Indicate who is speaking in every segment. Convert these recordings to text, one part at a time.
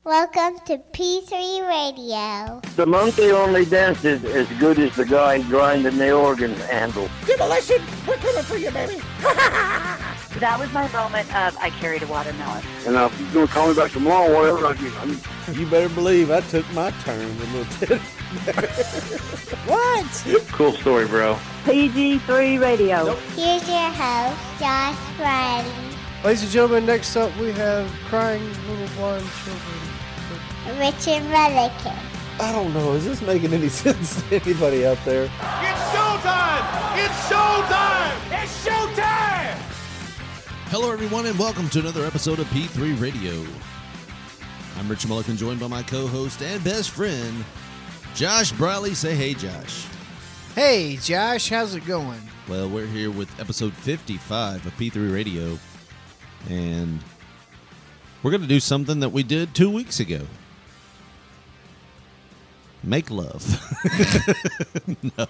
Speaker 1: Welcome to P3 Radio.
Speaker 2: The monkey only dances as good as the guy grinding the organ handle.
Speaker 3: Demolition, we're coming for you, baby.
Speaker 4: That was my moment of I carried a watermelon.
Speaker 2: And if you're going to call me back tomorrow, whatever,
Speaker 5: You better believe I took my turn with Lieutenant.
Speaker 3: What?
Speaker 2: Cool story, bro.
Speaker 4: PG3 Radio.
Speaker 5: Nope.
Speaker 1: Here's your host, Josh Bradley.
Speaker 6: Ladies and gentlemen, next up we have crying little blind children.
Speaker 1: Richard Mullican.
Speaker 5: I don't know. Is this making any sense to anybody out there?
Speaker 3: It's showtime! It's showtime! It's showtime!
Speaker 7: Hello, everyone, and welcome to another episode of P3 Radio. I'm Richard Mullican, joined by my co-host and best friend, Josh Bradley. Say hey, Josh.
Speaker 6: Hey, Josh, how's it going?
Speaker 7: Well, we're here with episode 55 of P3 Radio, and we're going to do something that we did 2 weeks ago. Make love. No.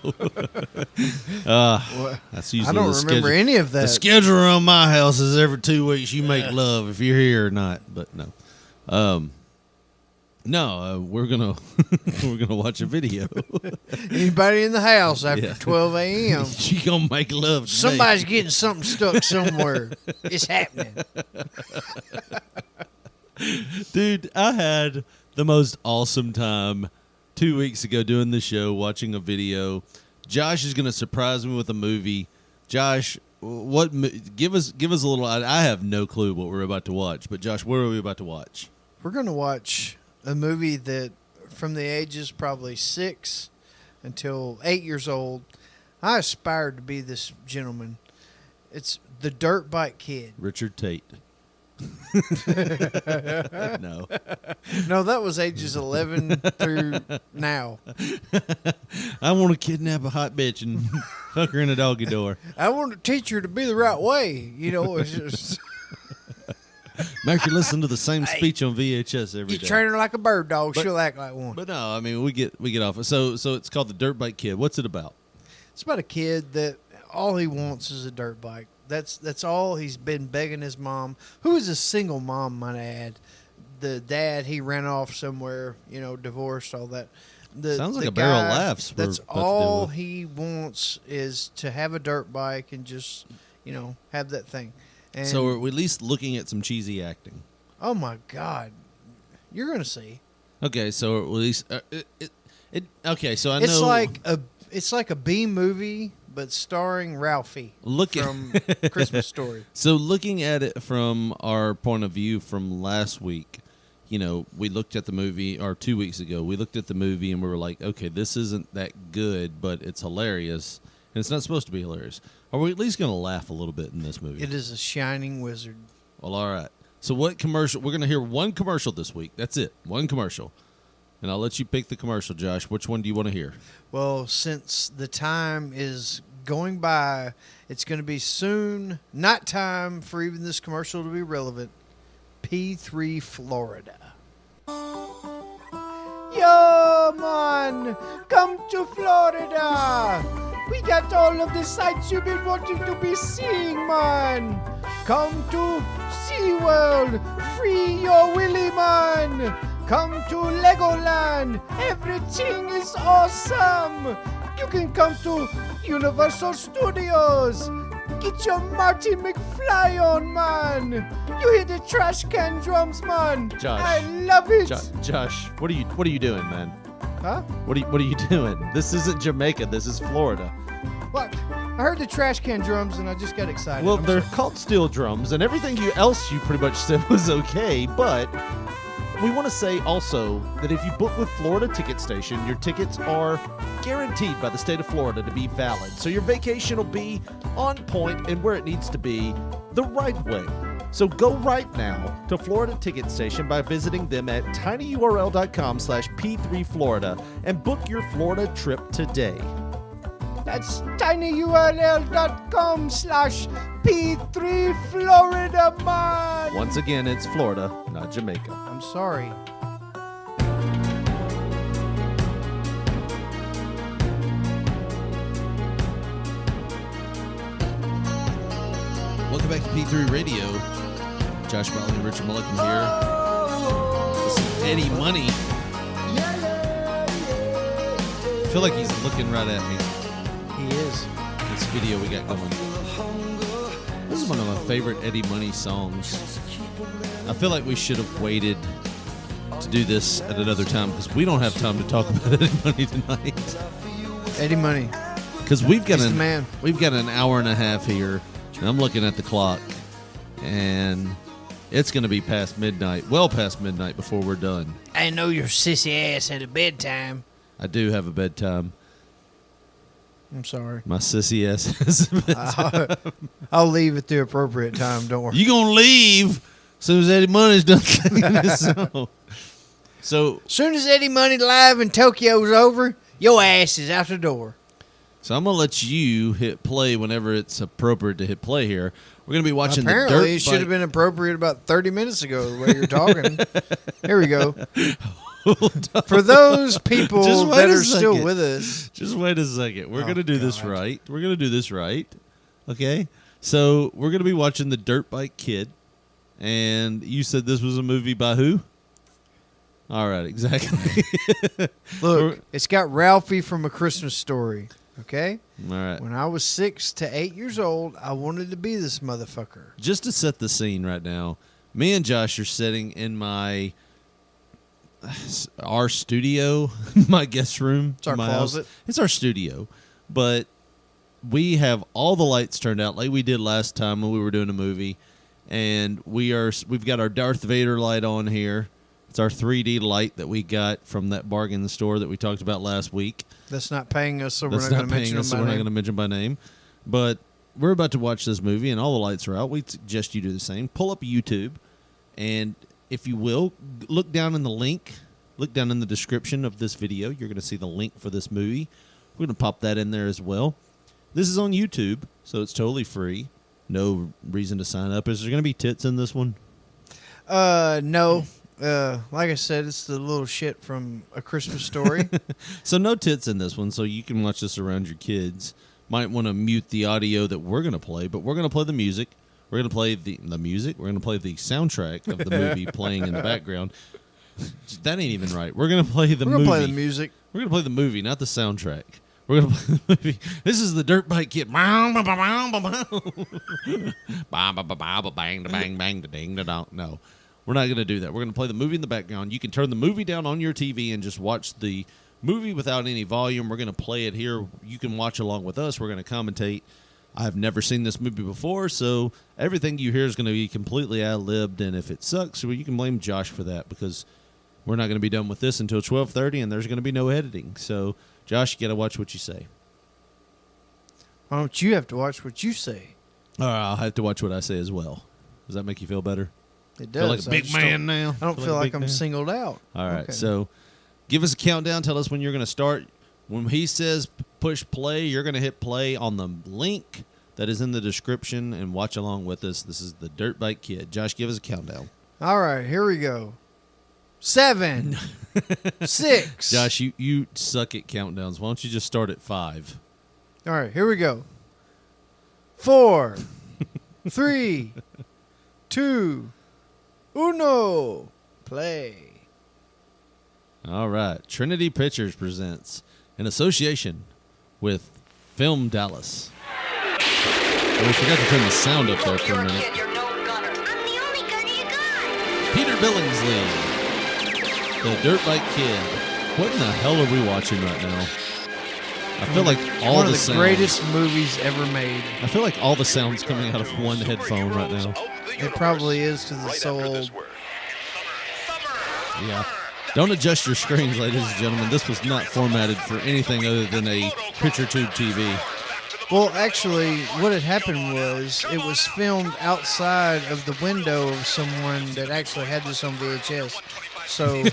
Speaker 7: That's usually
Speaker 6: I don't remember any of that.
Speaker 7: The schedule around my house is every 2 weeks you make love if you're here or not. But no. We're gonna watch a video.
Speaker 6: Anybody in the house after
Speaker 7: Yeah.
Speaker 6: 12 a.m.
Speaker 7: She gonna make love to
Speaker 6: Somebody's
Speaker 7: me.
Speaker 6: getting something stuck somewhere. It's happening.
Speaker 7: Dude, I had the most awesome time 2 weeks ago doing the show, watching a video. Josh is gonna surprise me with a movie. Josh, give us a little. I have no clue what we're about to watch, but Josh, what are we about to watch?
Speaker 6: We're going to watch a movie that from the ages probably 6 until 8 years old, I aspired to be this gentleman. It's The Dirtbike Kid.
Speaker 7: Richard Tate. No.
Speaker 6: No, that was ages 11 through now.
Speaker 7: I want to kidnap a hot bitch and fuck her in a doggy door.
Speaker 6: I want to teach her to be the right way. You know, it's just...
Speaker 7: Make her listen to the same speech on VHS every
Speaker 6: You
Speaker 7: day.
Speaker 6: train her like a bird dog, she'll act like one.
Speaker 7: But no, I mean we get off. So it's called The Dirtbike Kid. What's it about?
Speaker 6: It's about a kid that all he wants is a dirt bike. That's all he's been begging his mom, who is a single mom, might I add. The dad, he ran off somewhere, divorced, all that.
Speaker 7: Sounds like
Speaker 6: the
Speaker 7: a barrel
Speaker 6: guy,
Speaker 7: of laughs.
Speaker 6: That's
Speaker 7: we're about to deal
Speaker 6: all
Speaker 7: with.
Speaker 6: he wants is to have a dirt bike and just, have that thing. And
Speaker 7: So we're at least looking at some cheesy acting.
Speaker 6: oh my God, you're gonna see.
Speaker 7: Okay, so at least okay. So I
Speaker 6: It's
Speaker 7: know
Speaker 6: it's like a B movie, but starring Ralphie from Christmas Story.
Speaker 7: So looking at it from our point of view from last week, we looked at the movie, or 2 weeks ago, we looked at the movie and we were like, okay, this isn't that good, but it's hilarious. And it's not supposed to be hilarious. Are we at least going to laugh a little bit in this movie?
Speaker 6: It is a shining wizard.
Speaker 7: Well, all right. So what commercial? We're going to hear one commercial this week. That's it. One commercial. And I'll let you pick the commercial, Josh. Which one do you want to hear?
Speaker 6: Well, since the time is going by, it's going to be soon not time for even this commercial to be relevant. P3 Florida. Yo, man! Come to Florida! We got all of the sights you've been wanting to be seeing, man! Come to SeaWorld! Free your willy, man! Come to Legoland! Everything is awesome! You can come to Universal Studios! Get your Marty McFly on, man! You hear the trash can drums, man!
Speaker 7: Josh.
Speaker 6: I love it!
Speaker 7: Josh, what are you doing, man?
Speaker 6: Huh?
Speaker 7: What are you doing? This isn't Jamaica. This is Florida.
Speaker 6: What? I heard the trash can drums and I just got excited.
Speaker 7: Well,
Speaker 6: I'm
Speaker 7: they're
Speaker 6: sorry.
Speaker 7: called steel drums, and everything else you pretty much said was okay, but we want to say also that if you book with Florida Ticket Station, your tickets are guaranteed by the state of Florida to be valid. So your vacation will be on point and where it needs to be the right way. So go right now to Florida Ticket Station by visiting them at tinyurl.com/P3Florida and book your Florida trip today.
Speaker 6: That's tinyurl.com/P3Florida, man!
Speaker 7: Once again, it's Florida, not Jamaica.
Speaker 6: I'm sorry.
Speaker 7: Welcome back to P3 Radio. Josh Bradley and Richard Mullican here. with some Eddie Money. I feel like he's looking right at me.
Speaker 6: He is.
Speaker 7: This video we got going. This is one of my favorite Eddie Money songs. I feel like we should have waited to do this at another time because we don't have time to talk about Eddie Money tonight.
Speaker 6: Eddie Money.
Speaker 7: Because we've got
Speaker 6: He's the man.
Speaker 7: We've got an hour and a half here, and I'm looking at the clock, and it's going to be past midnight, well past midnight before we're done.
Speaker 6: I know your sissy ass had a bedtime.
Speaker 7: I do have a bedtime.
Speaker 6: I'm sorry.
Speaker 7: My sissy ass has a bedtime.
Speaker 6: I'll leave at the appropriate time. Don't worry.
Speaker 7: You gonna leave as soon as Eddie Money's done singing this song. So
Speaker 6: Soon as Eddie Money Live in Tokyo's over, your ass is out the door.
Speaker 7: So I'm gonna let you hit play whenever it's appropriate to hit play here. We're gonna be watching
Speaker 6: Apparently,
Speaker 7: the dirt
Speaker 6: it should
Speaker 7: bike.
Speaker 6: have been appropriate about 30 minutes ago, the way you're talking. Here we go. For those people
Speaker 7: Just wait
Speaker 6: that
Speaker 7: a
Speaker 6: are still
Speaker 7: second.
Speaker 6: with us.
Speaker 7: Just wait a second. We're
Speaker 6: Oh,
Speaker 7: gonna do this
Speaker 6: God.
Speaker 7: right. We're gonna do this right. Okay. So we're gonna be watching the Dirt Bike Kid, and you said this was a movie by who? All right, exactly.
Speaker 6: Look, it's got Ralphie from A Christmas Story. Okay?
Speaker 7: All right.
Speaker 6: When I was 6 to 8 years old, I wanted to be this motherfucker.
Speaker 7: Just to set the scene right now, me and Josh are sitting in our studio, my guest room.
Speaker 6: It's our
Speaker 7: my house.
Speaker 6: closet.
Speaker 7: It's our studio, but we have all the lights turned out like we did last time when we were doing a movie, and we've got our Darth Vader light on here. It's our 3D light that we got from that bargain store that we talked about last week.
Speaker 6: That's not paying us, so we're
Speaker 7: That's
Speaker 6: not going
Speaker 7: not
Speaker 6: to mention
Speaker 7: paying us, so
Speaker 6: them
Speaker 7: we're
Speaker 6: by
Speaker 7: not going to
Speaker 6: name.
Speaker 7: mention by name. But we're about to watch this movie, and all the lights are out. We suggest you do the same. Pull up YouTube, and if you will, look down in the link. Look down in the description of this video. You're going to see the link for this movie. We're going to pop that in there as well. This is on YouTube, so it's totally free. No reason to sign up. Is there going to be tits in this one?
Speaker 6: No. Like I said, it's the little shit from A Christmas Story.
Speaker 7: So no tits in this one, so you can watch this around your kids. Might want to mute the audio that we're going to play, but we're going to play the music. We're going to play the music. We're going to play the soundtrack of the movie playing in the background. That ain't even right. We're going to play the
Speaker 6: We're
Speaker 7: movie.
Speaker 6: going to play the music.
Speaker 7: We're going to play the movie, not the soundtrack. We're going to play the movie. This is the Dirt Bike Kid. Bang, bang, bang, ding, dong. No, we're not going to do that. We're going to play the movie in the background. You can turn the movie down on your TV and just watch the movie without any volume. We're going to play it here. You can watch along with us. We're going to commentate. I've never seen this movie before, so everything you hear is going to be completely ad-libbed, and if it sucks, well, you can blame Josh for that because we're not going to be done with this until 12:30, and there's going to be no editing. So, Josh, you got to watch what you say.
Speaker 6: Why don't you have to watch what you say?
Speaker 7: I'll have to watch what I say as well. Does that make you feel better?
Speaker 6: It
Speaker 7: Feel
Speaker 6: does.
Speaker 7: like a big man now?
Speaker 6: I don't feel
Speaker 7: a
Speaker 6: like
Speaker 7: big
Speaker 6: I'm
Speaker 7: man?
Speaker 6: singled out.
Speaker 7: All right,
Speaker 6: Okay.
Speaker 7: so give us a countdown. Tell us when you're going to start. When he says push play, you're going to hit play on the link that is in the description and watch along with us. This is the Dirt Bike Kid. Josh, give us a countdown.
Speaker 6: All right, here we go. 7, 6.
Speaker 7: Josh, you suck at countdowns. Why don't you just start at 5?
Speaker 6: All right, here we go. 4, 3, 2, 1. Play.
Speaker 7: All right. Trinity Pictures presents in association with Film Dallas. Oh, we forgot to turn the sound up there for a minute. Peter Billingsley, the Dirt Bike Kid. What in the hell are we watching right now? I feel like all
Speaker 6: One
Speaker 7: the
Speaker 6: of the
Speaker 7: sound,
Speaker 6: greatest movies ever made.
Speaker 7: I feel like all the sound's coming out of one headphone right now.
Speaker 6: It probably is because it's so old.
Speaker 7: Yeah. Don't adjust your screens, ladies and gentlemen. This was not formatted for anything other than a picture tube TV.
Speaker 6: Well, actually, what had happened was it was filmed outside of the window of someone that actually had this on VHS. So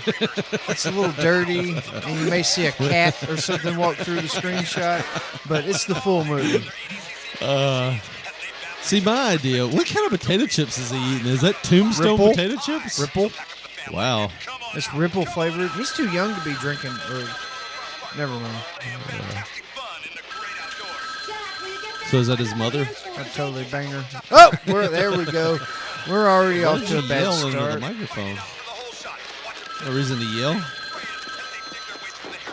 Speaker 6: it's a little dirty, and you may see a cat or something walk through the screenshot, but it's the full movie.
Speaker 7: See, my idea, what kind of potato chips is he eating? Is that Tombstone
Speaker 6: Ripple.
Speaker 7: potato chips?
Speaker 6: Ripple.
Speaker 7: Wow.
Speaker 6: It's Ripple flavored. He's too young to be drinking, or never mind.
Speaker 7: So is that his mother?
Speaker 6: I totally banged her. Oh, there we go. We're already
Speaker 7: Why
Speaker 6: off
Speaker 7: did
Speaker 6: to a
Speaker 7: you
Speaker 6: bad
Speaker 7: yell into the
Speaker 6: start.
Speaker 7: microphone? No reason to yell.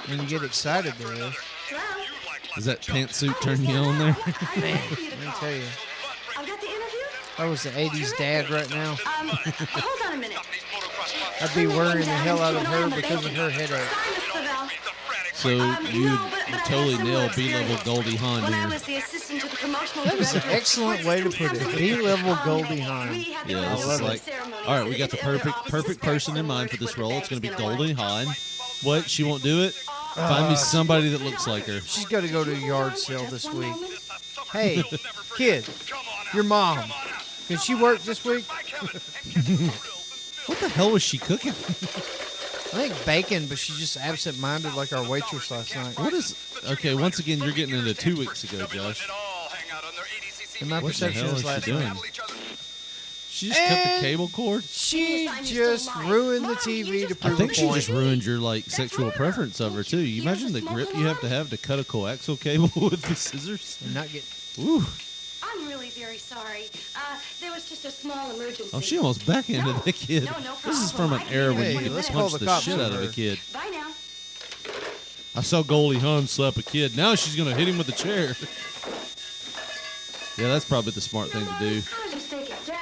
Speaker 6: When you get excited, there is.
Speaker 7: Does that pantsuit turn you on there?
Speaker 6: Man, let me tell you.
Speaker 8: I've got the interview.
Speaker 6: I was the 80s dad right now.
Speaker 8: Hold on a minute.
Speaker 6: I'd be worrying the hell out of her because of her headache.
Speaker 7: So you totally nailed B-level Goldie Hawn
Speaker 8: When I
Speaker 7: here.
Speaker 8: was the assistant to the promotional
Speaker 6: That was an
Speaker 8: director,
Speaker 6: excellent way to put it. B-level Goldie Hawn.
Speaker 7: Yeah, this is like, all right, we got the perfect person in mind for this role. It's going to be Goldie Hawn. What? She won't do it? Find me somebody that looks like her.
Speaker 6: She's got to go to a yard sale this week. Hey, kid, your mom. Can she work this week?
Speaker 7: What the hell was she cooking?
Speaker 6: I think bacon, but she's just absent-minded like our waitress last night.
Speaker 7: What is... Okay, once again, you're getting into 2 weeks ago, Josh.
Speaker 6: And my
Speaker 7: What the
Speaker 6: perception
Speaker 7: hell
Speaker 6: is
Speaker 7: is
Speaker 6: last
Speaker 7: she doing?
Speaker 6: night.
Speaker 7: She just cut the
Speaker 6: And
Speaker 7: cable cord?
Speaker 6: She just ruined the TV to
Speaker 7: I
Speaker 6: prove
Speaker 7: think
Speaker 6: a
Speaker 7: she
Speaker 6: point.
Speaker 7: just ruined your, like, sexual preference of her, too. You imagine the grip you have to cut a coaxial cable with the scissors?
Speaker 6: And not get...
Speaker 7: Ooh.
Speaker 8: I'm really very sorry. There was just a small emergency.
Speaker 7: Oh, she almost backhanded the kid.
Speaker 8: No
Speaker 7: This is from an era when
Speaker 6: Hey,
Speaker 7: you could
Speaker 6: let's call
Speaker 7: punch
Speaker 6: the
Speaker 7: the
Speaker 6: cops
Speaker 7: shit out of
Speaker 6: over.
Speaker 7: a kid.
Speaker 8: Bye now.
Speaker 7: I saw Goldie Hawn slap a kid. Now she's going to hit him with a chair. Yeah, that's probably the smart thing to do.
Speaker 8: I was mistaken. Dad,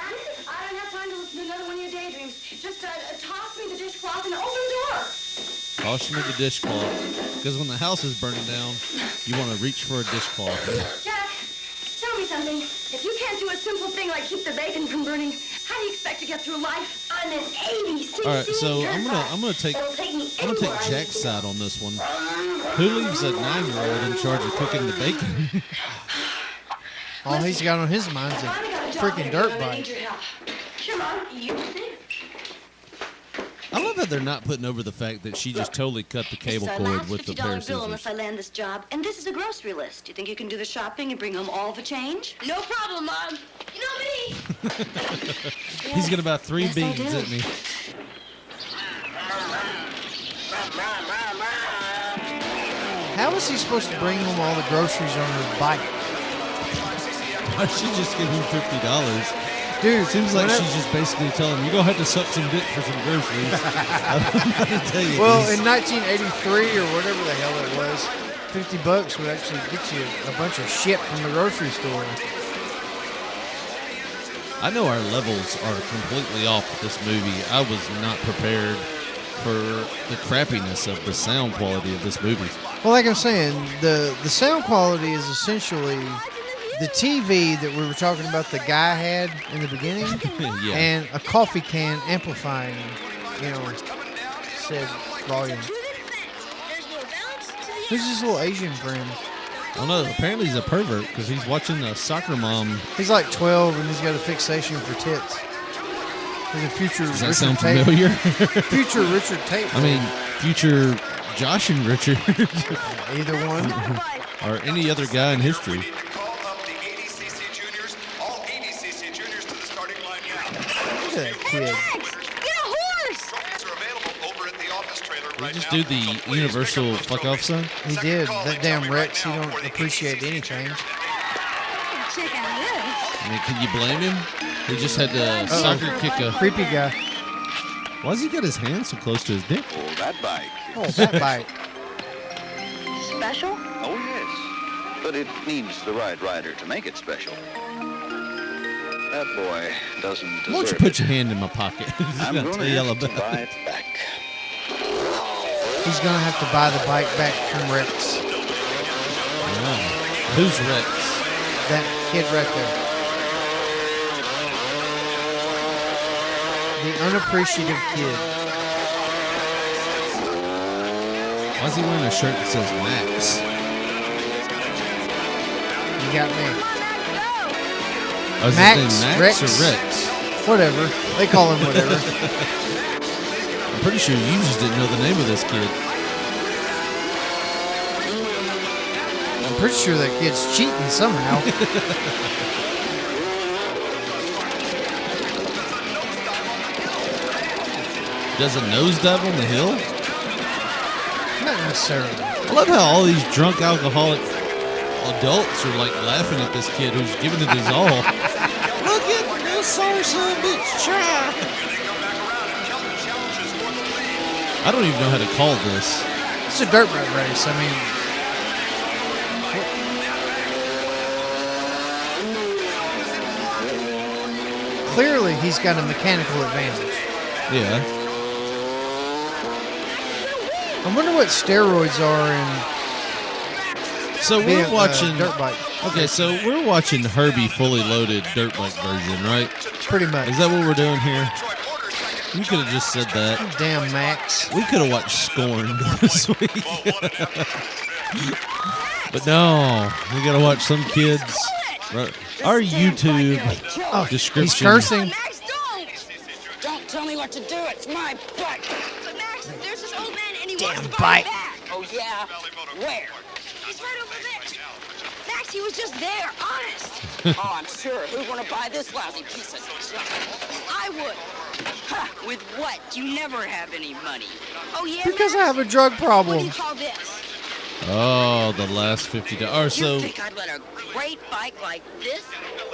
Speaker 8: I don't have time to listen to another one of your daydreams. Just toss me the dishcloth and open the door.
Speaker 7: Toss me the dishcloth. Because when the house is burning down, you want to reach for a dishcloth.
Speaker 8: Jack, tell me something. If you can't do a simple thing like keep the bacon from burning, how do you expect to get through life on an 80cc?
Speaker 7: All right, so I'm gonna take Jack's side on this one. Who leaves a 9-year-old in charge of cooking the bacon?
Speaker 6: All he's got on his mind's a freaking dirt bike.
Speaker 8: Sure, Mom, you see.
Speaker 7: I love how they're not putting over the fact that she just totally cut the cable
Speaker 8: This is our
Speaker 7: cord
Speaker 8: last
Speaker 7: with the pair of
Speaker 8: $50 bill unless
Speaker 7: scissors.
Speaker 8: I land this job. And this is a grocery list. You think you can do the shopping and bring home all the change? No problem, Mom. You know me.
Speaker 7: He's gonna buy 3
Speaker 8: Yes, I
Speaker 7: beans,
Speaker 8: do.
Speaker 7: isn't he?
Speaker 6: How is he supposed to bring home all the groceries on his bike?
Speaker 7: I should just give him $50.
Speaker 6: Dude,
Speaker 7: Seems like
Speaker 6: whenever-
Speaker 7: she's just basically telling him, you're gonna have to suck some dick for some groceries. I'm gonna tell you
Speaker 6: Well,
Speaker 7: this.
Speaker 6: in 1983 or whatever the hell it was, $50 would actually get you a bunch of shit from the grocery store.
Speaker 7: I know our levels are completely off with this movie. I was not prepared for the crappiness of the sound quality of this movie.
Speaker 6: Well, like I'm saying, the sound quality is essentially the TV that we were talking about the guy had in the beginning
Speaker 7: Yeah.
Speaker 6: and a coffee can amplifying, said volume. Who's this little Asian friend?
Speaker 7: I don't know. Apparently he's a pervert because he's watching a soccer mom.
Speaker 6: He's like 12 and he's got a fixation for tits. He's a future
Speaker 7: Does that
Speaker 6: Richard
Speaker 7: sound
Speaker 6: Tate.
Speaker 7: familiar?
Speaker 6: Future Richard Tate.
Speaker 7: I mean, future Josh and Richard
Speaker 6: either one.
Speaker 7: or any other guy in history.
Speaker 6: Look at that kid.
Speaker 7: Did he just do the universal fuck off sign?
Speaker 6: He did. That damn Rex, he don't appreciate anything.
Speaker 8: Check out this.
Speaker 7: I mean, can you blame him? He just had to soccer kick a.
Speaker 6: Creepy guy.
Speaker 7: Why's he got his hand so close to his dick?
Speaker 2: Oh, that bike.
Speaker 6: Oh, that bike.
Speaker 8: Special?
Speaker 9: Oh, yes. But it needs the right rider to make it special. That boy doesn't
Speaker 7: Why don't you
Speaker 9: deserve
Speaker 7: put
Speaker 9: it.
Speaker 7: your hand in my pocket?
Speaker 9: I'm
Speaker 7: I'll
Speaker 9: going
Speaker 7: tell
Speaker 9: to
Speaker 7: you all
Speaker 9: have to
Speaker 7: about
Speaker 9: buy
Speaker 7: it.
Speaker 9: it back.
Speaker 6: He's going to have to buy the bike back from Rex.
Speaker 7: Yeah. Who's Rex?
Speaker 6: That kid right there. The unappreciative kid.
Speaker 7: Why is he wearing a shirt that says Max?
Speaker 6: You got me.
Speaker 7: Oh, is
Speaker 6: Max,
Speaker 7: his name Max
Speaker 6: Rex.
Speaker 7: or Rex?
Speaker 6: Whatever. They call him whatever.
Speaker 7: I'm pretty sure you just didn't know the name of this kid.
Speaker 6: I'm pretty sure that kid's cheating somehow.
Speaker 7: Does a nosedive on the hill?
Speaker 6: Not necessarily.
Speaker 7: I love how all these drunk alcoholic adults are like laughing at this kid who's giving it his all. Look at this sorry son of a bitch try. I don't even know how to call this.
Speaker 6: It's a dirt bike race. I mean, clearly he's got a mechanical advantage.
Speaker 7: Yeah.
Speaker 6: I wonder what steroids are in.
Speaker 7: So we're
Speaker 6: being,
Speaker 7: watching
Speaker 6: dirt bike.
Speaker 7: Okay, so we're watching Herbie fully loaded dirt bike version, right?
Speaker 6: Pretty much.
Speaker 7: Is that what we're doing here? We could have just said that.
Speaker 6: Damn, Max.
Speaker 7: We could have watched Scorned this week. But no, we got to watch some kids. Our YouTube description.
Speaker 6: He's cursing.
Speaker 8: Max, don't tell me what to do. It's my bike. But Max, there's this old man and he wants to buy
Speaker 6: bike.
Speaker 8: it back. Oh, yeah? Where? He's right over there. Max, he was just there, honest. Oh, I'm sure. Who'd want to buy this lousy piece of junk? I would. Huh, with what? You never have any money. Oh, yeah,
Speaker 6: Because I
Speaker 8: Max?
Speaker 6: have a drug
Speaker 8: What do
Speaker 6: problem.
Speaker 8: you call this?
Speaker 7: Oh, the last $50.
Speaker 8: You
Speaker 7: So,
Speaker 8: think I'd let a great bike like this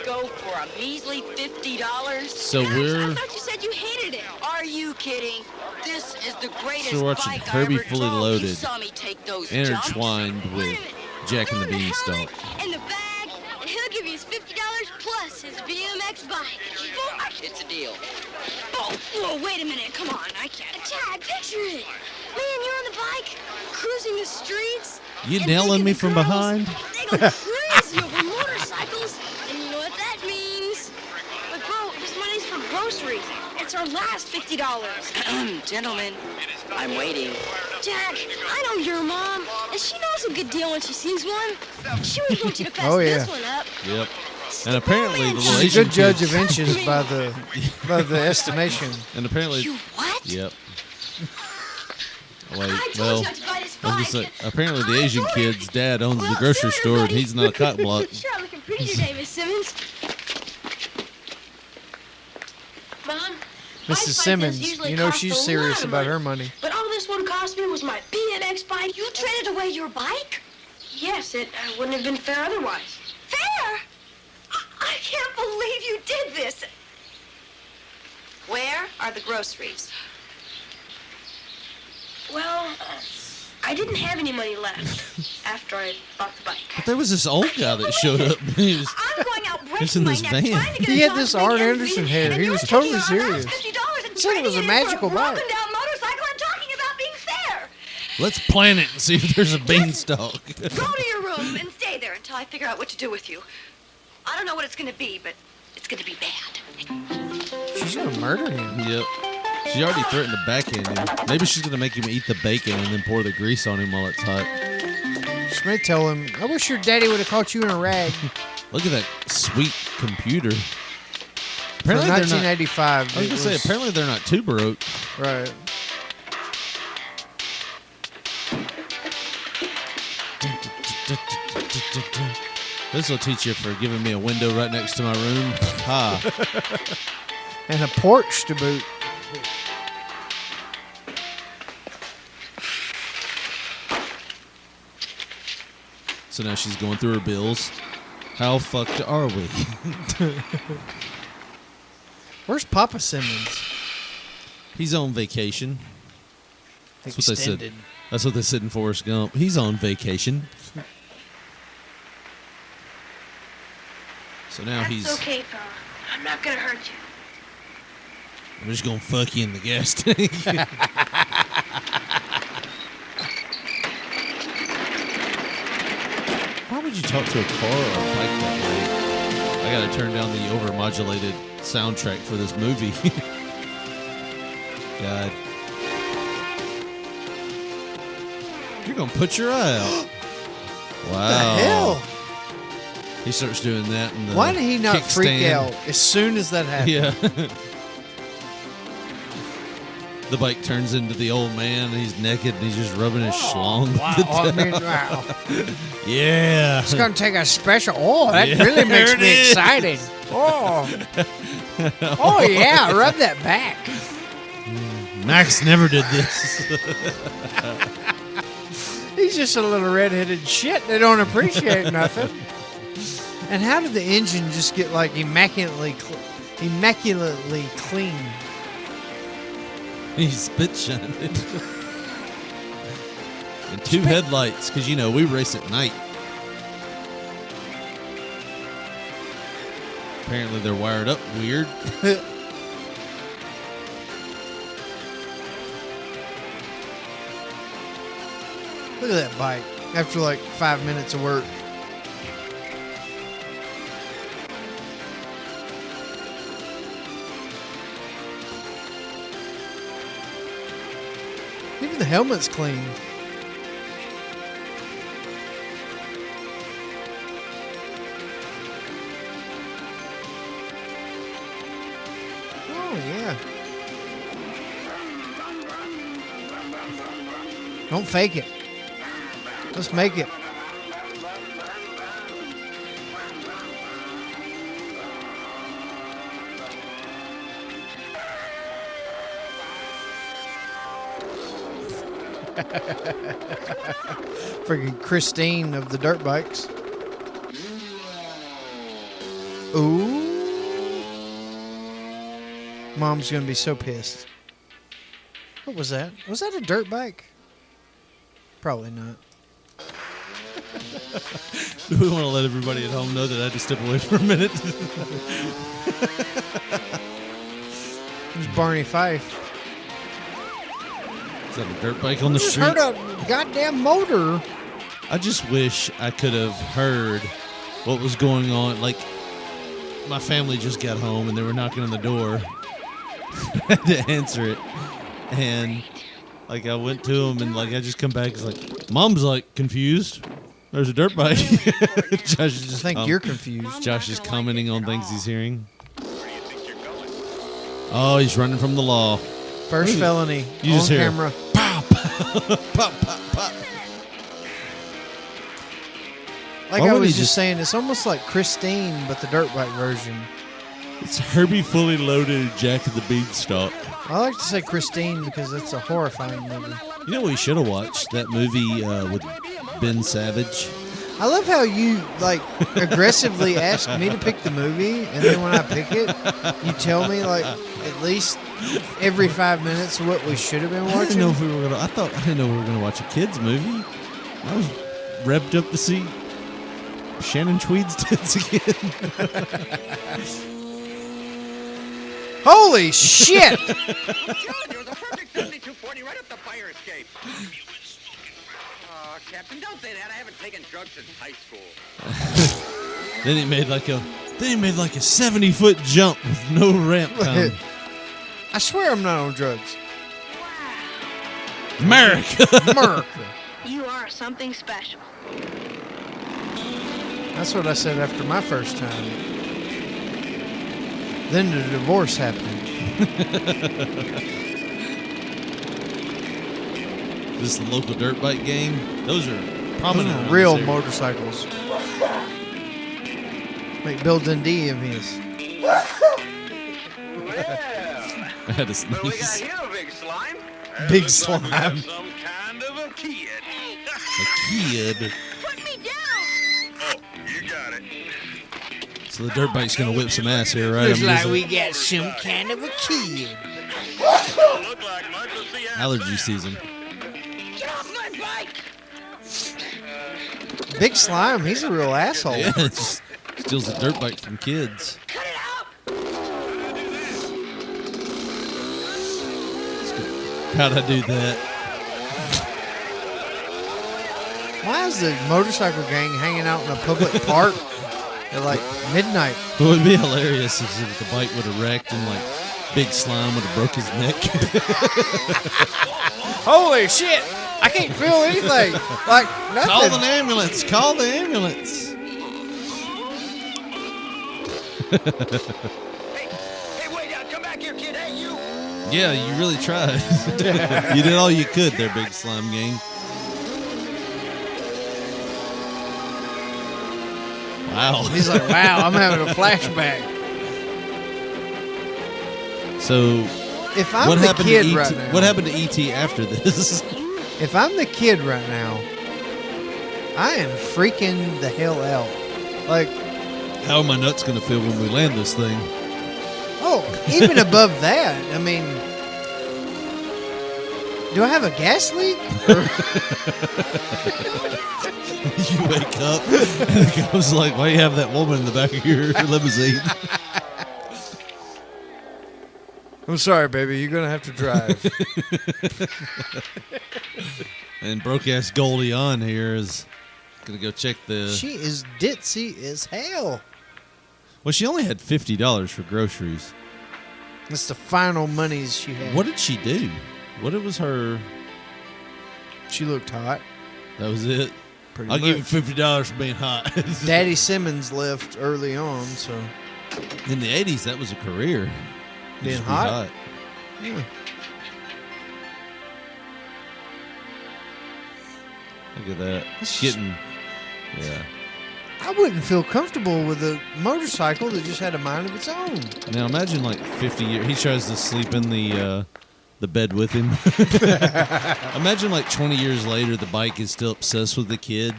Speaker 8: go for a measly $50?
Speaker 7: So
Speaker 8: Max,
Speaker 7: we're-
Speaker 8: I thought you said you hated it. Are you kidding? This is the greatest
Speaker 7: So we're watching
Speaker 8: bike
Speaker 7: Herbie
Speaker 8: I ever
Speaker 7: Fully
Speaker 8: drove.
Speaker 7: Loaded
Speaker 8: You saw me take those
Speaker 7: intertwined
Speaker 8: jumps.
Speaker 7: with
Speaker 8: Wait a minute.
Speaker 7: Jack and the
Speaker 8: Throw him
Speaker 7: Beanstalk.
Speaker 8: helmet and the bag, and he'll give you his $50 plus his BMX bike. It's a deal. Whoa, wait a minute. Come on, I can't. Dad, picture it. Man, you're on the bike, cruising the streets.
Speaker 7: You
Speaker 8: and
Speaker 7: nailing
Speaker 8: thinking
Speaker 7: me
Speaker 8: the
Speaker 7: from
Speaker 8: girls,
Speaker 7: behind?
Speaker 8: They go crazy over motorcycles, and you know what that means. But bro, this money's for groceries. It's our last $50. Gentlemen, I'm waiting. Jack, I know your mom, and she knows a good deal when she sees one. She would want you to pass
Speaker 6: Oh, yeah.
Speaker 8: this one up.
Speaker 7: Yep. And apparently the little
Speaker 6: She's a
Speaker 7: Asian
Speaker 6: good judge
Speaker 7: kids-
Speaker 6: of inches by the estimation.
Speaker 7: And apparently,
Speaker 8: You what?
Speaker 7: yep. Wait,
Speaker 8: I told
Speaker 7: well,
Speaker 8: you not to buy this
Speaker 7: I was
Speaker 8: bike.
Speaker 7: gonna say, apparently the
Speaker 8: I
Speaker 7: Asian
Speaker 8: told
Speaker 7: kid's dad owns the
Speaker 8: Well,
Speaker 7: grocery
Speaker 8: sure,
Speaker 7: store and
Speaker 8: buddy.
Speaker 7: he's not a cotton block.
Speaker 8: Sure, I'm looking pretty today, Miss Simmons. Mom, my
Speaker 6: Mrs.
Speaker 8: bike does
Speaker 6: Simmons,
Speaker 8: usually
Speaker 6: you know
Speaker 8: cost
Speaker 6: she's
Speaker 8: a
Speaker 6: serious
Speaker 8: lot of
Speaker 6: about her money.
Speaker 8: But all this would cost me was my BMX bike. You traded away your bike? Yes, it wouldn't have been fair otherwise. Fair? I can't believe you did this. Where are the groceries? Well, I didn't have any money left after I bought the bike.
Speaker 7: But there was this old guy that showed up. He was,
Speaker 8: I'm going out
Speaker 7: He's
Speaker 8: breaking
Speaker 7: in
Speaker 8: my
Speaker 7: this
Speaker 8: neck
Speaker 7: van.
Speaker 8: trying to get
Speaker 6: He
Speaker 8: a
Speaker 6: had
Speaker 8: job
Speaker 6: this
Speaker 8: to make
Speaker 6: Art
Speaker 8: ends
Speaker 6: Anderson
Speaker 8: meet,
Speaker 6: hair.
Speaker 8: and
Speaker 6: He
Speaker 8: you're
Speaker 6: was
Speaker 8: taking
Speaker 6: totally
Speaker 8: our last
Speaker 6: serious.
Speaker 8: $50 and
Speaker 6: Said it was
Speaker 8: trading
Speaker 6: a
Speaker 8: in
Speaker 6: magical
Speaker 8: for a
Speaker 6: bike.
Speaker 8: broken-down motorcycle and talking about being fair.
Speaker 7: let's plan it and see if there's a beanstalk.
Speaker 8: Go to your room and stay there until I figure out what to do with you. I don't know what it's going to be, but it's going to be bad.
Speaker 6: She's gonna murder him.
Speaker 7: Yep. She already threatened to backhand him. Maybe she's going to make him eat the bacon and then pour the grease on him while it's hot.
Speaker 6: She may tell him, I wish your daddy would have caught you in a rag.
Speaker 7: Look at that sweet computer.
Speaker 6: For
Speaker 7: Apparently they're not,
Speaker 6: 1985.
Speaker 7: I was going to say, apparently they're not too broke.
Speaker 6: Right.
Speaker 7: This will teach you for giving me a window right next to my room. Ha.
Speaker 6: And a porch to boot.
Speaker 7: So now she's going through her bills. How fucked are we?
Speaker 6: Where's Papa Simmons?
Speaker 7: He's on vacation. That's what they said.
Speaker 6: Extended.
Speaker 7: That's what they said in Forrest Gump. He's on vacation. So now he's.
Speaker 8: okay, fella. I'm not going to hurt you.
Speaker 7: I'm just gonna fuck you in the gas tank. Why would you talk to a car or a bike that way? I gotta turn down the overmodulated soundtrack for this movie. God. You're gonna put your eye out. Wow.
Speaker 6: The hell?
Speaker 7: He starts doing that in the
Speaker 6: Why did he not freak
Speaker 7: kickstand.
Speaker 6: out as soon as that happened?
Speaker 7: Yeah. The bike turns into the old man, and he's naked, and he's just rubbing his schlong.
Speaker 6: Wow. I mean, wow.
Speaker 7: Yeah.
Speaker 6: It's going to take a special. Oh, that
Speaker 7: Yeah,
Speaker 6: really makes
Speaker 7: there it
Speaker 6: me
Speaker 7: is.
Speaker 6: excited. Oh. Oh, yeah. Rub that back.
Speaker 7: Max never did this.
Speaker 6: He's just a little redheaded shit. They don't appreciate nothing. And how did the engine just get like immaculately clean?
Speaker 7: He's spit shining. And 2 headlights, because, we race at night. Apparently they're wired up weird.
Speaker 6: Look at that bike after like 5 minutes of work. Even the helmet's clean. Oh, yeah. Don't fake it. Let's make it. Freaking Christine of the dirt bikes. Ooh. Mom's gonna be so pissed. What was that? Was that a dirt bike? Probably not.
Speaker 7: Do we want to let everybody at home know that I had to step away for a minute?
Speaker 6: It's Barney Fife.
Speaker 7: Is that a dirt bike on the
Speaker 6: Just
Speaker 7: street?
Speaker 6: heard a goddamn motor.
Speaker 7: I just wish I could have heard what was going on. Like, my family just got home and they were knocking on the door. I had to answer it. And, like, I went to them and, like, I just come back. It's like, Mom's, like, confused. There's a dirt bike. Josh is just
Speaker 6: I think you're confused.
Speaker 7: Josh is commenting on things he's hearing. Oh, he's running from the law.
Speaker 6: First felony
Speaker 7: You
Speaker 6: on
Speaker 7: just hear
Speaker 6: camera.
Speaker 7: Pop, pop, pop, pop.
Speaker 6: Like
Speaker 7: Why
Speaker 6: I
Speaker 7: would
Speaker 6: was
Speaker 7: he
Speaker 6: just
Speaker 7: just-
Speaker 6: saying, it's almost like Christine, but the dirt bike version.
Speaker 7: It's Herbie Fully Loaded and Jack of the Beanstalk.
Speaker 6: I like to say Christine because it's a horrifying movie.
Speaker 7: You know what we should have watched? That movie with Ben Savage.
Speaker 6: I love how you like aggressively ask me to pick the movie, and then when I pick it, you tell me like at least every 5 minutes what we should have been
Speaker 7: I didn't
Speaker 6: watching.
Speaker 7: know if we were gonna. I didn't know we were gonna watch a kids movie. I was revved up to see Shannon Tweed's tits again.
Speaker 6: Holy shit!
Speaker 3: There was a perfect 7240 right up the fire escape. Oh, Captain, don't say that. I haven't taken drugs since high school.
Speaker 7: Then he made like a 70-foot jump with no ramp time.
Speaker 6: I swear I'm not on drugs.
Speaker 7: America.
Speaker 6: America.
Speaker 8: You are something special.
Speaker 6: That's what I said after my first time. Then the divorce happened.
Speaker 7: This is the local dirt bike game. Those are
Speaker 6: Those
Speaker 7: prominent.
Speaker 6: are
Speaker 7: around
Speaker 6: real
Speaker 7: this area.
Speaker 6: motorcycles. Like Bill Dundee envious.
Speaker 7: I had to
Speaker 3: What do we got
Speaker 7: sneeze.
Speaker 3: here, Big Slime?
Speaker 6: Big slime.
Speaker 3: Some kind of a kid.
Speaker 7: A kid.
Speaker 8: Put me down!
Speaker 3: Oh, you got it.
Speaker 7: So the dirt bike's gonna whip some ass here, right?
Speaker 6: Looks
Speaker 7: I'm
Speaker 6: like
Speaker 7: guessing.
Speaker 6: we got some kind of a kid.
Speaker 3: Don't look like much. Let's see how
Speaker 7: Allergy season.
Speaker 8: Get off my bike!
Speaker 6: Big Slime, he's a real asshole.
Speaker 7: Yeah, it just steals a dirt bike from kids.
Speaker 8: Cut it out!
Speaker 7: How'd I do that?
Speaker 6: Why is the motorcycle gang hanging out in a public park at like midnight?
Speaker 7: What would be hilarious is if the bike would have wrecked and like Big Slime would have broke his neck.
Speaker 6: Holy shit! I can't feel anything. Like nothing.
Speaker 7: Call the ambulance! Call the ambulance!
Speaker 3: Hey, wait, come back here, kid. Hey, you.
Speaker 7: Yeah, you really tried. You did all you could there, Big Slime gang. Wow.
Speaker 6: He's like, wow, I'm having a flashback.
Speaker 7: So,
Speaker 6: If I'm
Speaker 7: what
Speaker 6: the
Speaker 7: happened
Speaker 6: kid
Speaker 7: to E.T.?
Speaker 6: right now,
Speaker 7: What happened to E.T. after this?
Speaker 6: if I'm the kid right now, I am freaking the hell out. Like,
Speaker 7: How are my nuts gonna feel when we land this thing?
Speaker 6: oh, even above that, I mean, Do I have a gas leak?
Speaker 7: You wake up and the cop's like, why do you have that woman in the back of your limousine?
Speaker 6: I'm sorry, baby. You're going to have to drive.
Speaker 7: And broke-ass Goldie on here is going to go check the...
Speaker 6: She is ditzy as hell.
Speaker 7: Well, she only had $50 for groceries.
Speaker 6: That's the final monies she had.
Speaker 7: What did she do? What was her...
Speaker 6: She looked hot.
Speaker 7: That was it?
Speaker 6: Pretty
Speaker 7: I'll
Speaker 6: much.
Speaker 7: give you $50 for being hot.
Speaker 6: Daddy Simmons left early on, so...
Speaker 7: In the 80s, that was a career.
Speaker 6: Being
Speaker 7: Just be
Speaker 6: hot? Yeah.
Speaker 7: Look at that. Getting... Yeah.
Speaker 6: I wouldn't feel comfortable with a motorcycle that just had a mind of its own.
Speaker 7: Now imagine like 50 years. He tries to sleep in the bed with him. Imagine like 20 years later, the bike is still obsessed with the kid,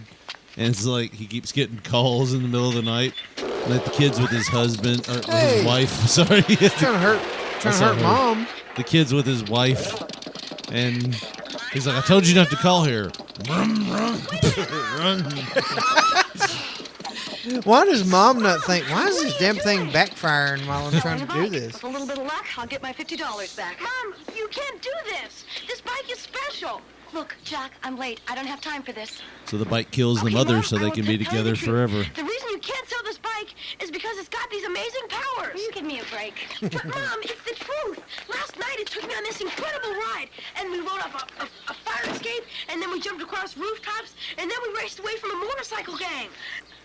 Speaker 7: and it's like he keeps getting calls in the middle of the night. Like the kid's with his husband or his wife. Sorry,
Speaker 6: He's trying to hurt mom.
Speaker 7: The kid's with his wife, and he's like, "I told you not to call here." Run, run, run.
Speaker 6: Why does mom not think, why is this damn thing backfiring while I'm trying to do this?
Speaker 8: With a little bit of luck, I'll get my $50 back. Mom, you can't do this. This bike is special. Look, Jack, I'm late. I don't have time for this.
Speaker 7: So the bike kills the
Speaker 8: Okay,
Speaker 7: mother
Speaker 8: Mom,
Speaker 7: so
Speaker 8: I
Speaker 7: they
Speaker 8: will
Speaker 7: can be
Speaker 8: tell you
Speaker 7: together
Speaker 8: the truth.
Speaker 7: forever.
Speaker 8: The reason you can't sell this bike is because it's got these amazing powers. Will you give me a break? But, Mom, it's the truth. Last night it took me on this incredible ride, and we rode up a fire escape, and then we jumped across rooftops, and then we raced away from a motorcycle gang.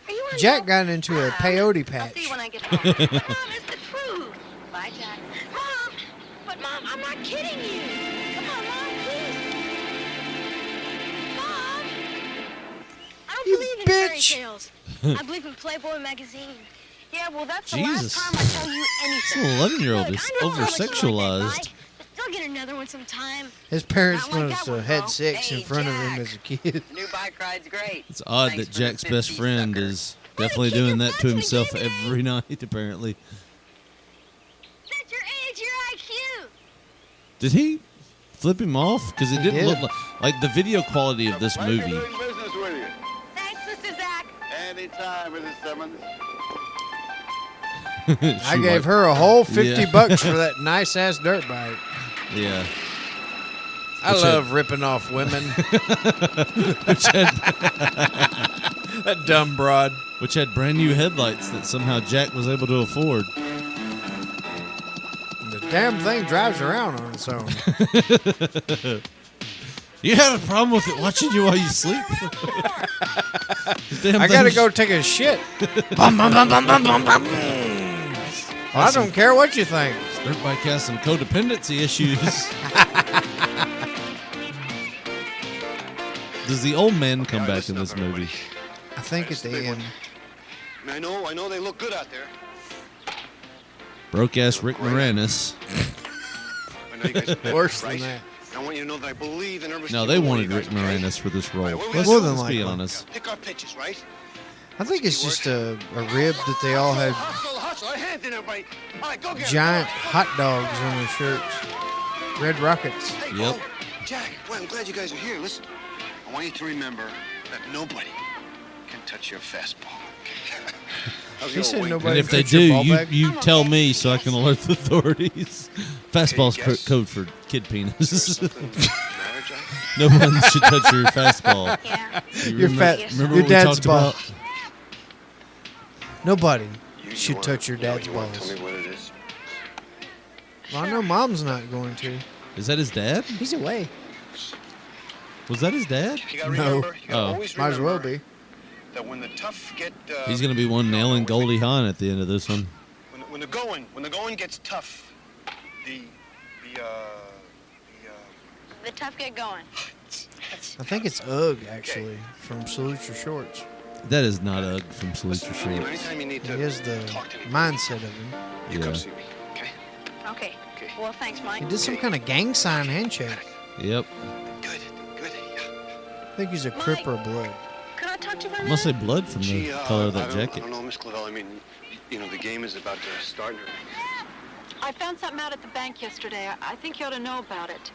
Speaker 8: Are you on
Speaker 6: Jack got into a peyote
Speaker 8: I'll
Speaker 6: patch.
Speaker 8: see you when I get home. But, Mom, it's the truth. Bye, Jack. Mom! But, Mom, I'm not kidding you. Come on, Mom, please. Mom! I don't
Speaker 6: You
Speaker 8: believe in fairy
Speaker 6: bitch.
Speaker 8: tales. I believe in Playboy magazine. Yeah, well, that's the
Speaker 7: Jesus.
Speaker 8: last time I tell you anything.
Speaker 7: This 11-year-old
Speaker 8: Look,
Speaker 7: is
Speaker 8: I know how much you like that
Speaker 7: over-sexualized.
Speaker 8: bike, but I'll get another one sometime.
Speaker 6: His parents
Speaker 8: Not like
Speaker 6: must
Speaker 8: that one,
Speaker 6: have had
Speaker 8: bro.
Speaker 6: sex in
Speaker 3: Hey,
Speaker 6: front of him
Speaker 3: Jack.
Speaker 6: as a kid.
Speaker 3: New bike ride's great.
Speaker 7: It's odd
Speaker 3: Thanks
Speaker 7: that
Speaker 3: for the
Speaker 7: Jack's best
Speaker 3: 50,
Speaker 7: friend
Speaker 3: sucker.
Speaker 7: is definitely doing that to himself every night, apparently.
Speaker 8: That's your age, your IQ.
Speaker 7: Did he flip him off? Because it
Speaker 6: He
Speaker 7: didn't
Speaker 6: did.
Speaker 7: look like the video quality of this
Speaker 9: Pleasure
Speaker 7: movie.
Speaker 9: doing business with you.
Speaker 8: Thanks, Mr. Zach.
Speaker 9: Anytime, Mrs. Simmons.
Speaker 6: I gave her a whole $50 for that nice-ass dirt bike.
Speaker 7: Yeah.
Speaker 6: I
Speaker 7: Which
Speaker 6: love ripping off women. That dumb broad.
Speaker 7: Which had brand new headlights that somehow Jack was able to afford.
Speaker 6: The damn thing drives around on its own.
Speaker 7: You have a problem with it watching you while you sleep? Damn
Speaker 6: I gotta
Speaker 7: thing-
Speaker 6: go take a shit. Bum, bum, bum, bum, bum, bum, bum. I don't care what you think.
Speaker 7: Dirt bike has some codependency issues. Does the old man come back in this movie?
Speaker 6: I think at the end.
Speaker 9: I know they look good out there.
Speaker 7: Broke ass Rick Moranis.
Speaker 9: I know you guys are
Speaker 6: Worse than
Speaker 9: right?
Speaker 6: that.
Speaker 9: I want you to know that I believe in every
Speaker 7: No,
Speaker 9: single
Speaker 7: they
Speaker 9: one
Speaker 7: wanted
Speaker 9: of you
Speaker 7: Rick
Speaker 9: guys, okay?
Speaker 7: Moranis for this role.
Speaker 9: Right, what we
Speaker 7: Let's,
Speaker 6: More than
Speaker 7: let's be
Speaker 6: likely.
Speaker 7: honest.
Speaker 9: Pick our pitches, right?
Speaker 6: I think it's just a rib that they all had
Speaker 9: Hustle, hustle, hands in everybody. All right, go get 'em.
Speaker 6: giant hot dogs on their shirts. Red Rockets.
Speaker 9: Hey,
Speaker 7: Yep.
Speaker 9: oh, Jack, well, I'm glad you guys are here. Listen, I want you to remember that nobody can touch your fastball. How's
Speaker 6: He
Speaker 9: your
Speaker 6: said
Speaker 9: weight?
Speaker 6: nobody-
Speaker 7: And if they
Speaker 6: Touch your
Speaker 7: do,
Speaker 6: ball
Speaker 7: you,
Speaker 6: bag?
Speaker 7: you tell me so I can alert the authorities. Fastball's
Speaker 9: guess?
Speaker 7: code for kid
Speaker 9: Is there
Speaker 7: penis.
Speaker 9: something the matter, Jack?
Speaker 7: No one should touch your fastball.
Speaker 8: Yeah.
Speaker 7: You
Speaker 6: Your
Speaker 7: remember,
Speaker 6: fat-
Speaker 7: remember
Speaker 6: your
Speaker 7: what we
Speaker 6: dad's
Speaker 7: talked
Speaker 6: ball.
Speaker 7: about?
Speaker 6: Nobody
Speaker 9: You
Speaker 6: should
Speaker 9: wanna-
Speaker 6: touch your dad's
Speaker 9: you wanna
Speaker 6: balls.
Speaker 9: Tell me what it is.
Speaker 6: Well, I know mom's not going to.
Speaker 7: Is that his dad?
Speaker 6: He's away.
Speaker 7: Was that his dad?
Speaker 9: You gotta
Speaker 6: No.
Speaker 9: remember. You gotta
Speaker 7: Oh.
Speaker 9: always
Speaker 6: Might as well
Speaker 9: remember
Speaker 6: be.
Speaker 9: that when the tough get.
Speaker 7: He's going to be one nailing Goldie Hawn at the end of this one.
Speaker 9: When the going gets tough, the
Speaker 8: tough get going.
Speaker 6: I think it's Ugg, actually, from Salute Your Shorts.
Speaker 7: That is not Ugg from Salute Your Shorts.
Speaker 9: Anytime you need
Speaker 6: He
Speaker 9: to
Speaker 6: has the
Speaker 9: talk to me,
Speaker 6: mindset of him.
Speaker 9: you
Speaker 7: Yeah.
Speaker 9: come see me. Okay.
Speaker 8: Okay.
Speaker 9: Okay.
Speaker 8: Well, thanks, Mike.
Speaker 6: He did some kind of gang sign handshake.
Speaker 7: Yep.
Speaker 9: Good. Yeah.
Speaker 6: I think he's a Crip or a Blood.
Speaker 8: Could I talk to you for a
Speaker 7: Must say
Speaker 8: minute?
Speaker 7: blood from the color of that
Speaker 9: I
Speaker 7: jacket.
Speaker 9: don't know, Miss Clavel. I mean, you know, the game is about to start.
Speaker 10: I found something out at the bank yesterday. I think you ought to know about it.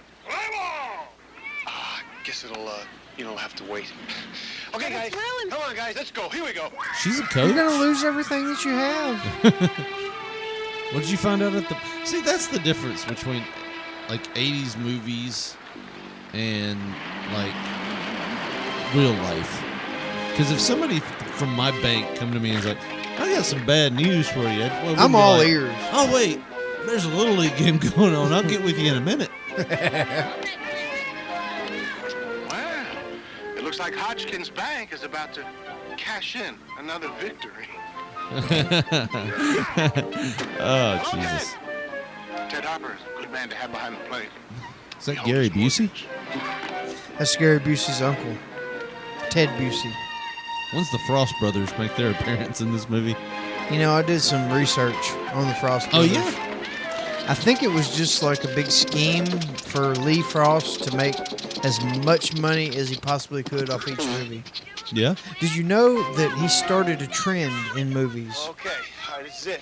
Speaker 9: guess it'll have to wait. Okay, guys. Come on, guys. Let's go. Here we go.
Speaker 7: She's a coach.
Speaker 6: You're gonna lose everything that you have.
Speaker 7: What did you find out at the... See, that's the difference between, like, 80s movies and, like, real life. Because if somebody from my bank come to me and is like, I got some bad news for you. Well,
Speaker 6: I'm all ears.
Speaker 7: Oh, wait. There's a Little League game going on. I'll get with you in a minute.
Speaker 9: Well, it looks like Hodgkin's Bank is about to cash in another victory.
Speaker 7: Oh, Jesus.
Speaker 9: Ted Harper is a good man to have behind the plate.
Speaker 7: Is that Gary Busey?
Speaker 6: That's Gary Busey's uncle, Ted Busey.
Speaker 7: When's the Frost brothers make their appearance in this movie?
Speaker 6: You know, I did some research on the Frost
Speaker 7: Oh,
Speaker 6: brothers.
Speaker 7: yeah?
Speaker 6: I think it was just like a big scheme for Lee Frost to make as much money as he possibly could off each movie.
Speaker 7: Yeah?
Speaker 6: Did you know that he started a trend in movies?
Speaker 9: Okay, all right, this is it.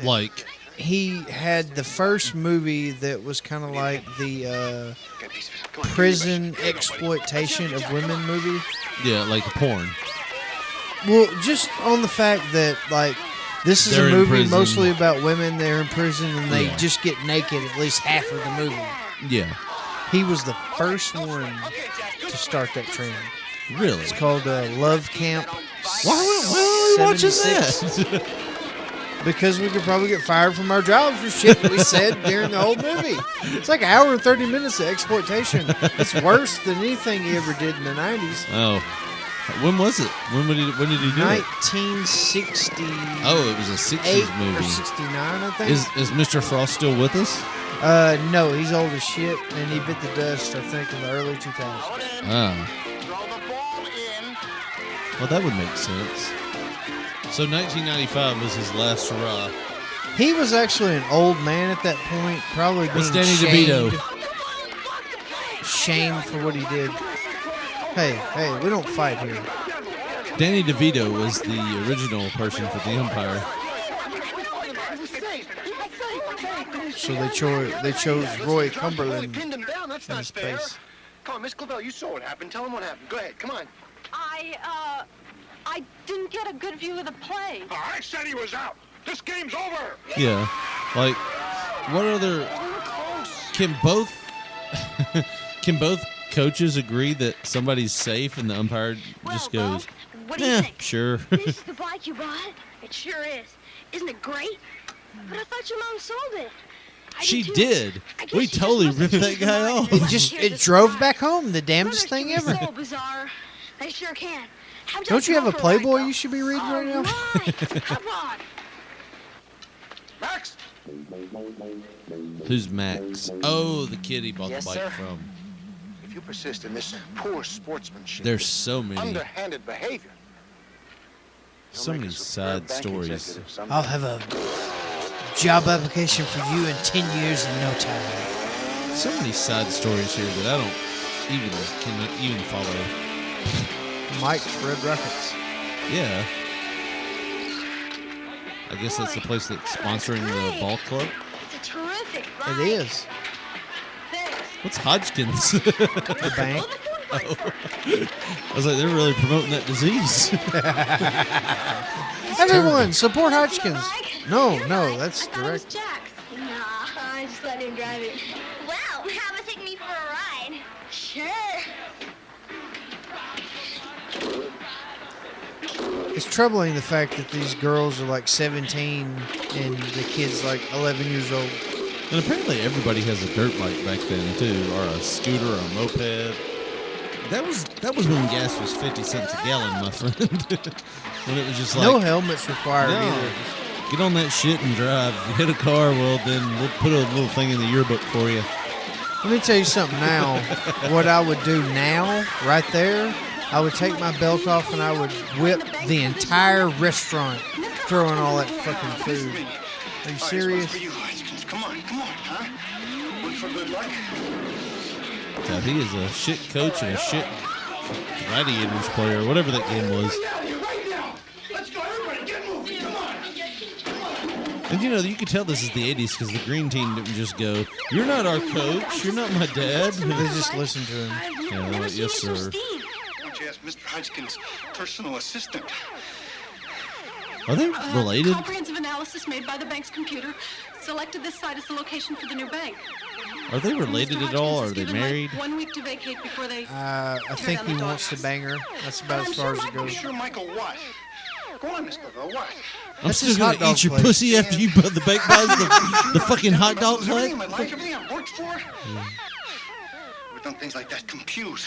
Speaker 7: Like,
Speaker 6: He had the first movie that was kind of like the
Speaker 9: Get these- come on,
Speaker 6: prison
Speaker 9: give me a brush.
Speaker 6: exploitation of women movie.
Speaker 7: yeah, like porn.
Speaker 6: Well, just on the fact that, like, this is
Speaker 7: They're
Speaker 6: a
Speaker 7: in
Speaker 6: movie
Speaker 7: prison.
Speaker 6: mostly about women. They're in prison and they
Speaker 7: Yeah.
Speaker 6: just get naked at least half of the movie.
Speaker 7: Yeah.
Speaker 6: He was the first one to start that trend.
Speaker 7: Really?
Speaker 6: It's called Love Camp.
Speaker 7: Why are we watching
Speaker 6: 76.
Speaker 7: that?
Speaker 6: Because we could probably get fired from our jobs for shit that we said during the whole movie. It's like an hour and 30 minutes of exploitation. It's worse than anything he ever did in the 90s.
Speaker 7: Oh. When was it? When did he do it?
Speaker 6: 1960.
Speaker 7: Oh, it was a 60s
Speaker 6: Or
Speaker 7: movie.
Speaker 6: 69, I think.
Speaker 7: Is Mr. Frost still with us?
Speaker 6: No, he's old as shit, and he bit the dust, I think, in the early 2000s.
Speaker 7: Ah.
Speaker 9: Throw the ball in.
Speaker 7: Well, that would make sense. So 1995 was his last hurrah.
Speaker 6: He was actually an old man at that point, probably being
Speaker 7: Was Danny
Speaker 6: shamed,
Speaker 7: DeVito.
Speaker 6: shamed for what he did. Hey, we don't fight here.
Speaker 7: Danny DeVito was the original person for the umpire.
Speaker 6: So they chose Roy Cumberland
Speaker 9: Pinned him down. That's
Speaker 6: in
Speaker 9: not
Speaker 6: his
Speaker 9: fair.
Speaker 6: place.
Speaker 9: Come on, Miss Clavel, you saw what happened. Tell him what happened. Go ahead. Come on.
Speaker 8: I didn't get a good view of the play.
Speaker 9: I said he was out. This game's over.
Speaker 7: Yeah. Like, what other... Can both... Can both coaches agree that somebody's safe and the umpire just goes,
Speaker 8: What do you think?
Speaker 7: sure.
Speaker 8: This is the bike you bought? It sure is. Isn't it great? But I thought your mom sold it. I
Speaker 7: She
Speaker 8: too.
Speaker 7: did.
Speaker 8: I guess
Speaker 7: We
Speaker 8: she
Speaker 7: totally
Speaker 8: just wasn't
Speaker 7: ripped that
Speaker 8: used to
Speaker 7: guy
Speaker 8: mine.
Speaker 7: off.
Speaker 6: It drove back home, the damnedest thing
Speaker 8: Brothers can
Speaker 6: ever.
Speaker 8: be so bizarre. They sure can. How about
Speaker 6: Don't you have
Speaker 8: go
Speaker 6: a
Speaker 8: for
Speaker 6: Playboy
Speaker 8: ride,
Speaker 6: you should be reading right now?
Speaker 8: All right. Come on.
Speaker 9: Max.
Speaker 7: Who's Max? Oh, the kid he bought the bike from.
Speaker 9: If you persist in this poor sportsmanship,
Speaker 7: There's so many.
Speaker 9: underhanded behavior,
Speaker 7: So many side stories.
Speaker 6: I'll have a job application for you in 10 years in no time.
Speaker 7: So many side stories here that I don't cannot even follow.
Speaker 6: Mike's Red Rockets.
Speaker 7: Yeah. I guess that's the place that's sponsoring the ball club.
Speaker 8: It's a terrific
Speaker 6: It
Speaker 8: ride.
Speaker 6: is.
Speaker 8: Thanks.
Speaker 7: What's Hodgkin's?
Speaker 6: The bank.
Speaker 7: I was like, they're really promoting that disease.
Speaker 6: Everyone, support Hodgkins. No, that's
Speaker 8: I thought it was
Speaker 6: direct.
Speaker 8: Jack's. Nah, I just let him drive it.
Speaker 1: Well, how about taking me for a ride?
Speaker 8: Sure.
Speaker 6: It's troubling the fact that these girls are like 17 and the kid's like 11 years old.
Speaker 7: And apparently everybody has a dirt bike back then too, or a scooter or a moped. That was when gas was 50 cents a gallon, my friend. When it was just like,
Speaker 6: No helmets required
Speaker 7: no,
Speaker 6: either.
Speaker 7: get on that shit and drive. If you hit a car, well then we'll put a little thing in the yearbook for you.
Speaker 6: Let me tell you something now. What I would do now, right there, I would take my belt off and I would whip the entire restaurant, throwing all that fucking food. Are you serious?
Speaker 9: For you, Hodgkins. Come on, huh? Look for good luck.
Speaker 7: Now, he is a shit coach and a shit gladiators player, whatever that game was.
Speaker 9: Right now. Let's go, everybody. Get moving. Come on.
Speaker 7: And you know, you can tell this is the 80s because the green team didn't just go, "You're not our coach. You're not my dad."
Speaker 6: They just listened to him.
Speaker 7: Yeah, they're like, "Yes, sir."
Speaker 9: Why don't you ask Mr. Hodgkin's personal assistant?
Speaker 7: Are they related?
Speaker 8: Comprehensive analysis made by the bank's computer selected this site as the location for the new bank.
Speaker 7: Are they related at all? Are they married?
Speaker 8: 1 week to vacate before they.
Speaker 6: I think he wants to bang her. That's about as far as it
Speaker 9: You
Speaker 6: goes.
Speaker 9: sure, Michael, what? Go on, Mr. What?
Speaker 7: I'm
Speaker 6: That's
Speaker 7: still
Speaker 6: his
Speaker 7: gonna
Speaker 6: hot dog
Speaker 7: eat your
Speaker 6: place.
Speaker 7: pussy after you the bank buys the fucking hot dog
Speaker 9: Everything in
Speaker 7: place.
Speaker 9: my life, everything I've worked for. We've done things like that compute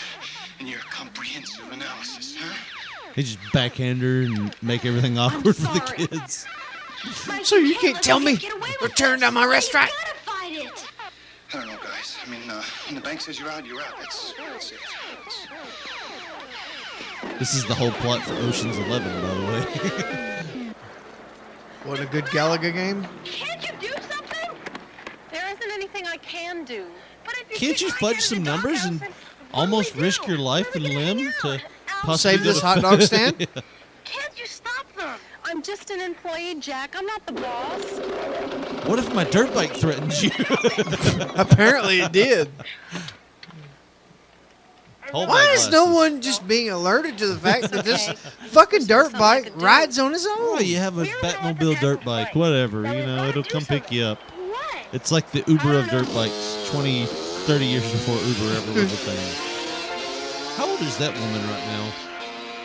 Speaker 9: in your comprehensive analysis, huh?
Speaker 7: They just backhand her and make everything awkward for the kids.
Speaker 6: So you can't tell me return to my restaurant?
Speaker 1: Gotta fight it.
Speaker 9: I don't know, guys. I mean, when the bank says you're out, you're out. That's it.
Speaker 7: This is the whole plot for Ocean's 11, by the way.
Speaker 6: What a good Galaga game.
Speaker 1: Can't you do something?
Speaker 8: There isn't anything I can do.
Speaker 1: But if
Speaker 7: Can't you fudge some numbers and almost risk your life and limb to possibly
Speaker 6: Save
Speaker 7: go
Speaker 6: this
Speaker 7: to-
Speaker 6: hot dog stand?
Speaker 1: Can't you stop them?
Speaker 8: I'm just an employee, Jack. I'm not the boss.
Speaker 7: What if my dirt bike threatens you?
Speaker 6: Apparently it did.
Speaker 7: Hold
Speaker 6: Why
Speaker 7: my
Speaker 6: is no
Speaker 7: glasses.
Speaker 6: one just being alerted to the fact that this fucking dirt bike rides on his own?
Speaker 7: Oh, you have a Batmobile dirt bike, whatever, you know, it'll come pick you up.
Speaker 1: What?
Speaker 7: It's like the Uber of dirt bikes 20, 30 years before Uber ever was a thing. How old is that woman right now?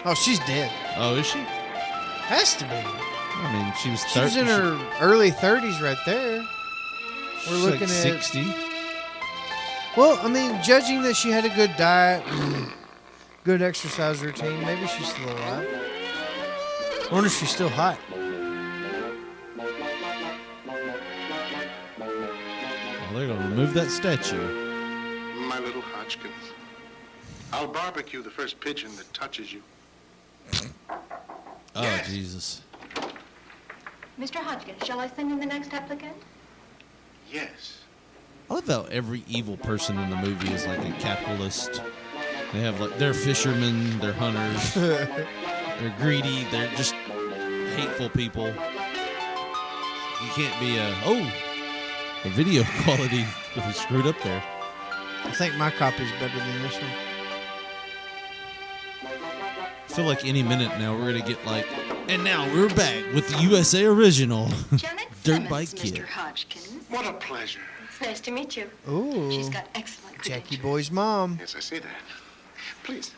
Speaker 6: Oh, she's dead.
Speaker 7: Oh, is she?
Speaker 6: Has to be.
Speaker 7: I mean, she was 30.
Speaker 6: She was in her early 30s right there. We're
Speaker 7: she's
Speaker 6: looking
Speaker 7: like
Speaker 6: at
Speaker 7: 60.
Speaker 6: Well, I mean, judging that she had a good diet and good exercise routine, maybe she's still alive. I wonder if she's still hot.
Speaker 7: Well, they're going to remove that statue.
Speaker 9: My little Hodgkins. I'll barbecue the first pigeon that touches you.
Speaker 7: Oh,
Speaker 9: Yes.
Speaker 7: Jesus.
Speaker 1: Mr. Hodgkins, shall I send in the next applicant?
Speaker 9: Yes.
Speaker 7: I love how every evil person in the movie is like a capitalist. They have like, they're fishermen, they're hunters, they're greedy, they're just hateful people. You can't be the video quality was screwed up there.
Speaker 6: I think my copy's better than this one.
Speaker 7: I feel like any minute now we're going to get like, and now we're back with the USA original
Speaker 1: Janet
Speaker 7: Dirt
Speaker 1: Simmons,
Speaker 7: Bike
Speaker 1: Mr.
Speaker 7: Kid.
Speaker 1: Hodgkins.
Speaker 9: What a pleasure.
Speaker 1: It's nice to meet you.
Speaker 6: Ooh,
Speaker 1: She's got excellent
Speaker 6: Jackie
Speaker 1: credentials.
Speaker 6: Boy's mom.
Speaker 9: Yes, I see that. Please.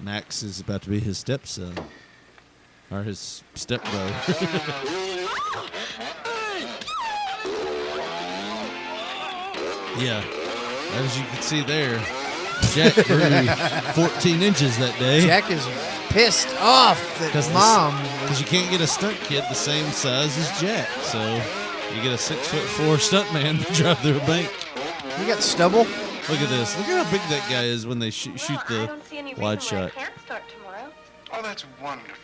Speaker 7: Max is about to be his stepson. Or his stepbrother. Yeah. As you can see there, Jack grew 14 inches that day.
Speaker 6: Jack is pissed off that his mom.
Speaker 7: Because you can't get a stunt kid the same size as Jack. So you get a 6'4" stunt man to drive through a bank.
Speaker 6: You got stubble?
Speaker 7: Look at this. Look at how big that guy is when they shoot the wide shot.
Speaker 1: Can't start tomorrow.
Speaker 9: Oh, that's wonderful.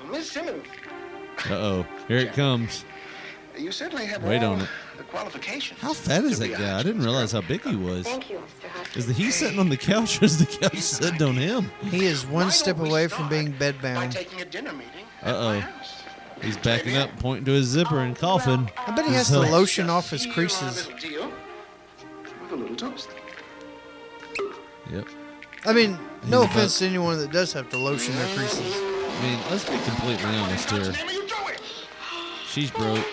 Speaker 9: Well, Miss Simmons,
Speaker 7: Uh-oh. Here it comes.
Speaker 9: you certainly have
Speaker 7: Wait
Speaker 9: all
Speaker 7: on it.
Speaker 9: the qualifications.
Speaker 7: How fat is
Speaker 9: to
Speaker 7: that
Speaker 9: be a
Speaker 7: guy? I didn't realize how big he was.
Speaker 1: Thank you, Mr. Hodgkins.
Speaker 7: Is he sitting on the couch or is the couch sitting on him?
Speaker 6: He is one step away from being
Speaker 9: By
Speaker 6: bedbound.
Speaker 9: taking a dinner meeting
Speaker 7: Uh-oh.
Speaker 9: at my house.
Speaker 7: He's backing up, pointing to his zipper and coughing.
Speaker 6: I bet he has to lotion off his creases.
Speaker 9: Little deal with a little toast.
Speaker 7: Yep.
Speaker 6: I mean, no
Speaker 7: He's
Speaker 6: offense to anyone that does have to lotion their creases.
Speaker 7: I mean, let's be completely honest here.
Speaker 9: What are you doing?
Speaker 7: She's broke.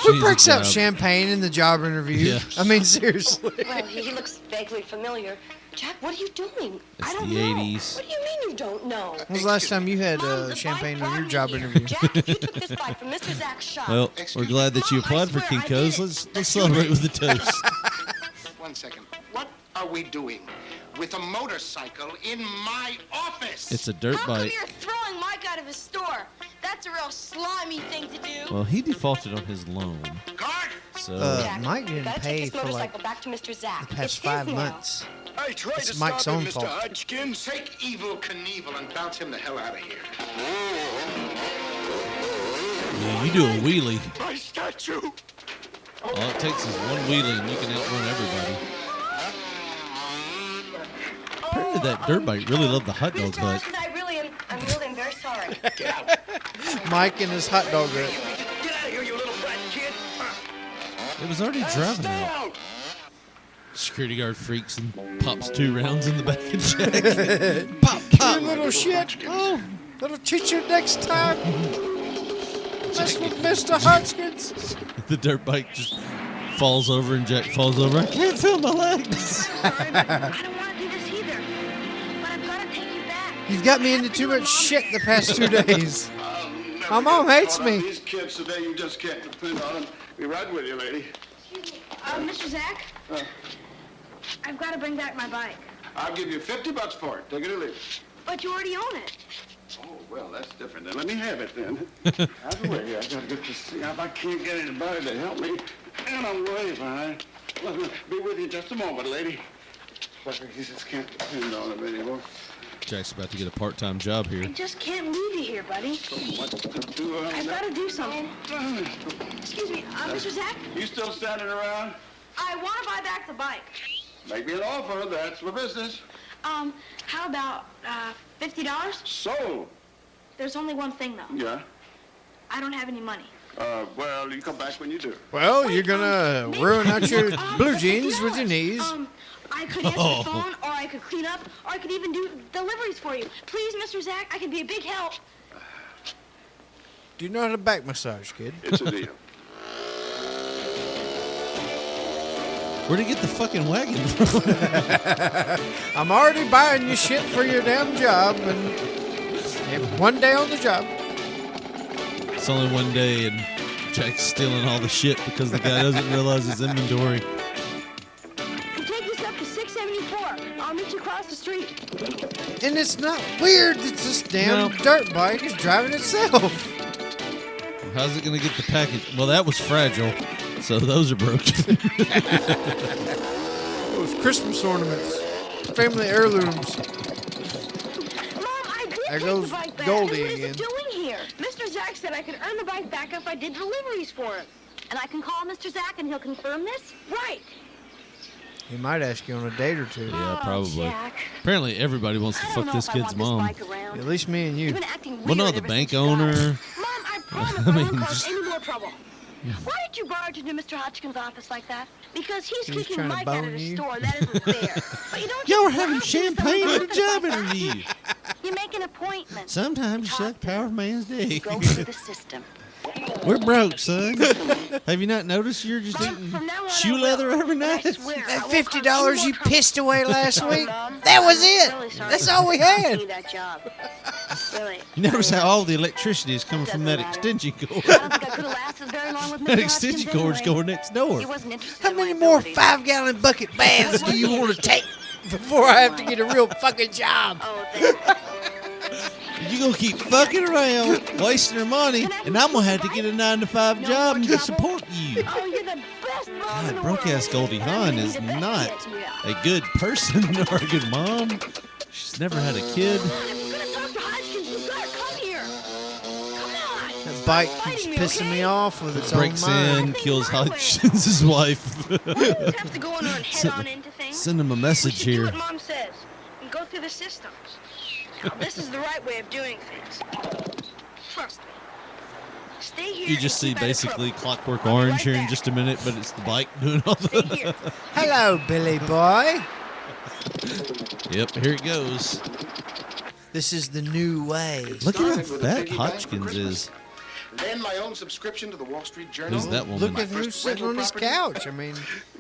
Speaker 6: Who breaks out champagne in the job interview?
Speaker 7: Yeah.
Speaker 6: I mean, seriously.
Speaker 8: Well, he looks vaguely familiar. Jack, what are you doing?
Speaker 7: It's
Speaker 8: I don't
Speaker 7: the
Speaker 8: know.
Speaker 7: 80s.
Speaker 8: What do you mean you don't know?
Speaker 6: When was the last time you had
Speaker 8: Mom, the
Speaker 6: champagne
Speaker 8: bike
Speaker 6: on your
Speaker 8: brought
Speaker 6: job
Speaker 8: me here.
Speaker 6: interview?
Speaker 8: Jack, if you took this bike from Mr. Zach's shop.
Speaker 7: Well, we're glad that you
Speaker 8: Mom, I
Speaker 7: applied for
Speaker 8: swear I
Speaker 7: Kinko's.
Speaker 8: did it.
Speaker 7: Let's celebrate with a toast.
Speaker 9: 1 second. What are we doing with a motorcycle in my office?
Speaker 7: It's a dirt
Speaker 8: How come
Speaker 7: bike.
Speaker 8: you're throwing Mike out of his store? That's a real slimy thing to do.
Speaker 7: Well, he defaulted on his loan.
Speaker 9: Guard!
Speaker 7: So,
Speaker 8: Jack,
Speaker 6: Mike
Speaker 8: you
Speaker 6: didn't
Speaker 8: gotta
Speaker 6: pay
Speaker 8: take this
Speaker 6: for
Speaker 8: motorcycle
Speaker 6: like
Speaker 8: back to Mr. Zach.
Speaker 6: the past
Speaker 8: It's his
Speaker 6: 5
Speaker 8: now.
Speaker 6: months.
Speaker 9: I tried
Speaker 6: It's Mike's own fault.
Speaker 9: Hodgkins. Take Evil Knievel and bounce him the hell out of here.
Speaker 7: yeah, you do a wheelie.
Speaker 9: My statue!
Speaker 7: All it takes is one wheelie and you can outrun everybody. Apparently that dirt bike really loved the hot dog
Speaker 8: Mr.
Speaker 7: butt.
Speaker 8: Hodgkins, I'm really very sorry.
Speaker 9: Get out!
Speaker 6: Mike and his hot dog.
Speaker 9: Get out of here, you
Speaker 7: It was already driving out. Security guard freaks and pops 2 rounds in the back of Jack. Pop, pop.
Speaker 6: You little shit. Oh, that'll teach you next time. Mess with Mr. Hodgkins.
Speaker 7: The dirt bike just falls over and Jack falls over. I can't feel my legs.
Speaker 8: I don't want to do this either, but I've got to take you back.
Speaker 6: You've got me into too much shit the past 2 days. My mom hates me.
Speaker 9: These kids today, you just can't depend on them. Be right with you, lady.
Speaker 8: Mr. Zach, I've got to bring back my bike.
Speaker 9: I'll give you $50 for it. Take it or leave it.
Speaker 8: But you already own it.
Speaker 9: Oh, well, that's different. Then let me have it then. Out of the way. I gotta get to see if I can't get anybody to help me. And I'm way behind. Well, be with you just a moment, lady. But you just can't depend on him anymore.
Speaker 7: Jack's about to get a part-time job here.
Speaker 8: I just can't leave you here, buddy.
Speaker 9: So much to do on
Speaker 8: I've
Speaker 9: that.
Speaker 8: got to do something.
Speaker 9: Oh,
Speaker 8: Excuse me, Mr. Zach,
Speaker 9: you still standing around?
Speaker 8: I want to buy back the bike.
Speaker 9: Make me an offer. That's my business.
Speaker 8: How about $50?
Speaker 9: So,
Speaker 8: There's only one thing, though.
Speaker 9: yeah.
Speaker 8: I don't have any money.
Speaker 9: Well, you come back when you do.
Speaker 6: Well, you're gonna ruin out your blue
Speaker 8: $50.
Speaker 6: jeans with your knees.
Speaker 8: I could answer the phone, or I could clean up, or I could even do deliveries for you. Please, Mr. Zach, I could be a big help.
Speaker 6: Do you know how to back massage, kid?
Speaker 9: It's a deal.
Speaker 7: Where'd he get the fucking wagon from?
Speaker 6: I'm already buying you shit for your damn job, and one day on the job.
Speaker 7: It's only one day, and Jack's stealing all the shit because the guy doesn't realize his inventory.
Speaker 8: We'll take this up to 674. I'll meet you across the street.
Speaker 6: And it's not weird that this damn
Speaker 7: No.
Speaker 6: dirt bike is driving itself.
Speaker 7: How's it gonna get the package? Well, that was fragile, so those are broken.
Speaker 6: Those Christmas ornaments, family heirlooms.
Speaker 8: Mom, I did
Speaker 6: There
Speaker 8: take
Speaker 6: goes
Speaker 8: the bike back.
Speaker 6: Goldie
Speaker 8: What is
Speaker 6: again.
Speaker 8: it doing here? Mr. Zach said I could earn the bike back if I did deliveries for him. And I can call Mr. Zach and he'll confirm this? Right.
Speaker 6: He might ask you on a date or two.
Speaker 7: Yeah, probably.
Speaker 8: Jack.
Speaker 7: Apparently, everybody wants to
Speaker 8: I don't
Speaker 7: fuck
Speaker 8: know
Speaker 7: this
Speaker 8: if I
Speaker 7: kid's
Speaker 8: want
Speaker 7: mom.
Speaker 8: this bike around.
Speaker 6: At least me and you.
Speaker 8: You've been acting weird
Speaker 7: Well, no, the
Speaker 8: ever
Speaker 7: bank
Speaker 8: since you got it.
Speaker 7: owner.
Speaker 8: Mom, I promise
Speaker 7: I
Speaker 8: I
Speaker 7: mean,
Speaker 8: won't cause
Speaker 7: just-
Speaker 8: any more trouble. Why did you barge into Mr. Hodgkins' office like that? Because he's
Speaker 6: He was
Speaker 8: kicking
Speaker 6: trying to
Speaker 8: Mike out
Speaker 6: bone
Speaker 8: of the
Speaker 6: you.
Speaker 8: store. That isn't fair. But you don't
Speaker 7: Y'all were
Speaker 8: just
Speaker 7: having
Speaker 8: barge into
Speaker 7: champagne
Speaker 8: someone's
Speaker 7: at a
Speaker 8: office
Speaker 7: job
Speaker 8: like that.
Speaker 7: interview.
Speaker 8: You make an appointment.
Speaker 7: Sometimes you
Speaker 8: Talk
Speaker 7: suck
Speaker 8: to
Speaker 7: power
Speaker 8: him.
Speaker 7: man's dick.
Speaker 8: Go through the system.
Speaker 7: We're broke, son. Have you not noticed you're just
Speaker 8: Mom,
Speaker 7: eating
Speaker 8: from now on
Speaker 7: shoe
Speaker 8: I will.
Speaker 7: leather every
Speaker 8: But I
Speaker 7: night?
Speaker 8: swear, I
Speaker 6: That
Speaker 8: won't cause
Speaker 6: $50
Speaker 8: any
Speaker 6: you
Speaker 8: more trouble.
Speaker 6: pissed away last
Speaker 8: Sorry,
Speaker 6: week,
Speaker 8: Mom.
Speaker 6: that was
Speaker 8: I'm
Speaker 6: it.
Speaker 8: really sorry.
Speaker 6: That's all we
Speaker 8: I
Speaker 6: had.
Speaker 8: need that job. Really.
Speaker 7: You notice how all the electricity is coming from that
Speaker 8: Doesn't matter.
Speaker 7: extension cord.
Speaker 8: I don't think I could have lasted very long with Mr.
Speaker 7: That extension
Speaker 8: Hodgkins
Speaker 7: cord's
Speaker 8: anyway.
Speaker 7: going next door.
Speaker 8: He wasn't interested
Speaker 6: How
Speaker 8: in my
Speaker 6: many more
Speaker 8: abilities.
Speaker 6: 5-gallon bucket baths do you want to take before I have to get a real fucking job?
Speaker 8: Oh, there.
Speaker 7: You gonna keep fucking around, wasting her money, and I'm gonna have to get a 9-to-5
Speaker 8: No
Speaker 7: job
Speaker 8: more
Speaker 7: to
Speaker 8: trouble?
Speaker 7: support you.
Speaker 8: Oh, you're the best mom in the
Speaker 7: God, broke
Speaker 8: world.
Speaker 7: ass Goldie
Speaker 8: But I'm
Speaker 7: Hawn
Speaker 8: gonna
Speaker 7: is
Speaker 8: need a vet
Speaker 7: not
Speaker 8: to get you out.
Speaker 7: a good person or a good mom. She's never had a kid.
Speaker 8: If you're gonna talk to Hodgkins, you gotta come here. Come on.
Speaker 6: That bike
Speaker 8: Stop
Speaker 6: keeps
Speaker 8: fighting
Speaker 6: pissing me
Speaker 8: okay?
Speaker 6: off with its own
Speaker 7: Breaks
Speaker 6: mind.
Speaker 7: in, kills Hodgkins' wife.
Speaker 8: Why do you have to go in and head on into things?
Speaker 7: Send him a
Speaker 8: We
Speaker 7: message
Speaker 8: should do
Speaker 7: here.
Speaker 8: what Mom says and go through the systems. Now, this is the right way of doing things. Trust me. Stay here.
Speaker 7: You just see
Speaker 8: and keep out of
Speaker 7: basically
Speaker 8: trouble.
Speaker 7: Clockwork
Speaker 8: I'll be
Speaker 7: Orange
Speaker 8: right
Speaker 7: here in
Speaker 8: back.
Speaker 7: just a minute, but it's the bike doing all
Speaker 8: Stay
Speaker 7: the.
Speaker 8: here.
Speaker 6: Hello, Billy boy.
Speaker 7: Yep, here it goes.
Speaker 6: This is the new way.
Speaker 7: Look at how
Speaker 9: Started with a
Speaker 7: fat
Speaker 9: piggy bank for
Speaker 7: Hodgkins
Speaker 9: Christmas.
Speaker 7: is.
Speaker 9: Then my own subscription to the Wall Street Journal.
Speaker 7: Who's that woman?
Speaker 6: Look
Speaker 9: My
Speaker 6: at
Speaker 9: first
Speaker 6: who's sitting on
Speaker 9: rental
Speaker 6: his
Speaker 9: property.
Speaker 6: couch. I mean,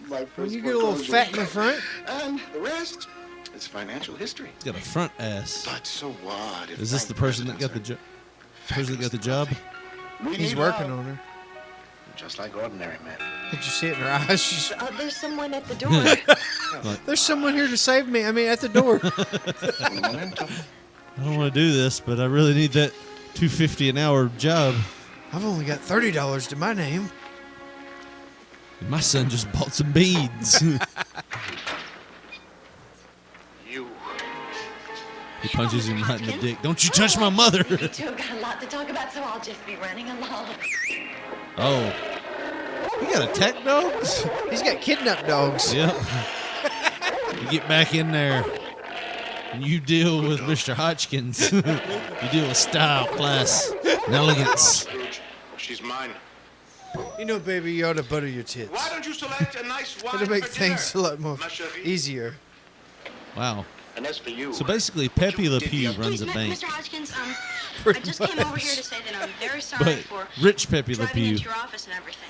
Speaker 9: My
Speaker 6: when
Speaker 9: first
Speaker 6: you get a little
Speaker 9: foreclosure.
Speaker 6: fat in the front,
Speaker 9: And the rest is financial history.
Speaker 7: He's got a front ass.
Speaker 9: But so what? if
Speaker 7: Is this the
Speaker 9: bank
Speaker 7: person that got the
Speaker 9: presidents
Speaker 7: job? Person that got the job?
Speaker 9: are- We
Speaker 6: he's
Speaker 9: need
Speaker 6: working
Speaker 9: love,
Speaker 6: on her.
Speaker 9: just like ordinary men.
Speaker 6: Did you see it in her eyes? She's,
Speaker 8: There's someone at the door.
Speaker 6: there's someone here to save me. I mean, at the door.
Speaker 9: Un momento.
Speaker 7: I don't want to do this, but I really need that $250 an hour job.
Speaker 6: I've only got $30 to my name.
Speaker 7: And my son just bought some beads.
Speaker 9: You.
Speaker 7: He punches him right in the dick. Don't you touch my mother!
Speaker 1: You two have got a lot to talk about, so I'll just be running along.
Speaker 7: Oh. You got attack dogs?
Speaker 6: He's got kidnapped dogs.
Speaker 7: Yep. You get back in there. And you deal with Mr. Hodgkins. You deal with style, class, and elegance.
Speaker 9: Scrooge. She's mine.
Speaker 6: You know, baby, you ought to butter your tits.
Speaker 9: Why don't you select a nice wine
Speaker 6: It'll make
Speaker 9: for dinner,
Speaker 6: things a lot more
Speaker 9: ma chérie?
Speaker 6: easier.
Speaker 7: Wow.
Speaker 9: And as for you,
Speaker 7: So basically, Pepe Le Pew runs a bank.
Speaker 8: Mr. Hodgkins, I just came over here to say that I'm very sorry
Speaker 7: But
Speaker 8: for
Speaker 7: rich Pepe Le
Speaker 8: driving
Speaker 7: Pew.
Speaker 8: into your office and everything.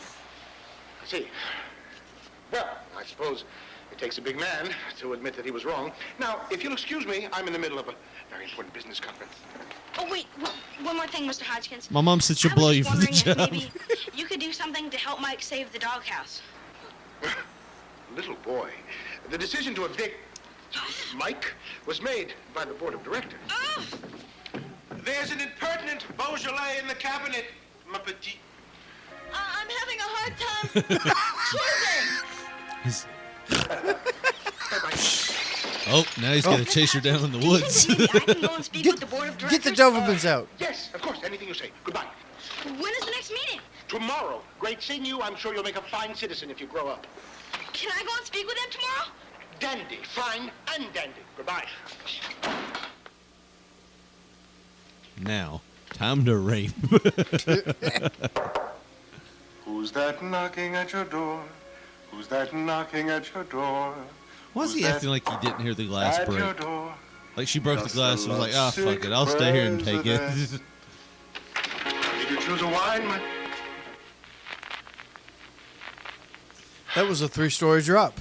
Speaker 9: I see. Well, I suppose it takes a big man to admit that he was wrong. Now, if you'll excuse me, I'm in the middle of a very important business conference.
Speaker 8: Oh, wait, one more thing, Mr. Hodgkins.
Speaker 7: My mom said she'll
Speaker 8: I
Speaker 7: blow
Speaker 8: was
Speaker 7: you
Speaker 8: just
Speaker 7: for the
Speaker 8: wondering
Speaker 7: job.
Speaker 8: if maybe you could do something to help Mike save the doghouse.
Speaker 9: Little boy, the decision to evict Mike was made by the board of directors.
Speaker 8: Oh!
Speaker 9: There's an impertinent Beaujolais in the cabinet, ma petite.
Speaker 8: I'm having a hard time choosing.
Speaker 7: His-
Speaker 9: Bye-bye.
Speaker 7: Oh, now he's gonna chase her down in the woods.
Speaker 8: Maybe I can go and speak with the board of
Speaker 6: Get
Speaker 8: directors.
Speaker 6: the Dobermans out.
Speaker 9: Yes, of course, anything you say. Goodbye.
Speaker 8: When is the next meeting?
Speaker 9: Tomorrow. Great seeing you. I'm sure you'll make a fine citizen if you grow up.
Speaker 8: Can I go and speak with them tomorrow?
Speaker 9: Dandy, fine and dandy. Goodbye.
Speaker 7: Now, time to rape.
Speaker 9: Who's that knocking at your door? Who's that knocking at your door?
Speaker 7: Why is he acting like he didn't hear the glass
Speaker 9: At your
Speaker 7: break?
Speaker 9: door.
Speaker 7: Like she broke the
Speaker 9: Just
Speaker 7: glass
Speaker 9: a
Speaker 7: and was like, ah, fuck it, I'll stay here and take it.
Speaker 9: president. Did you choose a wine, my...
Speaker 6: That was a 3-story drop.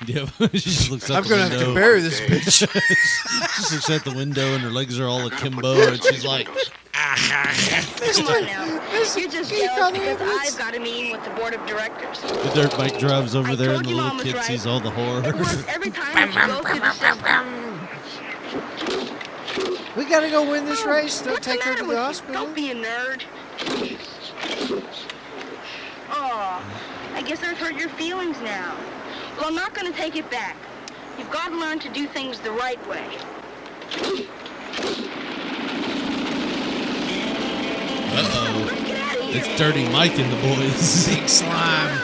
Speaker 7: Yeah, she just looks out
Speaker 6: I'm
Speaker 7: the
Speaker 6: gonna have to
Speaker 7: window.
Speaker 6: bury this bitch.
Speaker 7: She just looks out the window and her legs are all akimbo and she's like,
Speaker 8: Come on now. You're just
Speaker 6: Keith
Speaker 8: jealous
Speaker 6: on the
Speaker 8: because
Speaker 6: ambulance.
Speaker 8: I've got a meeting with the board of directors.
Speaker 7: the dirt bike drives over
Speaker 8: I
Speaker 7: there and
Speaker 8: told
Speaker 7: the
Speaker 8: you
Speaker 7: little
Speaker 8: Mom was
Speaker 7: kid
Speaker 8: right.
Speaker 7: sees all the horror.
Speaker 8: It works every time that you go through the system.
Speaker 6: We gotta go win this race. Don't
Speaker 8: What's the
Speaker 6: take her
Speaker 8: matter
Speaker 6: to
Speaker 8: with
Speaker 6: the
Speaker 8: you?
Speaker 6: hospital.
Speaker 8: Don't be a nerd. Oh, I guess I've hurt your feelings now. Well, I'm not going to take it back. You've got to learn to do things the right way.
Speaker 7: Uh-oh.
Speaker 8: Get out of here.
Speaker 7: It's Dirty Mike and the boys.
Speaker 6: Big slime.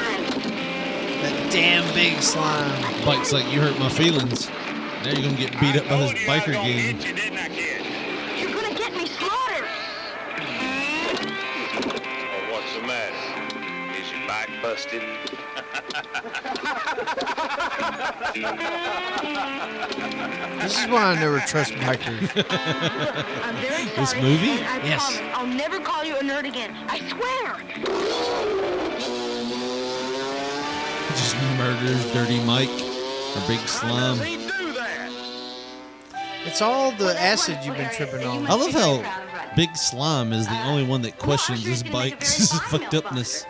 Speaker 6: That damn big slime.
Speaker 7: Mike's like, you hurt my feelings. Now you're gonna get beat up by this biker gang.
Speaker 3: You didn't I, kid?
Speaker 8: You're going to get me slaughtered.
Speaker 3: Oh, what's the matter? Is your bike busted?
Speaker 6: This is why I never trust bikers.
Speaker 8: I'm very sorry.
Speaker 7: This movie?
Speaker 8: And I
Speaker 6: Yes.
Speaker 8: promise I'll never call you a nerd again. I swear.
Speaker 7: He just murders Dirty Mike or Big Slime.
Speaker 3: He do that?
Speaker 6: It's all the acid you've been tripping on.
Speaker 7: I love how Big Slime is the only one that questions his bike's fucked upness.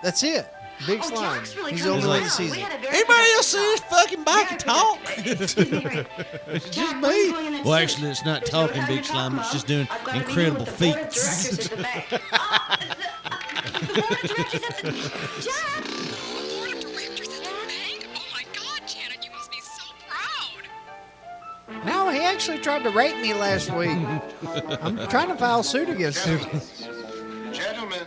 Speaker 6: That's it. Big
Speaker 8: Oh,
Speaker 6: slime.
Speaker 8: Jack's really
Speaker 6: He's the
Speaker 8: coming
Speaker 6: only one
Speaker 7: like-
Speaker 6: that sees
Speaker 8: We
Speaker 6: it.
Speaker 8: had a very
Speaker 7: Anybody
Speaker 8: productive
Speaker 7: else see this fucking bike talk?
Speaker 8: Excuse me, Ray.
Speaker 7: It's just
Speaker 8: Jack, where are you going
Speaker 7: me.
Speaker 8: next
Speaker 7: Well,
Speaker 8: week?
Speaker 7: actually, it's not
Speaker 8: There's no
Speaker 7: talking,
Speaker 8: time
Speaker 7: Big
Speaker 8: to talk,
Speaker 7: Slime. It's
Speaker 8: Mom.
Speaker 7: just doing
Speaker 8: I've got a meeting
Speaker 7: incredible
Speaker 8: with the board of
Speaker 7: feats.
Speaker 8: directors at the bank. The board of directors at the... Jack!
Speaker 10: The board of directors at the bank? Oh my God, Janet, you must be so proud.
Speaker 6: No, he actually tried to rape me last week. I'm trying to file suit against him.
Speaker 9: Gentlemen,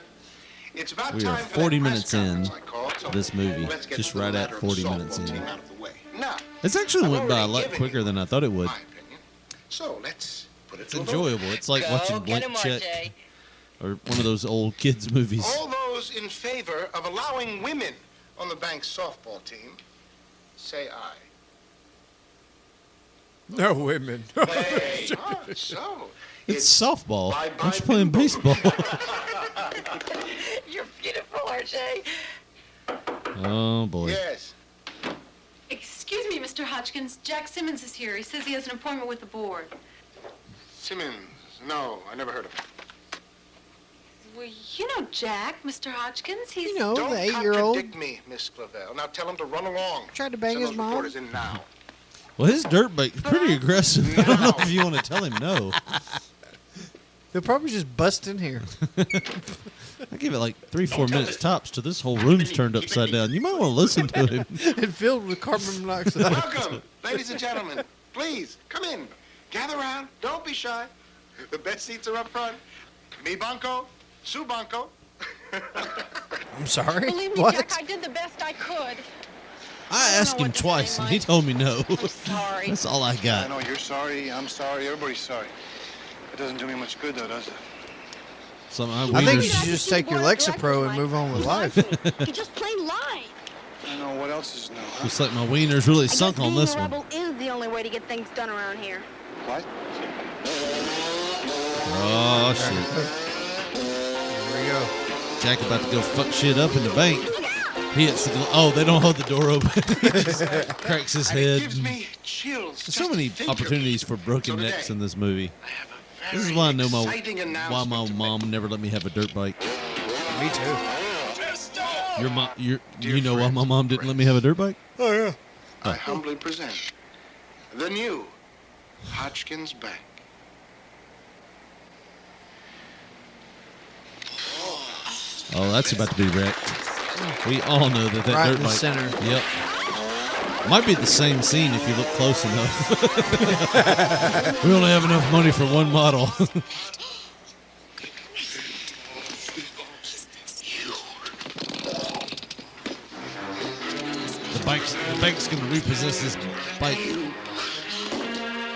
Speaker 9: it's about
Speaker 7: We are
Speaker 9: time for
Speaker 7: 40
Speaker 9: that
Speaker 7: minutes
Speaker 9: press conference
Speaker 7: in
Speaker 9: I called, so
Speaker 7: this movie.
Speaker 9: let's get
Speaker 7: Just
Speaker 9: the
Speaker 7: right
Speaker 9: matter
Speaker 7: at
Speaker 9: of the
Speaker 7: 40 minutes
Speaker 9: softball
Speaker 7: in.
Speaker 9: team out of the way. Now,
Speaker 7: It's actually
Speaker 9: I've
Speaker 7: went by a
Speaker 9: already
Speaker 7: lot
Speaker 9: given
Speaker 7: quicker
Speaker 9: you
Speaker 7: than I thought it would.
Speaker 9: my opinion. So let's put it
Speaker 7: It's
Speaker 9: to a vote.
Speaker 7: enjoyable. It's like watching Blank Check or one of those old kids movies.
Speaker 9: All those in favor of allowing women on the bank's softball team, say aye.
Speaker 6: No women.
Speaker 9: They are so.
Speaker 7: It's softball.
Speaker 9: bye-bye
Speaker 7: Aren't you playing
Speaker 9: bingo.
Speaker 7: baseball?
Speaker 8: You're beautiful, RJ.
Speaker 7: Oh boy.
Speaker 9: Yes.
Speaker 1: Excuse me, Mr. Hodgkins. Jack Simmons is here. He says he has an appointment with the board.
Speaker 9: Simmons. No, I never heard of him.
Speaker 1: Well, you know Jack, Mr. Hodgkins. He's...
Speaker 6: You know,
Speaker 9: Don't
Speaker 6: the 8-year-old
Speaker 9: contradict me, Miss Clavel. Now tell him to run along.
Speaker 6: tried to bang
Speaker 9: Send
Speaker 6: his
Speaker 9: those
Speaker 6: mom.
Speaker 9: reporters in now.
Speaker 7: Well, his dirt bike's pretty aggressive. I don't know if you want to tell him no.
Speaker 6: They'll probably just bust in here.
Speaker 7: I give it like 3-4 minutes tops till this whole room's turned upside down. You might want to listen to him.
Speaker 6: And filled with carbon monoxide.
Speaker 9: Welcome, ladies and gentlemen. Please, come in. Gather around. Don't be shy. The best seats are up front. Me Banco, Sue Banco.
Speaker 6: I'm sorry?
Speaker 1: Believe me,
Speaker 6: What?
Speaker 1: Jack, I did the best I could.
Speaker 7: I asked
Speaker 1: know
Speaker 7: him
Speaker 1: what to
Speaker 7: twice
Speaker 1: say,
Speaker 7: and he
Speaker 1: Mike.
Speaker 7: told me no.
Speaker 1: I'm sorry.
Speaker 7: That's all I
Speaker 9: I
Speaker 7: got.
Speaker 9: know you're sorry. I'm sorry. Everybody's sorry. It doesn't do me much good, though, does it?
Speaker 7: So my
Speaker 6: I think you
Speaker 7: wieners-
Speaker 6: should just take your Lexapro and move on with life.
Speaker 8: You just plain lie.
Speaker 9: I know what else is new, huh?
Speaker 7: Looks like my wieners really
Speaker 8: I
Speaker 7: sunk
Speaker 8: guess
Speaker 7: on
Speaker 8: being
Speaker 7: this
Speaker 8: a
Speaker 7: one.
Speaker 8: rebel is the only way to get things done around here.
Speaker 9: What?
Speaker 7: Oh shit!
Speaker 6: There we go.
Speaker 7: Jack about to go fuck shit up in the bank. He hits the. Oh, they don't hold the door open. He just cracks his
Speaker 9: And
Speaker 7: head.
Speaker 9: it gives me chills.
Speaker 7: There's
Speaker 9: just
Speaker 7: so many
Speaker 9: to think of
Speaker 7: opportunities
Speaker 9: it.
Speaker 7: for broken
Speaker 9: So today,
Speaker 7: necks in this movie.
Speaker 9: I have a
Speaker 7: This is
Speaker 9: very
Speaker 7: why I know
Speaker 9: exciting
Speaker 7: why
Speaker 9: announcement
Speaker 7: my
Speaker 9: to
Speaker 7: mom never let me have a dirt bike.
Speaker 6: Me too.
Speaker 7: Your mom, you
Speaker 9: Dear
Speaker 7: know why
Speaker 9: friends,
Speaker 7: my mom didn't let me have a dirt bike?
Speaker 6: Oh yeah.
Speaker 9: make. I humbly present the new Hodgkins Bank.
Speaker 7: Oh, that's about to be wrecked. We all know that
Speaker 6: Right
Speaker 7: dirt
Speaker 6: in the
Speaker 7: bike.
Speaker 6: center.
Speaker 7: Yep. Might be the same scene if you look close enough. We only have enough money for one model. The bank's gonna repossess this bike.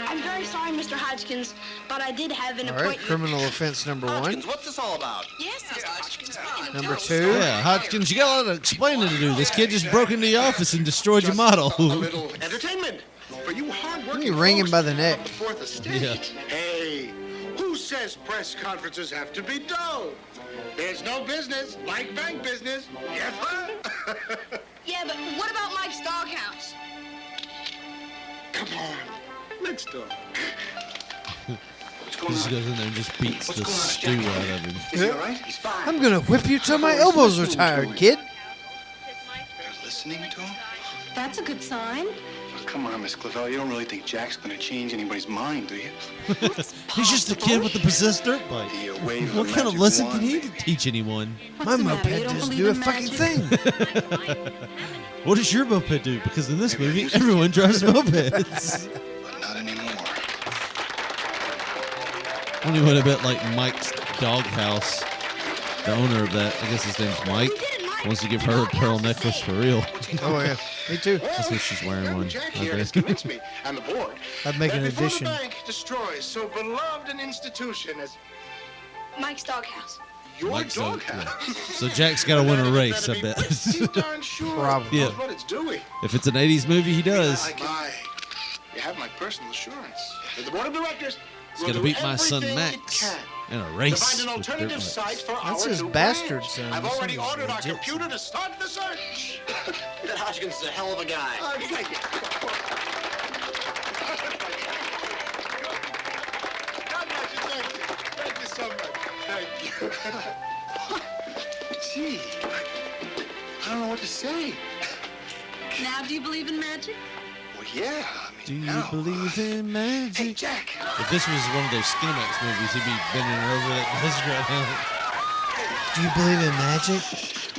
Speaker 8: I'm very sorry, Mr. Hodgkins, but I did have an
Speaker 6: All right.
Speaker 8: appointment.
Speaker 6: Criminal offense number 1.
Speaker 3: What's this all about?
Speaker 10: Yes, Mr. Hodgkins.
Speaker 6: Number 2.
Speaker 7: Yeah, Hodgkins, you got a lot of explaining to do. This kid just broke into the office and destroyed your model.
Speaker 9: A little entertainment for you hard-working
Speaker 6: You ring him
Speaker 9: folks
Speaker 6: by the neck.
Speaker 9: on the Fourth Estate.
Speaker 7: Yeah.
Speaker 9: Hey, who says press conferences have to be dull? There's no business like bank business. Yes, sir?
Speaker 8: Yeah, but what about Mike's doghouse?
Speaker 9: Come on, let's talk. What's
Speaker 7: He
Speaker 9: going
Speaker 7: just
Speaker 9: on?
Speaker 7: goes in there and just beats
Speaker 9: What's
Speaker 7: the
Speaker 9: going on,
Speaker 7: stew
Speaker 9: Jack?
Speaker 7: out of him.
Speaker 9: Is he all right? He's fine.
Speaker 6: I'm gonna whip you till my elbows are tired, kid.
Speaker 9: You're listening to him?
Speaker 1: That's a good sign.
Speaker 9: Come on, Miss Clavel. You don't really think Jack's gonna change anybody's mind, do you?
Speaker 7: He's just a kid with a possessed dirt bike.
Speaker 9: The wave
Speaker 7: What
Speaker 9: of
Speaker 7: kind of
Speaker 9: magic
Speaker 7: lesson
Speaker 9: wand,
Speaker 7: can he
Speaker 9: maybe.
Speaker 7: teach anyone?
Speaker 1: What's
Speaker 6: My
Speaker 1: the matter? You
Speaker 6: moped
Speaker 1: don't
Speaker 6: doesn't
Speaker 1: believe
Speaker 6: do a
Speaker 1: in
Speaker 6: fucking
Speaker 1: magic?
Speaker 6: thing.
Speaker 7: What does your moped do? Because in this movie, everyone drives mopeds.
Speaker 9: But not anymore.
Speaker 7: Only would have bet like Mike's doghouse, the owner of that, I guess his name's Mike, wants to give her a pearl necklace for real.
Speaker 6: Oh yeah. Me too.
Speaker 7: That's what she's wearing one.
Speaker 9: Jack
Speaker 7: right
Speaker 9: here
Speaker 7: there.
Speaker 9: has convinced me, and the board,
Speaker 6: I'd make
Speaker 9: that
Speaker 6: an
Speaker 9: before
Speaker 6: addition.
Speaker 9: the bank destroys so beloved an institution as
Speaker 8: Mike's doghouse.
Speaker 9: your
Speaker 7: Mike's dog-
Speaker 9: doghouse.
Speaker 7: So Jack's got to win a race, I bet.
Speaker 9: Pretty darn sure
Speaker 6: Probably.
Speaker 9: knows
Speaker 7: Yeah.
Speaker 9: what it's doing.
Speaker 7: If it's an 80s movie, he does.
Speaker 9: My, you have my personal assurance. that The board of directors
Speaker 7: He's
Speaker 9: will
Speaker 7: gonna
Speaker 9: do
Speaker 7: beat my son
Speaker 9: everything it
Speaker 7: Max
Speaker 9: can
Speaker 7: in a
Speaker 9: to
Speaker 7: race
Speaker 9: find an
Speaker 7: with dirt
Speaker 9: alternative
Speaker 7: bikes.
Speaker 9: site for
Speaker 6: That's
Speaker 9: our
Speaker 6: his
Speaker 9: new
Speaker 6: bastard
Speaker 9: branch.
Speaker 6: son.
Speaker 9: I've
Speaker 6: This
Speaker 9: already
Speaker 6: thing is
Speaker 9: ordered our
Speaker 6: legit.
Speaker 9: computer to start the search.
Speaker 3: That Hodgkins is a hell of a guy.
Speaker 9: Thank you. God bless you. Thank you so much. Thank you. Gee, I don't know what to say.
Speaker 1: Now, do you believe in magic?
Speaker 9: Well, yeah.
Speaker 7: Do you
Speaker 9: now.
Speaker 7: believe in magic?
Speaker 9: Hey, Jack.
Speaker 7: If this was one of those Skinamax movies, he'd be bending over that desk right now.
Speaker 6: Do you believe in magic?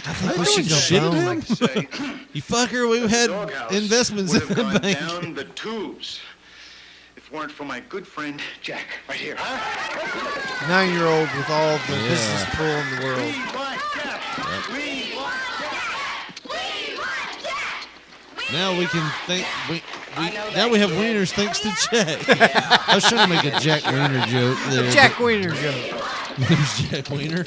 Speaker 6: I think we should go
Speaker 7: shit at
Speaker 6: bone.
Speaker 7: him? You fucker, we've had
Speaker 9: Doghouse
Speaker 7: investments
Speaker 9: would
Speaker 7: in
Speaker 9: have
Speaker 7: the
Speaker 9: gone
Speaker 7: bank.
Speaker 9: down the tubes if it weren't for my good friend Jack right here.
Speaker 6: 9-year-old with all the
Speaker 7: Yeah.
Speaker 6: business pull in the world.
Speaker 9: We want Jack. We want Jack.
Speaker 7: Now we can think. Now we have wieners thanks to Jack. I was trying to make a Jack Wiener joke there.
Speaker 6: Jack Wiener joke.
Speaker 7: There's Jack Wiener.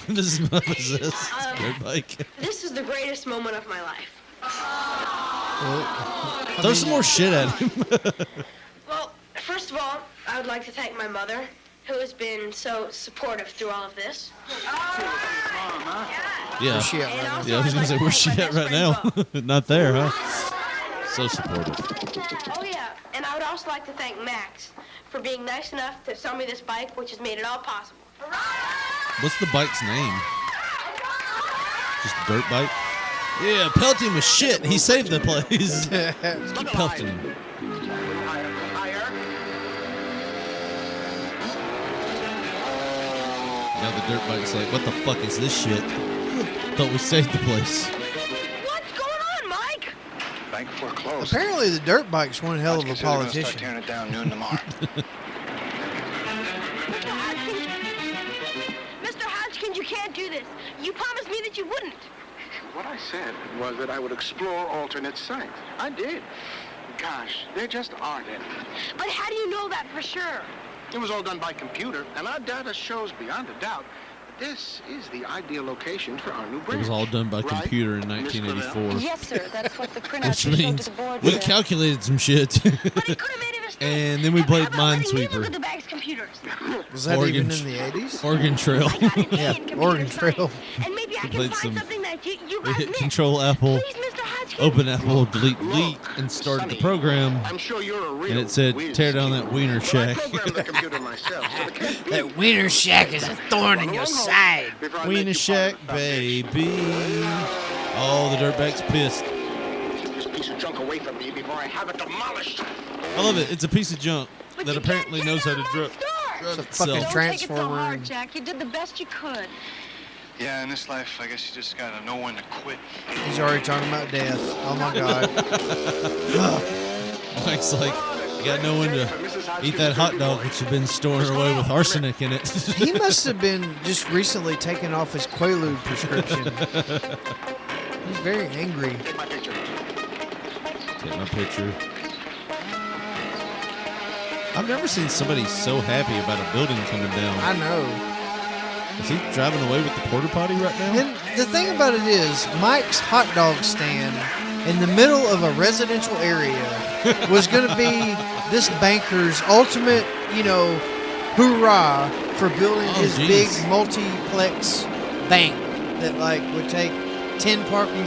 Speaker 7: This is my possessed dirt bike.
Speaker 8: This is the greatest moment of my life.
Speaker 7: Throw some more shit at him.
Speaker 8: Well, first of all, I would like to thank my mother, who has been so supportive through all of this.
Speaker 7: Yeah.
Speaker 6: Where's she at right
Speaker 8: And
Speaker 6: now?
Speaker 8: also,
Speaker 7: Yeah, I was
Speaker 8: I'd
Speaker 7: gonna
Speaker 8: like
Speaker 7: say,
Speaker 8: to
Speaker 7: where's she
Speaker 8: thank
Speaker 7: at
Speaker 8: my
Speaker 7: right
Speaker 8: best friend,
Speaker 7: now? Not there, huh? So supportive.
Speaker 8: Bob. Oh, yeah. And I would also like to thank Max for being nice enough to sell me this bike, which has made it all possible.
Speaker 7: What's the bike's name? Just dirt bike? Yeah, pelt him with shit. He saved the place. Pelting him. Now the dirt bike's like, what the fuck is this shit? Thought we saved the place.
Speaker 8: What's going on, Mike?
Speaker 9: Bank foreclosed.
Speaker 6: Apparently the dirt bike's one hell of a
Speaker 9: Hodgkins said they're gonna start
Speaker 6: politician.
Speaker 9: tearing it down noon tomorrow.
Speaker 8: Mr. Hodgkins, you can't do this. You promised me that you wouldn't.
Speaker 9: What I said was that I would explore alternate sites. I did. Gosh, there just aren't any.
Speaker 8: But how do you know that for sure?
Speaker 3: It was all done by computer, and our data shows beyond a doubt this is the ideal location for our new branch.
Speaker 7: It was all done by
Speaker 3: Right,
Speaker 7: computer in
Speaker 3: Miss
Speaker 7: 1984.
Speaker 8: Yes, sir. That's what the printout
Speaker 7: Which
Speaker 8: showed to
Speaker 7: means
Speaker 8: the board.
Speaker 7: we
Speaker 8: sir.
Speaker 7: calculated some shit.
Speaker 8: But he could have made a mistake.
Speaker 7: And then we
Speaker 8: How
Speaker 7: played
Speaker 8: about letting me
Speaker 7: Minesweeper.
Speaker 8: look at the bag's computers?
Speaker 6: Was that
Speaker 7: Oregon
Speaker 6: even in the 80s?
Speaker 7: Oregon Trail.
Speaker 8: I got an A
Speaker 6: Yeah,
Speaker 8: in computer
Speaker 6: Oregon
Speaker 8: science.
Speaker 6: Trail.
Speaker 8: And maybe I
Speaker 7: We
Speaker 8: can
Speaker 7: played
Speaker 8: find
Speaker 7: some-
Speaker 8: something that you
Speaker 7: We
Speaker 8: guys
Speaker 7: hit
Speaker 8: missed.
Speaker 7: Control Apple,
Speaker 8: Please, Mr. Hodgkin.
Speaker 7: open Apple, delete, and started the program.
Speaker 3: I'm sure you're a real
Speaker 7: And it said,
Speaker 3: whiz.
Speaker 7: tear down that wiener
Speaker 3: But I
Speaker 7: shack.
Speaker 3: programmed the computer myself, so the can't be.
Speaker 6: That wiener shack is a thorn in your side.
Speaker 3: Before I make
Speaker 7: Wiener
Speaker 3: you
Speaker 7: shack,
Speaker 3: part of the foundation.
Speaker 7: baby. Oh, the dirtbag's pissed.
Speaker 3: Keep this piece of junk away from me before I have it demolished.
Speaker 7: I love it. It's a piece of junk
Speaker 8: But
Speaker 7: that
Speaker 8: you
Speaker 7: apparently
Speaker 8: can't
Speaker 7: knows how
Speaker 8: take
Speaker 7: to
Speaker 8: it out
Speaker 7: drive
Speaker 8: of the store.
Speaker 6: Fucking
Speaker 7: itself.
Speaker 6: tra-
Speaker 1: Don't take it so
Speaker 6: Transformer
Speaker 1: hard,
Speaker 6: and-
Speaker 1: Jack. You did the best you could.
Speaker 11: Yeah, in this life, I guess you just gotta know when to quit.
Speaker 6: He's already talking about death. Oh my God.
Speaker 7: Mike's like, you gotta know when to eat that hot dog that you've been storing away with arsenic in it.
Speaker 6: He must have been just recently taking off his Quaalude prescription. He's very angry.
Speaker 3: Take my picture.
Speaker 7: Take my picture. I've never seen somebody so happy about a building coming down.
Speaker 6: I know.
Speaker 7: Is he driving away with the porta potty right now?
Speaker 6: And the thing about it is, Mike's hot dog stand in the middle of a residential area was going to be this banker's ultimate, hoorah for building his
Speaker 7: geez.
Speaker 6: big multiplex bank that would take 10 parking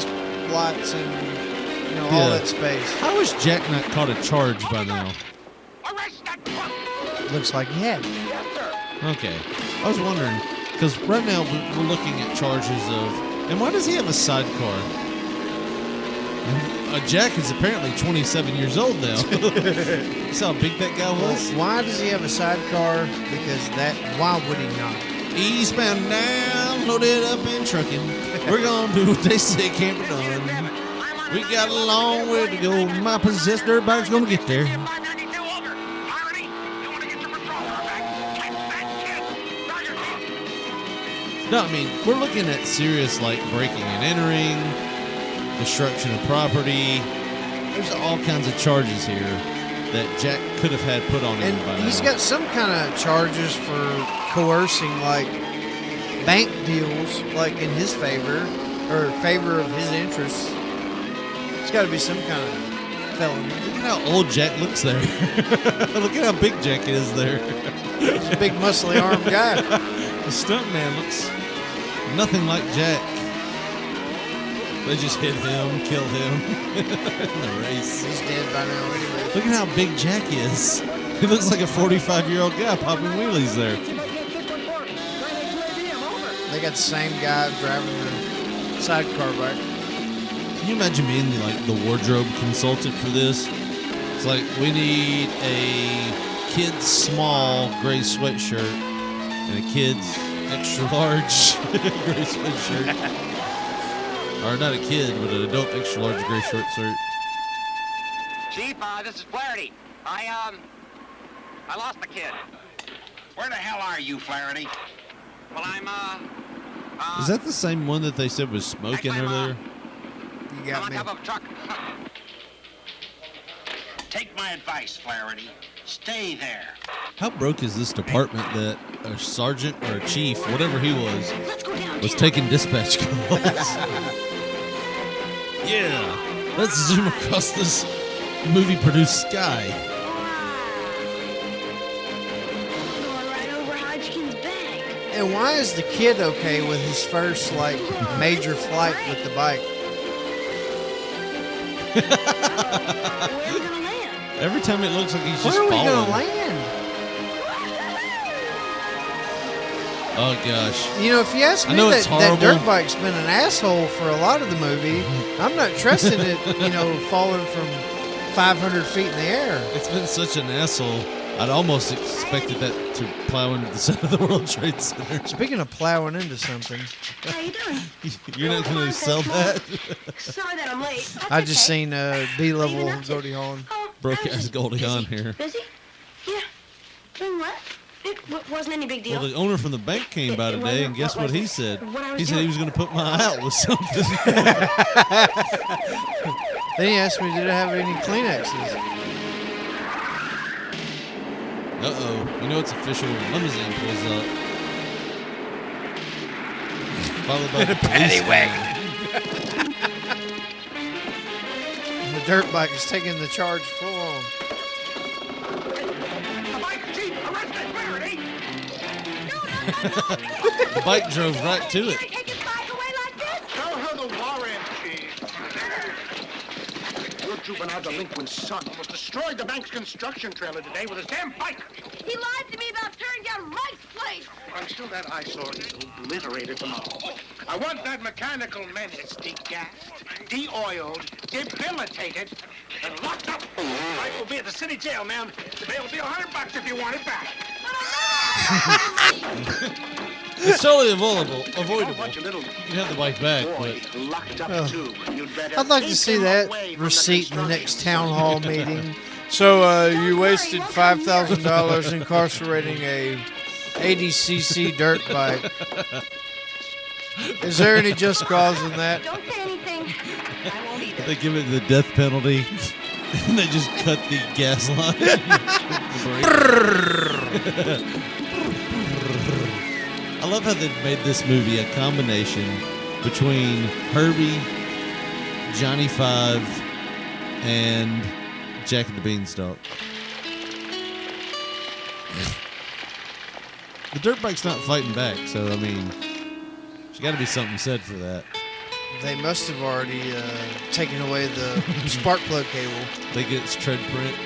Speaker 6: lots and all
Speaker 7: Yeah.
Speaker 6: that space.
Speaker 7: How is Jack not caught a charge by now?
Speaker 3: Arrest that drunk!
Speaker 6: Looks like he had.
Speaker 3: Yes, sir.
Speaker 7: Okay. I was wondering, because right now we're looking at charges of... And why does he have a sidecar? Jack is apparently 27 years old now. You saw how big that guy was?
Speaker 6: Why does he have a sidecar? Because why would he not?
Speaker 7: Eastbound now, loaded up in trucking. We're gonna do what they say can't be done. We got a long way to go. My possessed dirtbag's gonna get there.
Speaker 3: 592 over. Irony, you want to get your patrol car back? Catch that kid. Roger.
Speaker 7: No, I mean, we're looking at serious, breaking and entering, destruction of property. There's all kinds of charges here that Jack could have had put on him by
Speaker 6: And he's
Speaker 7: now.
Speaker 6: got some kind of charges for coercing bank deals in his favor or favor of his interests. It's got to be some kind of felony.
Speaker 7: Look at how old Jack looks there. Look at how big Jack is there.
Speaker 6: He's a big muscly armed guy.
Speaker 7: The stuntman looks nothing like Jack. They just hit him, kill him in the race.
Speaker 6: He's dead by now anyway.
Speaker 7: Look at how big Jack is. He looks like a 45-year-old guy popping wheelies there.
Speaker 6: They got the same guy driving the sidecar back.
Speaker 7: Can you imagine being the wardrobe consultant for this? It's like, we need a kid's small gray sweatshirt and a kid's extra large gray sweatshirt. Or not a kid, but an adult extra large gray short shirt.
Speaker 3: Chief, this is Flaherty. I lost the kid. Where the hell are you, Flaherty? Well, I'm,
Speaker 7: Is that the same one that they said was smoking earlier?
Speaker 6: You got me.
Speaker 3: top of a truck. Take my advice, Flaherty. Stay there.
Speaker 7: How broke is this department that a sergeant or a chief, whatever he was taking dispatch calls? Yeah, let's zoom across this movie-produced sky.
Speaker 8: Going right over Hodgkin's bag.
Speaker 6: And why is the kid okay with his first major flight with the bike?
Speaker 8: Where are we gonna land?
Speaker 7: Every time it looks like he's just
Speaker 6: Where are we
Speaker 7: falling.
Speaker 6: gonna land?
Speaker 7: Oh gosh.
Speaker 6: If you ask
Speaker 7: I
Speaker 6: me,
Speaker 7: know
Speaker 6: that
Speaker 7: it's horrible.
Speaker 6: dirt bike's been an asshole for a lot of the movie. I'm not trusting it, falling from 500 feet in the air.
Speaker 7: It's been such an asshole. I'd almost expected that to plow into the center of the World Trade Center.
Speaker 6: Speaking of plowing into something,
Speaker 8: How you doing?
Speaker 7: You're not going to sell that?
Speaker 8: Sorry that I'm late. That's
Speaker 6: I just
Speaker 8: okay.
Speaker 6: seen B-level Goldie Hawn.
Speaker 8: Oh,
Speaker 7: Broke
Speaker 8: I was
Speaker 7: ass
Speaker 8: just
Speaker 7: Goldie
Speaker 8: busy.
Speaker 7: Hawn here.
Speaker 8: Busy? Yeah. Doing what? It wasn't any big deal.
Speaker 7: Well, the owner from the bank came by
Speaker 8: It
Speaker 7: today,
Speaker 8: wasn't-
Speaker 7: and guess what
Speaker 8: was
Speaker 7: he
Speaker 8: it?
Speaker 7: said?
Speaker 8: What I was
Speaker 7: He said he
Speaker 8: doing.
Speaker 7: was going to put my eye out with something.
Speaker 6: Then he asked me, did I have any Kleenexes?
Speaker 7: Uh-oh. You know it's official. Limousine pulls up. Followed by the
Speaker 6: paddy
Speaker 7: police
Speaker 6: wagon. And the dirt bike is taking the charge full on.
Speaker 7: The bike drove right to it.
Speaker 9: Tell her the warrant, Chief. Your juvenile delinquent son almost destroyed the bank's construction trailer today with his damn bike.
Speaker 8: He lied to me about tearing down Mike's place.
Speaker 9: Until that eyesore is obliterated tomorrow. I want that mechanical menace degassed, de-oiled, debilitated, and locked up. Mike will be at the city jail, ma'am. The bail will be $100 if you want it back.
Speaker 7: It's totally avoidable.
Speaker 9: You
Speaker 7: can have the bike back, but
Speaker 9: locked up too. You'd better
Speaker 6: I'd like to
Speaker 9: take
Speaker 6: see
Speaker 9: him
Speaker 6: that
Speaker 9: away from
Speaker 6: receipt in the
Speaker 9: construction.
Speaker 6: next town hall meeting. So you wasted $5,000 incarcerating a 80cc dirt bike. Is there any just cause in that?
Speaker 8: Don't say anything. I won't either.
Speaker 7: they give it the death penalty, and they just cut the gas line. I love how they've made this movie a combination between Herbie, Johnny Five, and Jack and the Beanstalk. The dirt bike's not fighting back, so I mean, there's got to be something said for that.
Speaker 6: They must have already taken away the spark plug cable.
Speaker 7: They get its tread print.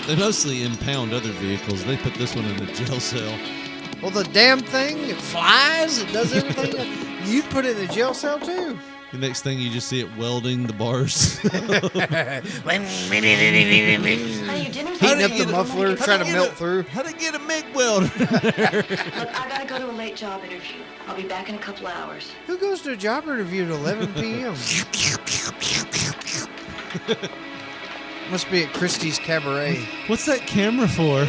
Speaker 7: They mostly impound other vehicles. They put this one in a jail cell.
Speaker 6: Well, the damn thing, it flies, it does everything. You'd put it in a jail cell too.
Speaker 7: The next thing you just see it welding the bars.
Speaker 6: Heating up the muffler, trying to melt through.
Speaker 7: How'd it get a MIG welder?
Speaker 12: Look, I gotta go to a late job interview. I'll be back in a couple hours.
Speaker 6: Who goes to a job interview at 11 p.m.? Must be at Christie's Cabaret.
Speaker 7: What's that camera for?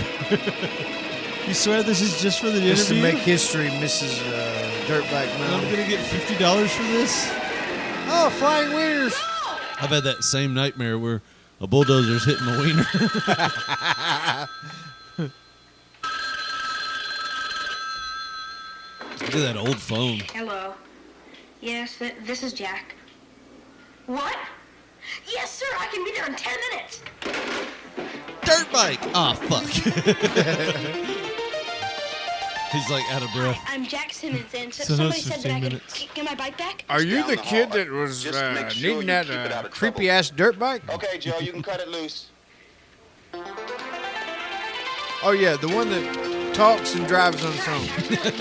Speaker 7: You swear this is just for the
Speaker 6: Just to
Speaker 7: interview?
Speaker 6: make history, Mrs. Dirtbike
Speaker 7: I'm
Speaker 6: Mountain.
Speaker 7: gonna get $50 for this?
Speaker 6: Oh, flying wieners!
Speaker 7: I've had that same nightmare where a bulldozer's hitting the wiener. Look at that old phone.
Speaker 8: Hello. Yes, this is Jack. What? Yes, sir. I can be there in 10 minutes.
Speaker 7: Dirt bike! Aw, fuck. He's like out of breath.
Speaker 8: Hi, I'm Jack Simmons, and
Speaker 7: So
Speaker 8: somebody
Speaker 7: that's
Speaker 8: said
Speaker 7: 15
Speaker 8: that I
Speaker 7: minutes.
Speaker 8: could get my bike back.
Speaker 6: Are you the kid that was needing that creepy ass dirt bike?
Speaker 3: Okay, Joe, you can cut it loose.
Speaker 6: Oh yeah, the one that talks and drives on its own.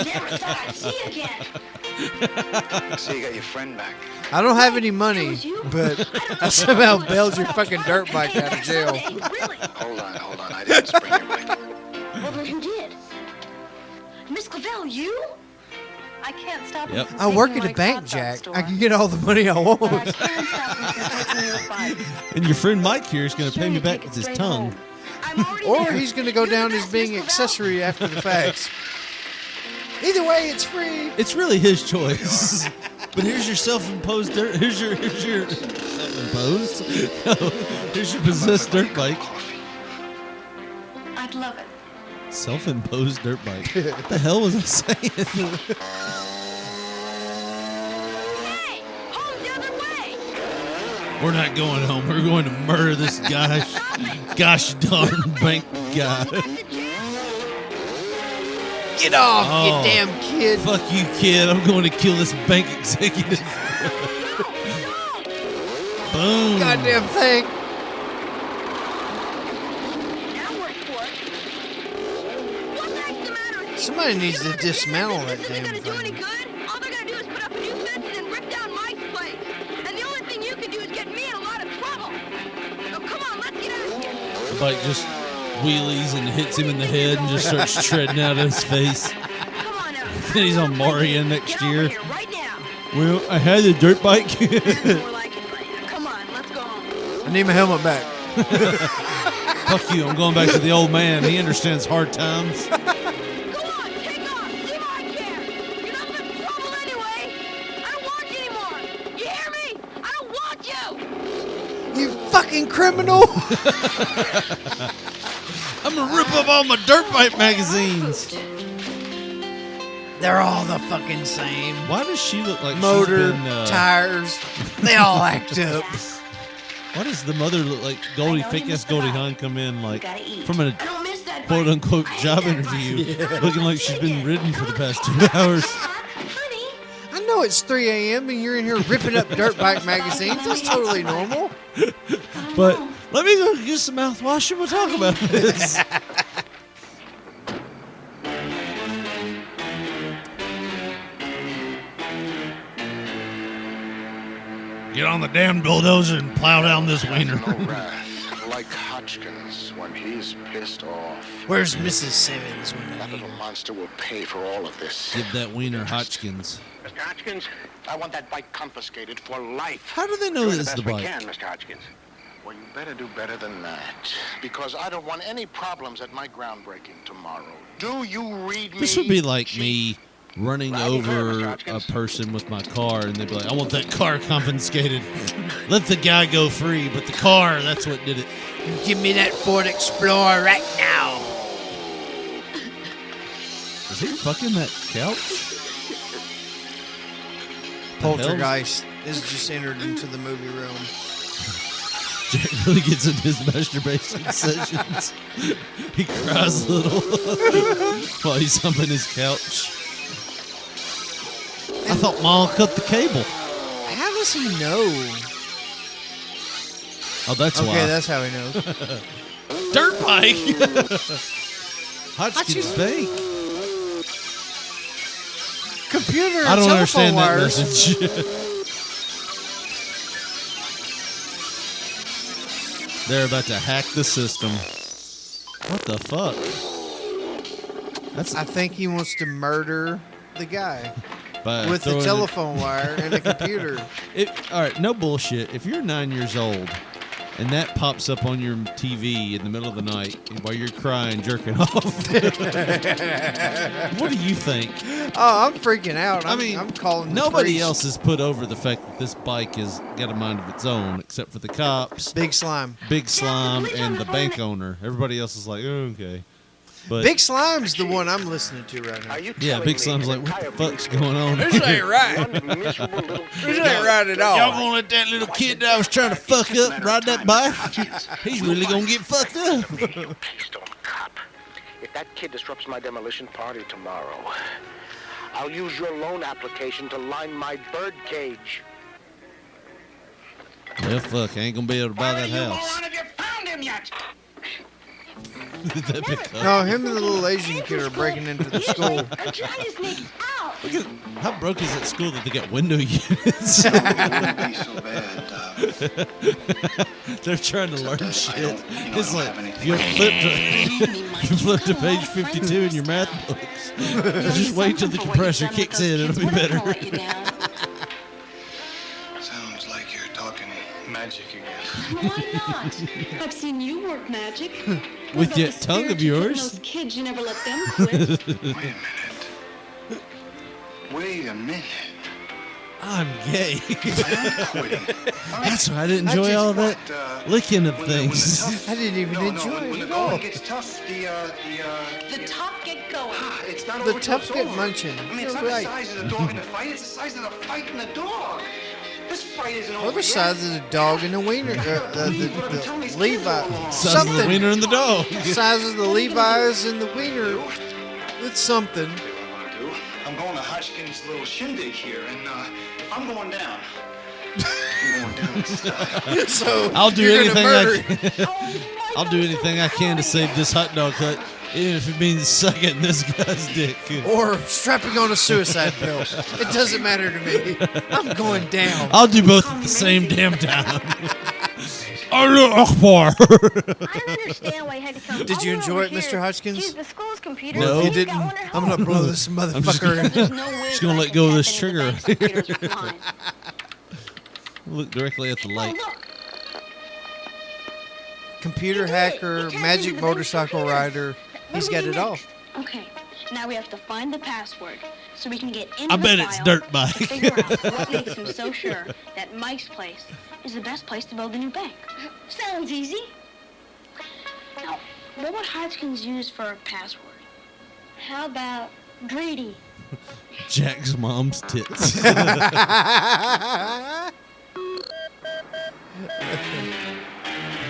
Speaker 8: Never thought I'd see you again.
Speaker 11: So you got your friend back.
Speaker 6: I don't have any money, but I somehow bailed your fucking dirt bike out of jail.
Speaker 11: Hold on. I didn't spring your bike.
Speaker 8: Well, then who did? Miss Clavel, you?
Speaker 1: I can't stop him
Speaker 7: Yep.
Speaker 1: from
Speaker 6: I work
Speaker 1: taking
Speaker 6: at a
Speaker 1: my
Speaker 6: bank,
Speaker 1: clothes out
Speaker 6: Jack.
Speaker 1: the store.
Speaker 6: I can get all the money I
Speaker 1: But I
Speaker 6: want.
Speaker 1: can't stop him from taking your bike.
Speaker 7: And your friend Mike here is going to
Speaker 1: Sure,
Speaker 7: pay me
Speaker 1: you
Speaker 7: back
Speaker 1: take it
Speaker 7: with his
Speaker 1: straight
Speaker 7: tongue.
Speaker 1: home.
Speaker 8: I'm already
Speaker 6: Or
Speaker 8: there.
Speaker 6: he's going to go down as being accessory after the fact. Either way, it's free.
Speaker 7: It's really his choice. But here's your self-imposed dirt. Here's your self-imposed. Here's your possessed dirt bike.
Speaker 1: I'd love it.
Speaker 7: Self-imposed dirt bike. What the hell was I saying?
Speaker 8: Hey, home the other way.
Speaker 7: We're not going home. We're going to murder this gosh darn bank guy.
Speaker 6: Get off,
Speaker 7: Oh.
Speaker 6: you damn kid.
Speaker 7: Fuck you, kid. I'm going to kill this bank executive. Boom.
Speaker 6: Goddamn thing.
Speaker 8: Now work for it. What the heck's the matter with you?
Speaker 6: Somebody needs to dismantle that
Speaker 8: This
Speaker 6: damn
Speaker 8: isn't gonna do any
Speaker 6: thing.
Speaker 8: good. All they're gonna do is put up a new fence and then rip down Mike's place. And the only thing you can do is get me in a lot of trouble. So come on, let's get out of here.
Speaker 7: The bike just wheelies and hits him in the head and just starts treading out of his face.
Speaker 8: Come on now.
Speaker 7: Then he's on Mario next
Speaker 8: Get over
Speaker 7: year.
Speaker 8: here right now.
Speaker 7: Well, I had a dirt bike.
Speaker 8: More like it. Come on, let's go home.
Speaker 6: I need my helmet back.
Speaker 7: Fuck you. I'm going back to the old man. He understands hard times.
Speaker 8: Go on, take off. See what I can. You're not in trouble anyway. I don't want you anymore. You hear me? I don't want you.
Speaker 6: You fucking criminal!
Speaker 7: I'm gonna rip up all my dirt bike magazines.
Speaker 6: They're all the fucking same.
Speaker 7: Why does she look like
Speaker 6: Motor,
Speaker 7: she's been,
Speaker 6: tires, they all act up.
Speaker 7: Why does the mother look like Goldie, fake-ass Goldie Hawn come in like from a quote-unquote job interview looking like she's been ridden for the past 2 hours?
Speaker 6: I know it's 3 a.m. and you're in here ripping up dirt bike magazines. That's totally normal.
Speaker 7: But let me go get some mouthwash and we'll talk about this. Get on the damn bulldozer and plow down this wiener.
Speaker 9: No wrath, like Hodgkins when he's pissed off.
Speaker 6: Where's Mrs. Simmons when
Speaker 9: That little monster will pay for all of this.
Speaker 7: Give that wiener Hodgkins.
Speaker 3: Mr. Hodgkins, I want that bike confiscated for life.
Speaker 7: How do they know
Speaker 3: Do
Speaker 7: this is the
Speaker 3: best we
Speaker 7: bike?
Speaker 3: can, Mr. Hodgkins.
Speaker 9: Well, you better do better than that. Because I don't want any problems at my groundbreaking tomorrow. Do you read me?
Speaker 7: This would be like me running
Speaker 3: Loud and clear,
Speaker 7: over
Speaker 3: Mr.
Speaker 7: a
Speaker 3: Hodgkins.
Speaker 7: person with my car, and they'd be like, I want that car confiscated. Let the guy go free, but the car, that's what did it.
Speaker 6: Give me that Ford Explorer right now.
Speaker 7: Is he fucking that couch?
Speaker 6: Poltergeist is just entered into the movie room.
Speaker 7: Jack really gets into his masturbation sessions. He cries a little while he's humping his couch. I thought Ma cut the cable.
Speaker 6: How does he know?
Speaker 7: Oh, that's why.
Speaker 6: Okay, that's how he knows.
Speaker 7: Dirt bike. Hodgkins Bank.
Speaker 6: Computer.
Speaker 7: I don't
Speaker 6: telephone
Speaker 7: understand
Speaker 6: wires.
Speaker 7: that message. They're about to hack the system. What the fuck?
Speaker 6: I think he wants to murder the guy
Speaker 7: By
Speaker 6: with the
Speaker 7: throwing
Speaker 6: telephone wire and a computer.
Speaker 7: All right, no bullshit. If you're 9 years old and that pops up on your TV in the middle of the night while you're crying, jerking off, what do you think?
Speaker 6: Oh, I'm freaking out.
Speaker 7: I mean,
Speaker 6: I'm calling the
Speaker 7: nobody
Speaker 6: priest.
Speaker 7: else has put over the fact that this bike has got a mind of its own, except for the cops,
Speaker 6: Big Slime.
Speaker 7: Big Slime, and the bank owner. Everybody else is like, oh, okay. But
Speaker 6: Big Slime's the one I'm listening to right now.
Speaker 7: yeah, Big Slime's like, what the fuck's going on?
Speaker 6: This ain't right. This ain't right at all.
Speaker 7: Y'all gonna let that little kid that I was trying to fuck up ride that bike? He's really gonna get fucked up.
Speaker 3: Cop. If that kid disrupts my demolition party tomorrow, I'll use your loan application to line my bird cage.
Speaker 7: Well, fuck, I ain't gonna be able to buy that house.
Speaker 3: Have you found him yet?
Speaker 7: That big cup.
Speaker 6: No, him and the little Asian kid are breaking into the school.
Speaker 7: Look at how broke is that school that they got window units? They're trying to learn shit. It's like you flip to page 52 in your math books. Just wait till the compressor kicks in; it'll be better.
Speaker 11: Sounds like you're talking magic again.
Speaker 1: Why not? I've seen you work magic.
Speaker 7: With that tongue of yours.
Speaker 1: Those kids, you never let them quit.
Speaker 11: Wait a minute.
Speaker 7: I'm gay.
Speaker 11: I'm quitting.
Speaker 7: That's why I didn't enjoy all that licking of things.
Speaker 6: I didn't even enjoy
Speaker 11: when
Speaker 6: it
Speaker 11: the
Speaker 6: at all.
Speaker 11: going gets tough,
Speaker 1: The top get going.
Speaker 11: it's not
Speaker 6: The
Speaker 11: over till
Speaker 6: tough
Speaker 11: it's
Speaker 6: get
Speaker 11: over.
Speaker 6: munching.
Speaker 11: I mean, it's
Speaker 6: You're
Speaker 11: not
Speaker 6: right.
Speaker 11: the size of the dog in the fight, it's the size of the fight in the dog. This fight isn't over
Speaker 6: Other
Speaker 11: yet.
Speaker 6: sides of the dog and the wiener, the Levi.
Speaker 7: Size of the wiener and the dog.
Speaker 6: Size of the Levi's and the wiener. It's something.
Speaker 11: I'm going to Hodgkins' little shindig here, and if I'm going down, I'm going down in style.
Speaker 6: So
Speaker 7: I'll do
Speaker 6: you're gonna
Speaker 7: anything
Speaker 6: murder.
Speaker 7: I'll do anything I can to save this hot dog hut, even if it means sucking this guy's dick.
Speaker 6: Or strapping on a suicide pill. It doesn't matter to me. I'm going down.
Speaker 7: I'll do both at the same damn time. Allah Akbar.
Speaker 8: I don't understand why you had to come
Speaker 6: Did you
Speaker 8: all
Speaker 6: enjoy
Speaker 8: over
Speaker 6: it, Mr.
Speaker 8: here.
Speaker 6: Hodgkins?
Speaker 8: Geez, the school's computer.
Speaker 7: No.
Speaker 6: If you didn't, I'm gonna blow this
Speaker 7: I'm just
Speaker 6: motherfucker.
Speaker 7: just gonna let go of this trigger. Look directly at the light.
Speaker 6: Computer hacker, magic motorcycle rider. He's got it all.
Speaker 1: Okay.
Speaker 8: Now we have to find the password so we can get into
Speaker 7: I
Speaker 8: the
Speaker 7: bet it's
Speaker 8: file
Speaker 7: dirtbike.
Speaker 8: to figure out what makes him so sure that Mike's place is the best place to build a new bank. Sounds easy. Now, what would Hodgkins use for a password? How about greedy?
Speaker 7: Jack's mom's tits.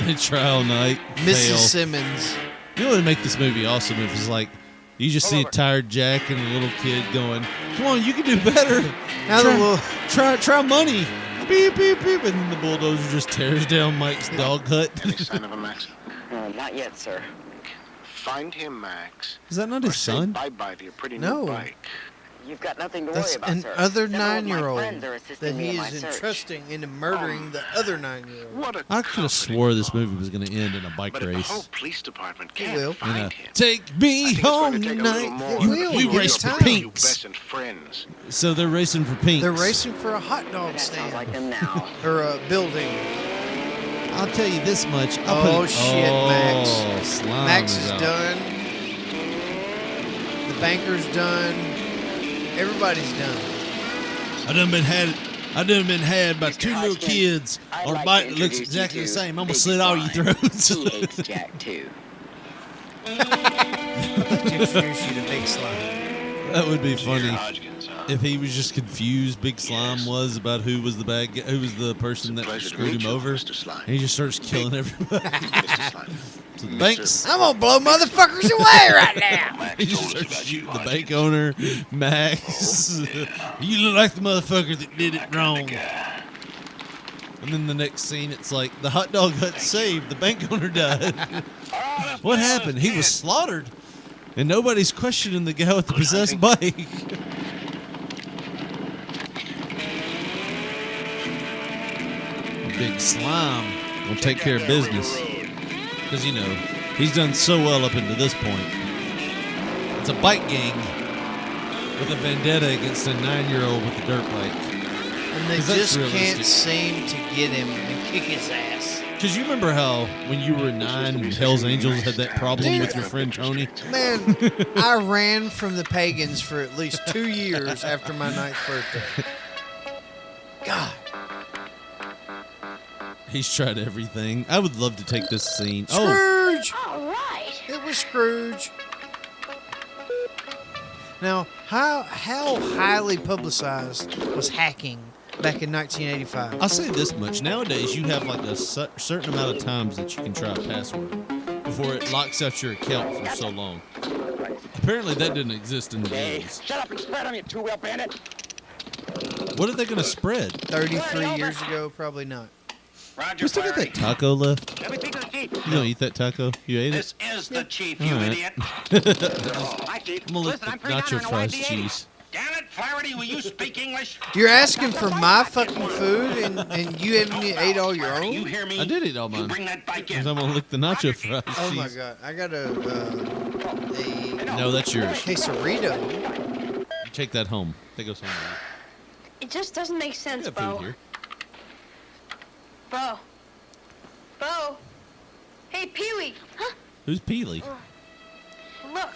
Speaker 7: They try all night.
Speaker 6: Mrs.
Speaker 7: fail.
Speaker 6: Simmons.
Speaker 7: You know what would make this movie awesome if it's like you just see a tired Jack and a little kid going, "Come on, you can do better.
Speaker 6: Now
Speaker 7: Try money." Beep beep beep, and then the bulldozer just tears down Mike's dog hut.
Speaker 3: Any sign of a Max?
Speaker 2: Not yet, sir.
Speaker 3: Find him, Max.
Speaker 7: Is that not his
Speaker 3: Say
Speaker 7: son?
Speaker 3: bye-bye to your pretty
Speaker 6: No.
Speaker 3: new bike.
Speaker 2: You've got nothing to
Speaker 6: That's
Speaker 2: worry about,
Speaker 6: an
Speaker 2: sir.
Speaker 6: other
Speaker 2: Several of my
Speaker 6: 9-year-old
Speaker 2: friends are assisting
Speaker 6: that
Speaker 2: me
Speaker 6: he
Speaker 2: in my
Speaker 6: is
Speaker 2: search.
Speaker 6: entrusting into murdering the other 9-year-old.
Speaker 3: What a
Speaker 7: I could have swore this movie was going to end in a bike
Speaker 3: But if the
Speaker 7: race.
Speaker 3: whole police department
Speaker 6: It
Speaker 3: can't
Speaker 6: will.
Speaker 3: find
Speaker 7: You know,
Speaker 3: him.
Speaker 7: take me
Speaker 3: I think it's going
Speaker 7: home
Speaker 3: to take a little
Speaker 7: tonight.
Speaker 3: more.
Speaker 6: It will.
Speaker 7: We
Speaker 6: Give
Speaker 7: race
Speaker 6: it
Speaker 7: for
Speaker 6: time.
Speaker 3: You
Speaker 7: pinks.
Speaker 3: best and friends.
Speaker 7: So they're racing for pinks.
Speaker 6: They're racing for a hot dog
Speaker 2: That sounds
Speaker 6: stand.
Speaker 2: like them now.
Speaker 6: Or a building.
Speaker 7: I'll tell you this much.
Speaker 6: Oh, shit, Max.
Speaker 7: Slime
Speaker 6: Max
Speaker 7: is
Speaker 6: is
Speaker 7: out.
Speaker 6: done. The banker's done. Everybody's done.
Speaker 7: I done been had by two little kids
Speaker 2: I'd
Speaker 7: on a
Speaker 2: like
Speaker 7: bike
Speaker 2: to
Speaker 7: that looks
Speaker 2: introduce you
Speaker 7: exactly the
Speaker 2: to
Speaker 7: same. I'm gonna
Speaker 2: Big
Speaker 7: slit all your
Speaker 2: Slime.
Speaker 7: throats.
Speaker 2: He hates Jack, too.
Speaker 6: I'd like to introduce you to Big Slime.
Speaker 7: That would be funny
Speaker 11: Hodgkins, huh?
Speaker 7: if he was just confused. Big Slime was about who was the bad guy, who was the person that
Speaker 3: Pleasure to
Speaker 7: screwed
Speaker 3: meet
Speaker 7: him
Speaker 3: you,
Speaker 7: over,
Speaker 3: Mr. Slime.
Speaker 7: and he just starts killing everybody.
Speaker 3: Mr. Slime.
Speaker 7: So the banks.
Speaker 6: I'm gonna blow motherfuckers away right now.
Speaker 7: He just starts shooting the bank owner, Max. You look like the motherfucker that did it wrong. And then the next scene, it's like the hot dog hut saved, the bank owner died. What happened? He was slaughtered, and nobody's questioning the guy with the possessed bike. Big Slime will take care of business. Because, you know, he's done so well up into this point. It's a bike gang with a vendetta against a 9-year-old with a dirt bike.
Speaker 6: And they
Speaker 7: 'Cause that's
Speaker 6: just can't
Speaker 7: realistic.
Speaker 6: seem to get him and kick his ass.
Speaker 7: Because you remember how when you were 9 and Hell's Angels had that problem with your friend Tony?
Speaker 6: Man, I ran from the pagans for at least 2 years after my 9th birthday. God.
Speaker 7: He's tried everything. I would love to take this scene. Oh,
Speaker 6: Scrooge!
Speaker 8: All right.
Speaker 6: It was Scrooge. Now, how highly publicized was hacking back in 1985?
Speaker 7: I'll say this much. Nowadays, you have like a certain amount of times that you can try a password before it locks out your account for so long. Apparently, that didn't exist in the days.
Speaker 2: Shut up and spread on you two-wheel bandit.
Speaker 7: What are they going to spread?
Speaker 6: 33 years ago, probably not.
Speaker 11: Roger,
Speaker 7: We still got
Speaker 11: Flaherty.
Speaker 7: that taco left?
Speaker 2: Let me speak to the chief.
Speaker 7: You don't eat that taco? You ate it?
Speaker 11: This is the chief,
Speaker 7: All
Speaker 11: you
Speaker 7: right.
Speaker 11: idiot.
Speaker 2: Hi, chief.
Speaker 7: I'm going to lick
Speaker 2: Listen,
Speaker 7: the
Speaker 2: I'm pretty
Speaker 7: nacho
Speaker 2: down on
Speaker 7: fries
Speaker 2: YD80.
Speaker 7: cheese.
Speaker 11: Damn it, Flaherty, will you speak English?
Speaker 6: You're asking for my fucking food and you haven't ate all your
Speaker 11: Flaherty, you
Speaker 6: own?
Speaker 11: hear me?
Speaker 7: I did eat all
Speaker 11: You
Speaker 7: mine.
Speaker 11: bring that bike
Speaker 7: Because
Speaker 11: in.
Speaker 7: I'm going to lick the nacho fries
Speaker 6: Oh my
Speaker 7: cheese.
Speaker 6: god, I got a
Speaker 7: No, that's yours.
Speaker 6: quesarito.
Speaker 7: You take that home. That goes home.
Speaker 8: It just doesn't make
Speaker 7: We
Speaker 8: sense,
Speaker 7: got
Speaker 8: Bo.
Speaker 7: food here.
Speaker 8: Bo. Bo. Hey, Pee-wee. Huh?
Speaker 7: Who's Peely?
Speaker 8: Look.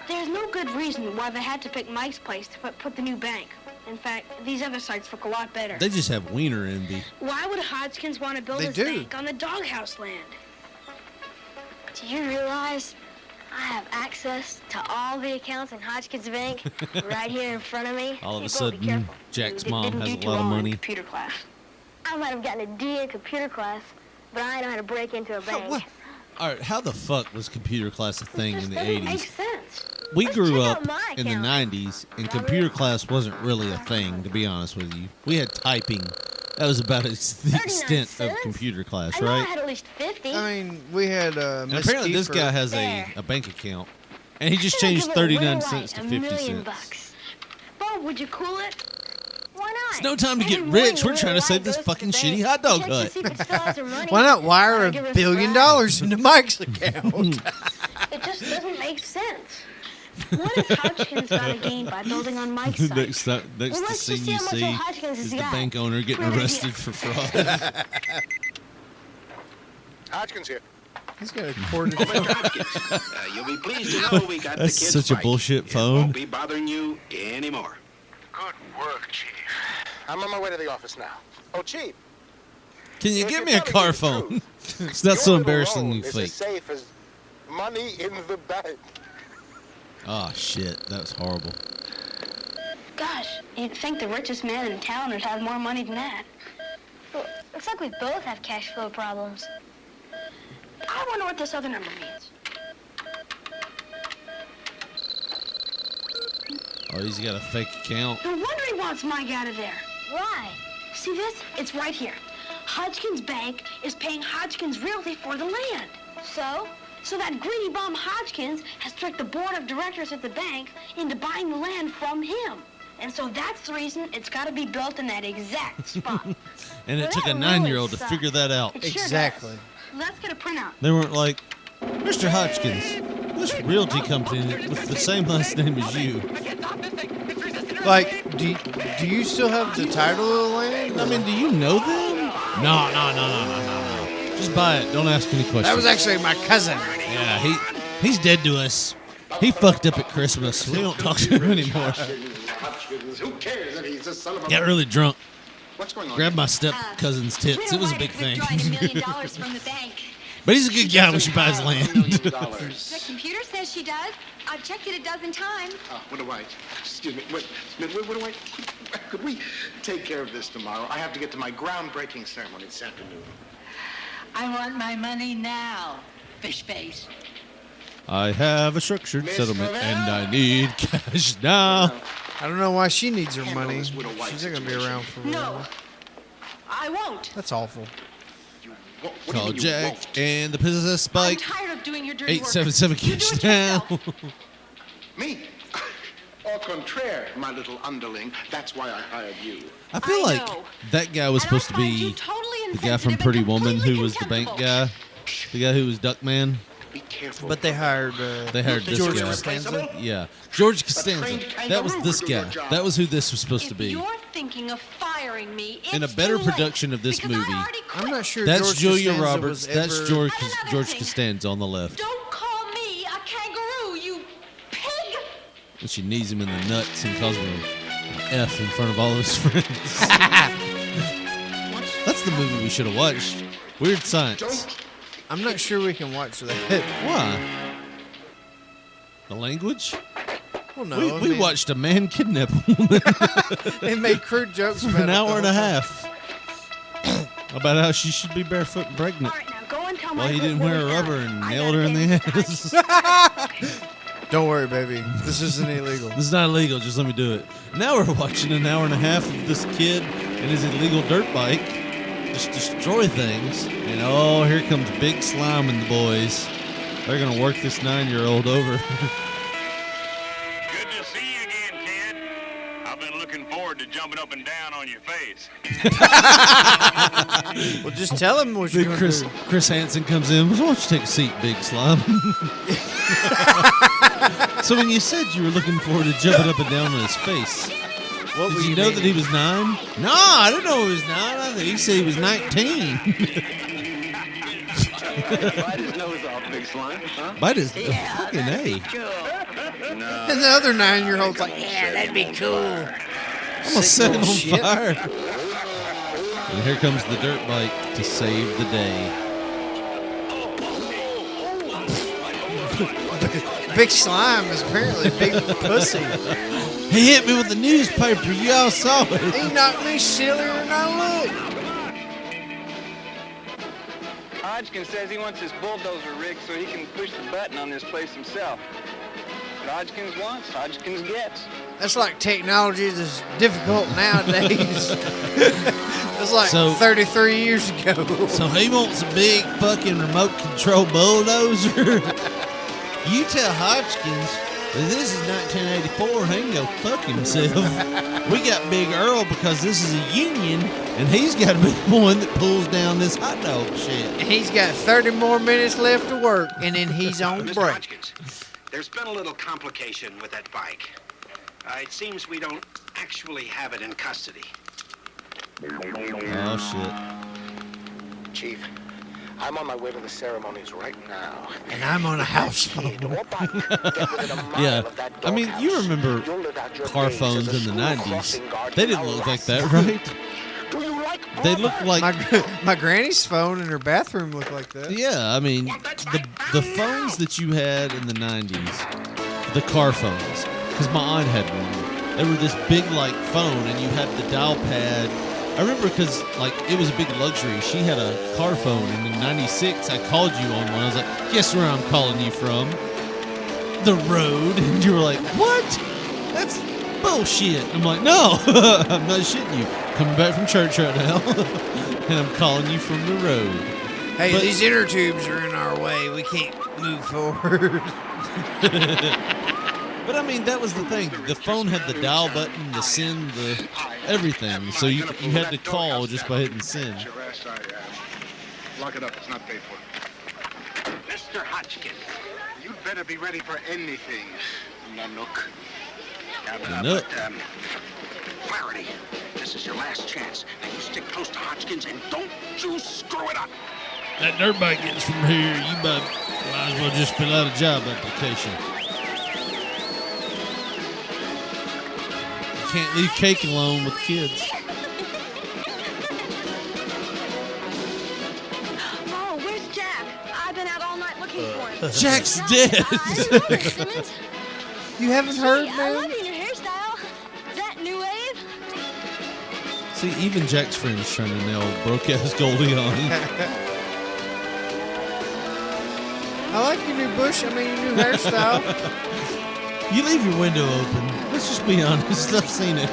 Speaker 8: There's no good reason why they had to pick Mike's place to put the new bank. In fact, these other sites look a lot better.
Speaker 7: They just have wiener envy.
Speaker 8: Why would Hodgkins want to build
Speaker 6: They
Speaker 8: his
Speaker 6: do.
Speaker 8: bank on the doghouse land? Do you realize I have access to all the accounts in Hodgkins Bank right here in front of me?
Speaker 7: All of a
Speaker 8: Hey, Bo, be
Speaker 7: sudden,
Speaker 8: careful.
Speaker 7: Jack's
Speaker 8: You
Speaker 7: mom
Speaker 8: didn't
Speaker 7: has
Speaker 8: do
Speaker 7: a
Speaker 8: too
Speaker 7: lot of
Speaker 8: wrong in
Speaker 7: money.
Speaker 8: computer class. I might have gotten a D in computer class, but I know how to break into a bank.
Speaker 7: What? All right, how the fuck was computer class a thing in the
Speaker 8: Doesn't make
Speaker 7: 80s?
Speaker 8: sense.
Speaker 7: We
Speaker 8: Let's
Speaker 7: grew
Speaker 8: check
Speaker 7: up
Speaker 8: out my
Speaker 7: in the
Speaker 8: account.
Speaker 7: 90s, and computer class wasn't really a thing, to be honest with you. We had typing. That was about the
Speaker 8: 39
Speaker 7: extent of
Speaker 8: cents?
Speaker 7: computer class,
Speaker 8: I know I
Speaker 7: right?
Speaker 8: had at least 50.
Speaker 6: I mean, we had
Speaker 7: And apparently this guy has
Speaker 8: There.
Speaker 7: a bank account, and he just
Speaker 8: I'll
Speaker 7: changed
Speaker 8: give it a
Speaker 7: 39
Speaker 8: little
Speaker 7: cents to
Speaker 8: light,
Speaker 7: 50
Speaker 8: $1 million
Speaker 7: cents.
Speaker 8: bucks. Bo, would you cool it? Why not?
Speaker 7: It's no time to
Speaker 8: Every
Speaker 7: get
Speaker 8: morning
Speaker 7: rich. We're
Speaker 8: the
Speaker 7: trying to
Speaker 8: little
Speaker 7: save
Speaker 8: light
Speaker 7: this
Speaker 8: goes to
Speaker 7: fucking
Speaker 8: the
Speaker 7: shitty
Speaker 8: bank.
Speaker 7: hot dog
Speaker 8: Checks to
Speaker 7: hut.
Speaker 8: see if it still has their money.
Speaker 6: Why not wire
Speaker 8: Give her
Speaker 6: $1
Speaker 8: a
Speaker 6: billion
Speaker 8: surprise.
Speaker 6: into Mike's account?
Speaker 8: It just doesn't make sense. What has Hodgkins got to gain by building on Mike's site?
Speaker 7: next
Speaker 8: Well,
Speaker 7: the
Speaker 8: let's
Speaker 7: scene
Speaker 8: just see
Speaker 7: you
Speaker 8: how much
Speaker 7: see
Speaker 8: old Hodgkins has
Speaker 7: is the
Speaker 8: got.
Speaker 7: bank owner getting
Speaker 8: Great
Speaker 7: arrested
Speaker 8: idea.
Speaker 7: for fraud.
Speaker 3: Hodgkins here.
Speaker 6: He's got a corded
Speaker 11: Oh,
Speaker 6: phone.
Speaker 11: Mr. Hopkins, you'll be pleased to know we got
Speaker 7: That's
Speaker 11: the kid's
Speaker 7: such a
Speaker 11: bike.
Speaker 7: bullshit
Speaker 11: It
Speaker 7: phone.
Speaker 11: won't be bothering you anymore.
Speaker 3: Good work, Chief. I'm on my way to the office now. Oh, Chief.
Speaker 7: Can you
Speaker 3: If
Speaker 7: give
Speaker 3: you're
Speaker 7: me a
Speaker 3: telling
Speaker 7: car
Speaker 3: me the
Speaker 7: phone?
Speaker 3: truth,
Speaker 7: It's not
Speaker 3: your
Speaker 7: so
Speaker 3: little
Speaker 7: embarrassing
Speaker 3: loan
Speaker 7: you
Speaker 3: is
Speaker 7: fake.
Speaker 3: as safe as money in the bank.
Speaker 7: Oh shit, that was horrible.
Speaker 8: Gosh, you'd think the richest man in town would have more money than that.
Speaker 13: Well, looks like we both have cash flow problems.
Speaker 8: I wonder what this other number means.
Speaker 7: Oh, he's got a fake account.
Speaker 8: No wonder he wants Mike out of there.
Speaker 13: Why?
Speaker 8: See this? It's right here. Hodgkins Bank is paying Hodgkins Realty for the land.
Speaker 13: So?
Speaker 8: So that greedy bum Hodgkins has tricked the board of directors at the bank into buying the land from him. And so that's the reason it's got to be built in that exact spot.
Speaker 7: And it
Speaker 8: Well,
Speaker 7: took a
Speaker 8: that
Speaker 7: 9-year-old
Speaker 8: really
Speaker 7: to figure that out.
Speaker 8: It sure
Speaker 6: Exactly.
Speaker 8: does. Let's get a printout.
Speaker 7: They weren't like, Mr. Hodgkins, this realty company with the same last name as you.
Speaker 6: Like, do you still have the title of the land?
Speaker 7: I mean, do you know them? No. Just buy it. Don't ask any questions.
Speaker 6: That was actually my cousin.
Speaker 7: Yeah, he's dead to us. He fucked up at Christmas. We don't talk to him anymore.
Speaker 11: Who cares if he's a son of a...
Speaker 7: Got really drunk.
Speaker 11: What's going on?
Speaker 7: Grabbed my step cousin's
Speaker 13: We
Speaker 7: tits.
Speaker 13: don't
Speaker 7: It was a
Speaker 13: want
Speaker 7: big
Speaker 13: him
Speaker 7: thing.
Speaker 13: withdrawing $1 million from the bank.
Speaker 7: But he's a good guy. We should buy his land.
Speaker 13: The computer says she does. I've checked it a dozen times.
Speaker 11: What do I... Excuse me. Wait, what do I... Could we take care of this tomorrow? I have to get to my groundbreaking ceremony this afternoon.
Speaker 12: I want my money now, fish face.
Speaker 7: I have a structured settlement and I need cash now.
Speaker 6: I don't know why she needs her
Speaker 11: Handle
Speaker 6: money.
Speaker 11: this widow wife
Speaker 6: She's not gonna be
Speaker 11: situation.
Speaker 6: around for
Speaker 1: No, I won't.
Speaker 6: That's awful.
Speaker 11: What do you
Speaker 7: Call
Speaker 11: mean you
Speaker 7: Jack
Speaker 11: won't?
Speaker 7: and the possessed
Speaker 1: I'm
Speaker 7: bike.
Speaker 1: tired of doing your dirty work.
Speaker 7: 877
Speaker 1: You do
Speaker 7: cash
Speaker 1: it
Speaker 7: now.
Speaker 1: yourself.
Speaker 11: Me? Au contraire, my little underling. That's why I hired you.
Speaker 7: I feel
Speaker 1: I
Speaker 7: like
Speaker 1: know.
Speaker 7: that guy was
Speaker 1: And I
Speaker 7: supposed to
Speaker 1: find you
Speaker 7: be
Speaker 1: totally
Speaker 7: the guy from
Speaker 1: insensitive
Speaker 7: Pretty
Speaker 1: and
Speaker 7: Woman who
Speaker 1: completely
Speaker 7: was the bank
Speaker 1: contemptible.
Speaker 7: guy. The guy who was Duckman.
Speaker 11: Be careful.
Speaker 6: But they hired.
Speaker 7: They hired this
Speaker 6: George
Speaker 7: guy.
Speaker 6: Costanza.
Speaker 7: Yeah, George Costanza.
Speaker 11: trained
Speaker 7: That was
Speaker 11: kangaroo
Speaker 7: this
Speaker 11: would do your
Speaker 7: guy.
Speaker 11: job.
Speaker 7: That was who this was supposed to
Speaker 1: If
Speaker 7: be.
Speaker 1: you're thinking of firing me, it's
Speaker 7: In a better
Speaker 1: too late,
Speaker 7: production of this
Speaker 1: because I
Speaker 7: movie.
Speaker 1: already quit.
Speaker 6: I'm not sure.
Speaker 7: That's
Speaker 6: George
Speaker 7: Julia
Speaker 6: Costanza
Speaker 7: Roberts.
Speaker 6: was
Speaker 7: That's
Speaker 6: ever-
Speaker 7: George
Speaker 1: Another
Speaker 7: George
Speaker 1: thing.
Speaker 7: Costanza on the left.
Speaker 1: Don't call me a kangaroo, you pig!
Speaker 7: And she knees him in the nuts and calls him an F in front of all of his friends. That's the movie we should have watched. Weird Science.
Speaker 6: I'm not sure we can watch that.
Speaker 7: Why? The language?
Speaker 6: Well, no.
Speaker 7: we
Speaker 6: I mean,
Speaker 7: watched a man kidnap a woman
Speaker 6: They made crude jokes
Speaker 7: for
Speaker 6: about
Speaker 7: an
Speaker 6: it
Speaker 7: hour
Speaker 6: the
Speaker 7: and a
Speaker 6: whole time.
Speaker 7: half about how she should be barefoot and pregnant.
Speaker 8: All right, now go and tell
Speaker 7: Well,
Speaker 8: Mike
Speaker 7: he
Speaker 8: what
Speaker 7: didn't wear a
Speaker 8: Willie's
Speaker 7: rubber
Speaker 8: done.
Speaker 7: and
Speaker 8: I
Speaker 7: nailed
Speaker 8: gotta
Speaker 7: her in the
Speaker 8: pay
Speaker 7: ass.
Speaker 6: Don't worry, baby. This isn't illegal.
Speaker 7: This is not illegal. Just let me do it. Now we're watching an hour and a half of this kid and his illegal dirt bike just destroy things. And oh, here comes Big Slime and the boys. They're gonna work this 9-year-old over.
Speaker 14: Good to see you again, kid. I've been looking forward to jumping up and down on your face.
Speaker 6: Well, just tell him what you're
Speaker 7: Big
Speaker 6: going to do.
Speaker 7: Chris Hansen comes in. Why don't you take a seat, Big Slime? So when you said you were looking forward to jumping up and down on his face,
Speaker 6: What
Speaker 7: did you know that he was 9? No, I didn't know he was 9. I think he said he was 19.
Speaker 11: Bite his nose off, Big Slime. Huh?
Speaker 7: Bite his fucking A.
Speaker 11: No.
Speaker 6: And the other 9-year-old's like, yeah, that'd be cool.
Speaker 7: I'm gonna set him on
Speaker 6: Shit.
Speaker 7: fire. And here comes the dirt bike to save the day.
Speaker 6: Big Slime is apparently a big pussy.
Speaker 7: He hit me with the newspaper. You all saw it.
Speaker 6: He knocked me sillier than I look.
Speaker 15: Hodgkins says he wants his bulldozer rigged so he can push the button on this place himself. What Hodgkins wants, Hodgkins gets.
Speaker 6: That's like technology that's difficult nowadays. It's like
Speaker 7: So-
Speaker 6: 33 years ago.
Speaker 7: So he wants a big fucking remote control bulldozer. You tell Hodgkins that this is 1984 and he can go fuck himself. We got Big Earl because this is a union and he's got to be the one that pulls down this hot dog shit.
Speaker 6: And he's got 30 more minutes left to work, and then he's on
Speaker 3: Mr.
Speaker 6: break.
Speaker 3: Hodgkins, there's been a little complication with that bike. It seems we don't actually have it in custody.
Speaker 7: Oh shit.
Speaker 3: Chief, I'm on my way to the ceremonies right now.
Speaker 6: And I'm on a house phone.
Speaker 7: Yeah, I mean, you remember car phones in the 90s. They didn't look like that, right? They looked like...
Speaker 6: My granny's phone in her bathroom looked like that.
Speaker 7: Yeah, I mean, the phones that you had in the 90s, the car phones, because my aunt had one. They were this big, like, phone, and you had the dial pad. I remember because, like, it was a big luxury. She had a car phone, and in 96, I called you on one. I was like, guess where I'm calling you from? The road. And you were like, what? That's bullshit. I'm like, no, I'm not shitting you. Coming back from church right now, and I'm calling you from the road.
Speaker 6: Hey, these inner tubes are in our way. We can't move forward.
Speaker 7: But I mean, that was the thing. The phone had the dial button, the send, the everything. So you had to call just by hitting send.
Speaker 9: Lock it up. It's not paid for. Mr. Hodgkins, you'd better be ready for anything, Nanook.
Speaker 7: Nanook.
Speaker 3: Clarity. This is your last chance. Now you stick close to Hodgkins and don't you screw it up.
Speaker 7: That dirt bike gets from here. You might as well just fill out a job application. You can't leave cake alone with kids.
Speaker 8: Oh, where's Jack? I've been out all night looking for him.
Speaker 7: Jack's dead.
Speaker 6: You haven't heard,
Speaker 8: I
Speaker 6: man?
Speaker 8: love your new hairstyle. Is that new wave?
Speaker 7: See, even Jack's friends trying to nail broke-ass Goldie on.
Speaker 6: I like your new bush. Your new hairstyle.
Speaker 7: You leave your window open. Let's just be honest. I've seen it.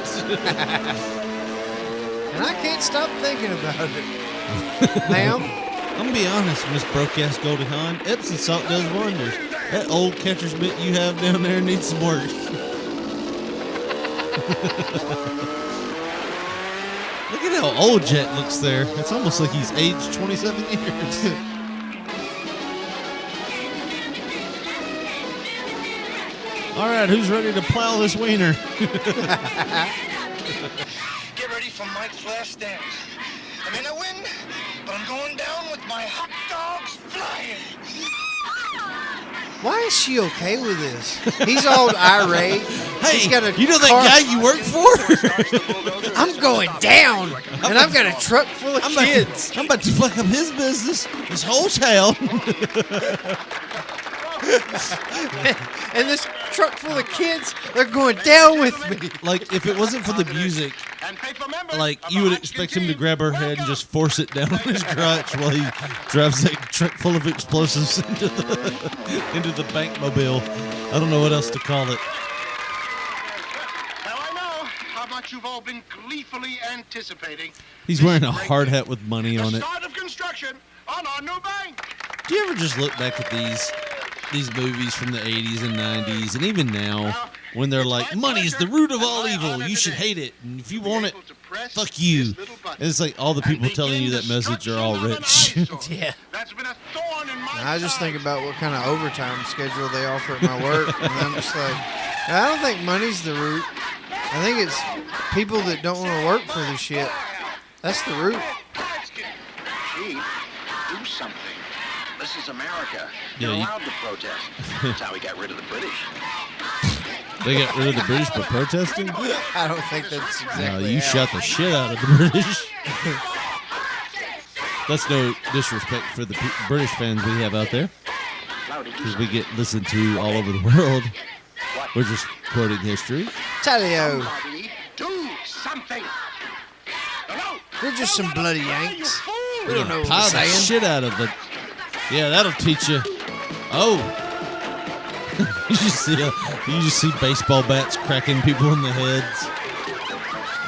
Speaker 6: And I can't stop thinking about it. Ma'am?
Speaker 7: I'm going to be honest, Miss Broke-ass Goldie Hawn. Epsom salt does wonders. That old catcher's mitt you have down there needs some work. Look at how old Jack looks there. It's almost like he's aged 27 years. All right, who's ready to plow this wiener?
Speaker 11: Get ready for Mike's last dance. I mean, I win, but I'm going down with my hot dogs flying.
Speaker 6: Why is she okay with this? He's all irate.
Speaker 7: Hey,
Speaker 6: He's got a
Speaker 7: you know that guy you work for?
Speaker 6: I'm going down, and I've got a truck full of kids.
Speaker 7: I'm about to fuck up his business, this whole town.
Speaker 6: And this truck full of kids, they're going down with me.
Speaker 7: Like, if it wasn't for the music, like, you would expect him to grab her head and just force it down on his crotch while he drives that truck full of explosives into the bankmobile. I don't know what else to call it.
Speaker 9: Now I know how much you've all been gleefully anticipating.
Speaker 7: He's wearing a hard hat with money on it.
Speaker 9: Start of construction on our new bank.
Speaker 7: Do you ever just look back at these movies from the 80s and 90s, and even now, when they're like, money is the root of all evil, you should hate it, and if you want it, fuck you. And it's like all the people telling you that message are all rich.
Speaker 6: Yeah. I just think about what kind of overtime schedule they offer at my work, and I'm just like, I don't think money's the root. I think it's people that don't want to work for this shit. That's the root.
Speaker 3: Chief, do something. This is America.
Speaker 7: Yeah,
Speaker 3: You're
Speaker 7: you-
Speaker 3: allowed to protest. That's how we got rid of the British.
Speaker 7: They got rid of the British for protesting?
Speaker 6: I don't think that's exactly
Speaker 7: No, you
Speaker 6: how.
Speaker 7: shot the shit out of the British. That's no disrespect for the British fans we have out there, because we get listened to all over the world. We're just quoting history.
Speaker 6: Talio.
Speaker 3: Do something.
Speaker 6: We're just some bloody Yanks. We
Speaker 7: We're
Speaker 6: don't know
Speaker 7: gonna
Speaker 6: what
Speaker 7: pile
Speaker 6: we're
Speaker 7: the
Speaker 6: saying.
Speaker 7: shit out of the. Yeah, that'll teach you. Oh, you just see baseball bats cracking people in the heads.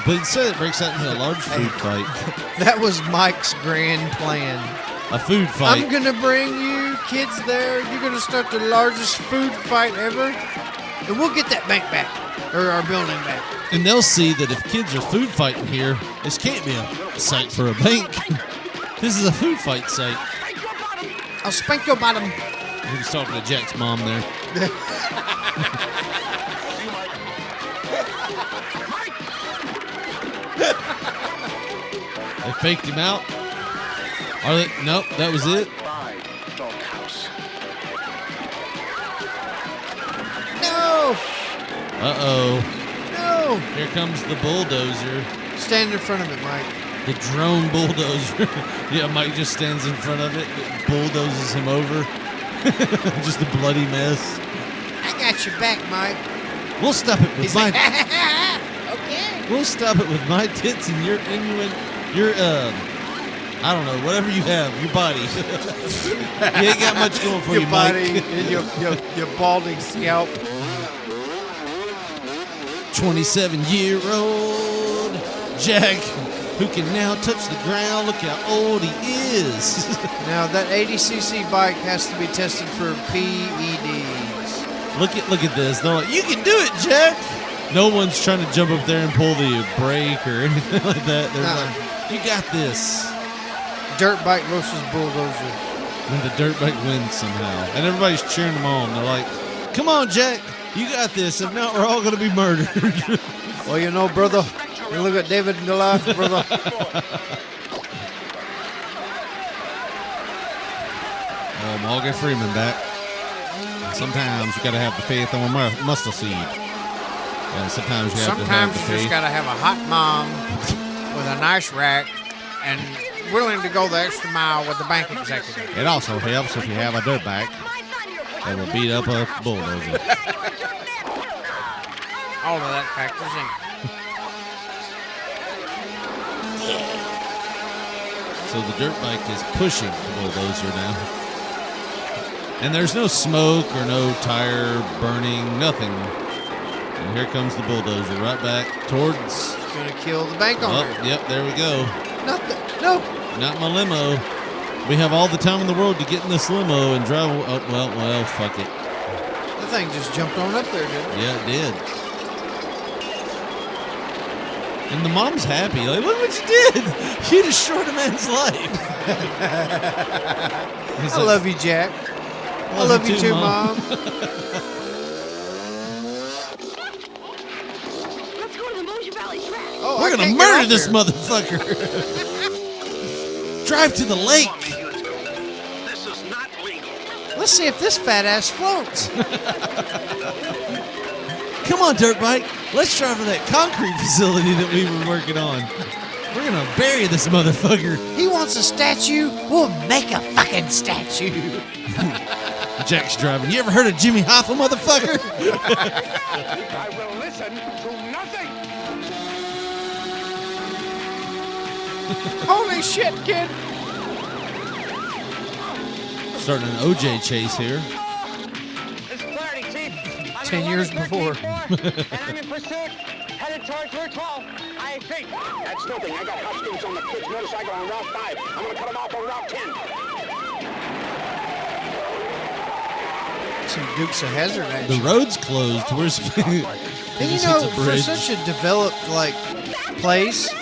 Speaker 7: But instead, it breaks out into a large food fight.
Speaker 6: That was Mike's grand plan.
Speaker 7: A food fight.
Speaker 6: I'm gonna bring you kids there. You're gonna start the largest food fight ever, and we'll get that bank back, or our building back.
Speaker 7: And they'll see that if kids are food fighting here, this can't be a site for a bank. This is a food fight site.
Speaker 6: I'll spank your bottom.
Speaker 7: He was talking to Jack's mom there. They faked him out. Are they? Nope, that was it.
Speaker 3: By doghouse.
Speaker 6: No!
Speaker 7: Uh-oh.
Speaker 6: No!
Speaker 7: Here comes the bulldozer.
Speaker 6: Stand in front of it, Mike.
Speaker 7: The drone bulldozer. Yeah, Mike just stands in front of it. It bulldozes him over. Just a bloody mess.
Speaker 6: I got your back, Mike.
Speaker 7: We'll stop it with my...
Speaker 6: Okay.
Speaker 7: We'll stop it with my tits and your I don't know, whatever you have, your body. You ain't got much going for
Speaker 6: your
Speaker 7: you,
Speaker 6: body
Speaker 7: Mike.
Speaker 6: and your balding scalp.
Speaker 7: 27-year-old Jack, who can now touch the ground. Look how old he is.
Speaker 6: Now that 80cc bike has to be tested for PEDs.
Speaker 7: Look at this. They're like, you can do it, Jack. No one's trying to jump up there and pull the brake or anything like that. They're like, you got this.
Speaker 6: Dirt bike versus bulldozer.
Speaker 7: And the dirt bike wins somehow. And everybody's cheering them on. They're like, come on, Jack. You got this. If not, we're all going to be murdered.
Speaker 6: Well, you know, brother, you look at David and Goliath, brother.
Speaker 7: Oh, Morgan Freeman back. Sometimes you got to have the faith on mustard seed. And sometimes you have to have the faith.
Speaker 6: Just got to have a hot mom with a nice rack and willing to go the extra mile with the bank executive.
Speaker 7: It also helps if you have a dirt bike that will beat up a bulldozer.
Speaker 6: All of that factors in.
Speaker 7: So the dirt bike is pushing the bulldozer now. And there's no smoke or no tire burning, nothing. And here comes the bulldozer right back towards...
Speaker 6: It's going to kill the bank owner.
Speaker 7: Oh, yep, there we go.
Speaker 6: No.
Speaker 7: Not my limo. We have all the time in the world to get in this limo and drive... Oh, well, fuck it.
Speaker 6: The thing just jumped on up there, didn't it?
Speaker 7: Yeah, it did. And the mom's happy. Like, look what you did. You destroyed a man's life.
Speaker 6: I love you, Jack. I love you too, Mom.
Speaker 8: Let's go to the Mosher Valley track.
Speaker 6: Oh,
Speaker 7: we're going to murder this motherfucker. Drive to the lake.
Speaker 14: This is not legal.
Speaker 6: Let's see if this fat ass floats.
Speaker 7: Come on, dirt bike. Let's drive to that concrete facility that we were working on. We're going to bury this motherfucker.
Speaker 6: He wants a statue. We'll make a fucking statue.
Speaker 7: Jack's driving. You ever heard of Jimmy Hoffa, motherfucker?
Speaker 3: I will listen to nothing.
Speaker 6: Holy shit, kid.
Speaker 7: Starting an OJ chase here.
Speaker 15: This is Clarity, Chief.
Speaker 6: 10 years before.
Speaker 15: And I'm in pursuit, headed towards Route 12. IAP.
Speaker 3: That's nothing. I got Hutchins on the kid's motorcycle on Route 5. I'm going to cut him off on Route 10.
Speaker 6: Some Dukes of Hazzard action.
Speaker 7: The road's closed. Where's
Speaker 6: And you know, for such a developed place,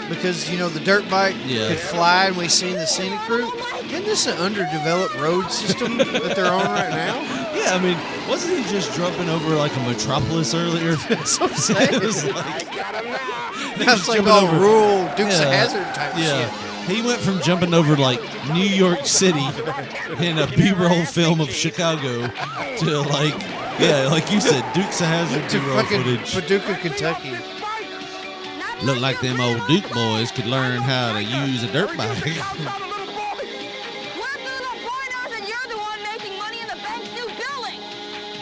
Speaker 6: because you know the dirt bike could fly, and we've seen the scenic route. Isn't this an underdeveloped road system that they're on right now?
Speaker 7: Yeah, I mean, wasn't he just jumping over like a metropolis earlier?
Speaker 6: That's what I'm saying.
Speaker 7: It was like,
Speaker 3: I got him now.
Speaker 6: That's like all rural Dukes of Hazzard type shit.
Speaker 7: He went from jumping over like New York City in a B-roll film of Chicago to like, like you said, Dukes of Hazzard
Speaker 6: To
Speaker 7: B-roll
Speaker 6: fucking
Speaker 7: footage.
Speaker 6: Paducah, Kentucky.
Speaker 7: Looked like them old Duke boys could learn how to use a dirt bike.
Speaker 8: We're to the point out that you're the one making money in the bank's new building.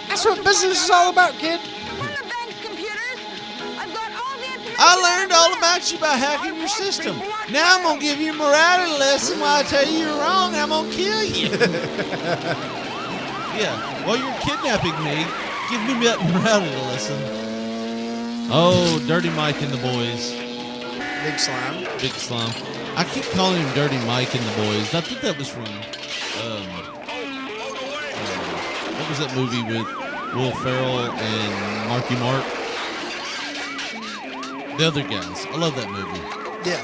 Speaker 6: That's what business is all about, kid.
Speaker 8: Run the bank's computers. I've got all the information.
Speaker 7: I learned all about you by hacking your system. Now I'm going to give you a morality lesson while I tell you you're wrong. I'm going to kill you. Yeah, while you're kidnapping me, give me that morality lesson. Oh, Dirty Mike and the boys.
Speaker 6: Big Slime.
Speaker 7: Big Slime. I keep calling him Dirty Mike and the boys. I think that was from, what was that movie with Will Ferrell and Marky Mark? The other guys. I love that movie.
Speaker 6: Yeah.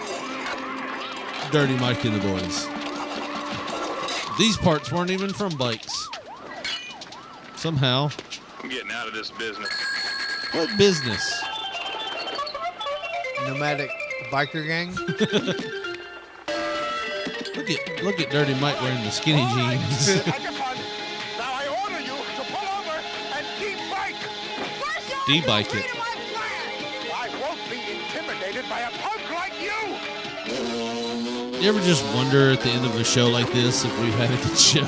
Speaker 7: Dirty Mike and the boys. These parts weren't even from bikes. Somehow.
Speaker 14: I'm getting out of this business.
Speaker 7: What business?
Speaker 6: Nomadic biker gang.
Speaker 7: Look at Dirty Mike wearing the skinny jeans.
Speaker 3: Now I order you to pull over and de-bike.
Speaker 7: De-bike it.
Speaker 3: I won't be intimidated by a punk like you.
Speaker 7: You ever just wonder at the end of a show like this if we've had a good show?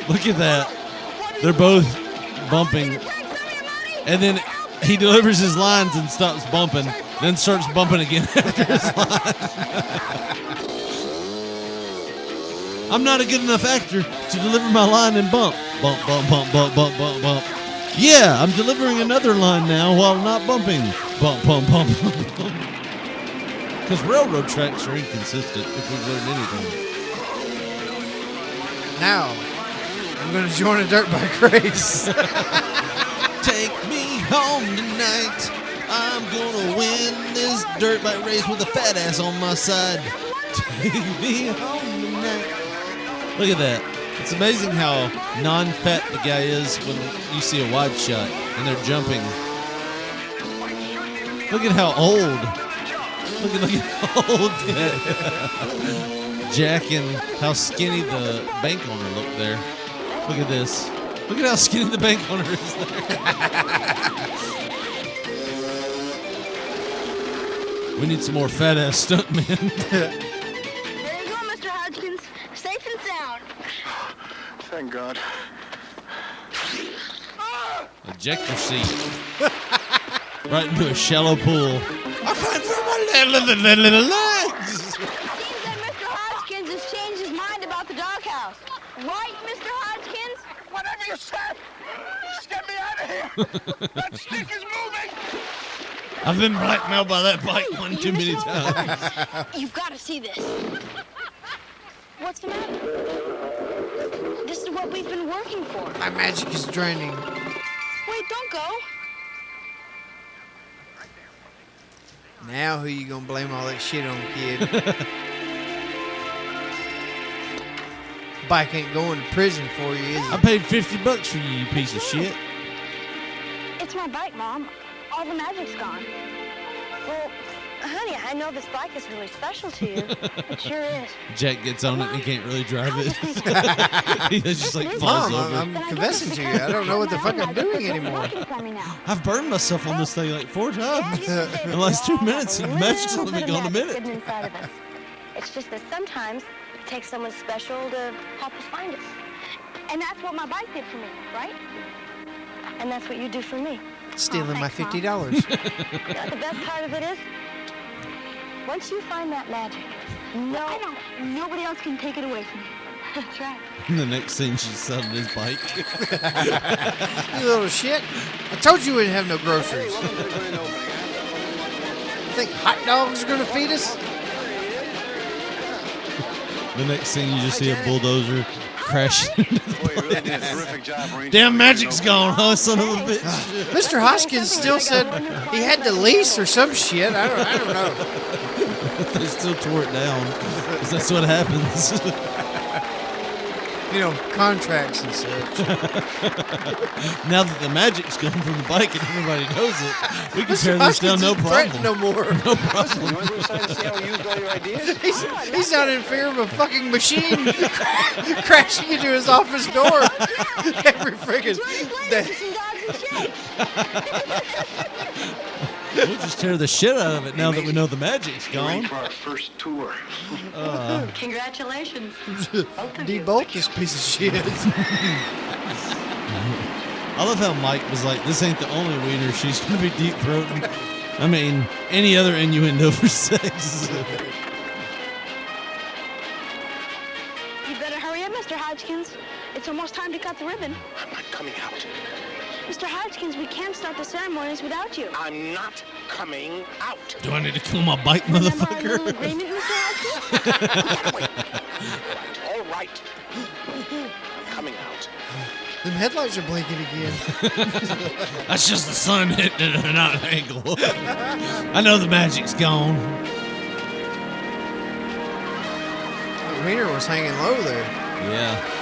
Speaker 7: Look at that. They're both bumping. And then he delivers his lines and stops bumping, then starts bumping again after his lines. I'm not a good enough actor to deliver my line and bump. Bump, bump, bump, bump, bump, bump, bump. Yeah, I'm delivering another line now while not bumping. Bump, bump, bump, bump, bump. Because railroad tracks are inconsistent if we've learned anything.
Speaker 6: Now, I'm going to join a dirt bike race.
Speaker 7: Take me home tonight. I'm going to win this dirt bike race with a fat ass on my side. Take me home tonight. Look at that. It's amazing how non-fat the guy is when you see a wide shot and they're jumping. Look at how old. Look at how old Jack and how skinny the bank owner looked there. Look at this. Look at how skinny the bank owner is there. We need some more fat ass stuntmen.
Speaker 8: There you go, Mr. Hodgkins. Safe and sound.
Speaker 3: Thank God.
Speaker 7: Ejector seat. Right into a shallow pool. I can't feel my little legs.
Speaker 8: Seems that Mr. Hodgkins has changed his mind about the doghouse. Right, Mr. Hodgkins?
Speaker 3: Whatever you say. Just get me out of here. That stick is moving.
Speaker 7: I've been blackmailed by that bike one too many times.
Speaker 8: You've got to see this. What's the matter? This is what we've been working for.
Speaker 6: My magic is draining.
Speaker 8: Wait, don't go.
Speaker 6: Now who you gonna blame all that shit on, kid? Bike ain't going to prison for you, is it?
Speaker 7: I paid $50 for you, you piece of shit.
Speaker 8: It's my bike, Mom. All the magic's gone. Well, honey, I know this bike is really special to you. It sure is.
Speaker 7: Jack gets on it and he can't really drive it. He just like falls
Speaker 6: Mom,
Speaker 7: over.
Speaker 6: I'm confessing to you. I don't know what the fuck I'm doing anymore.
Speaker 7: I've burned myself on this thing like 4 times in the last 2 minutes, and Magic's only been gone a minute.
Speaker 8: It's just that sometimes it takes someone special to help us find it. And that's what my bike did for me, right? And that's what you do for me.
Speaker 6: Stealing my $50.
Speaker 8: The best part of it is, once you find that magic, nobody else can take it away from you. That's right.
Speaker 7: And the next thing she's selling his bike.
Speaker 6: You little shit. I told you we didn't have no groceries. You think hot dogs are going to feed us?
Speaker 7: The next thing you just see a bulldozer crashing.
Speaker 11: Terrific job, Ranger.
Speaker 7: Damn magic's gone, huh, son of a bitch?
Speaker 6: Mr. Hoskins still said he had the lease or some shit. I don't know.
Speaker 7: They still tore it down. 'Cause that's what happens.
Speaker 6: You know, contracts and such.
Speaker 7: Now that the magic's gone from the bike and everybody knows it, we can tear this down no problem.
Speaker 6: No more.
Speaker 7: No problem.
Speaker 11: You want to decide to see how we used all your ideas?
Speaker 6: He's not in fear of a fucking machine crashing into his office door every friggin' day.
Speaker 7: We'll just tear the shit out of it now that we know the magic's gone.
Speaker 11: For our first tour.
Speaker 1: Congratulations.
Speaker 6: Debolt this piece of shit.
Speaker 7: I love how Mike was like, this ain't the only wiener she's going to be deep throating. I mean, any other innuendo for sex.
Speaker 8: You better hurry up, Mr. Hodgkins. It's almost time to cut the ribbon.
Speaker 3: I'm not coming out.
Speaker 8: Mr. Hodgkins, we can't start the ceremonies without you.
Speaker 3: I'm not coming out.
Speaker 7: Do I need to kill my bike,
Speaker 8: Remember our
Speaker 7: motherfucker?
Speaker 8: little agreement, Mr. Hodgkins?
Speaker 3: All right. I'm coming out.
Speaker 6: Them headlights are blinking again.
Speaker 7: That's just the sun hitting at an angle. I know the magic's gone.
Speaker 6: The wiener was hanging low there.
Speaker 7: Yeah.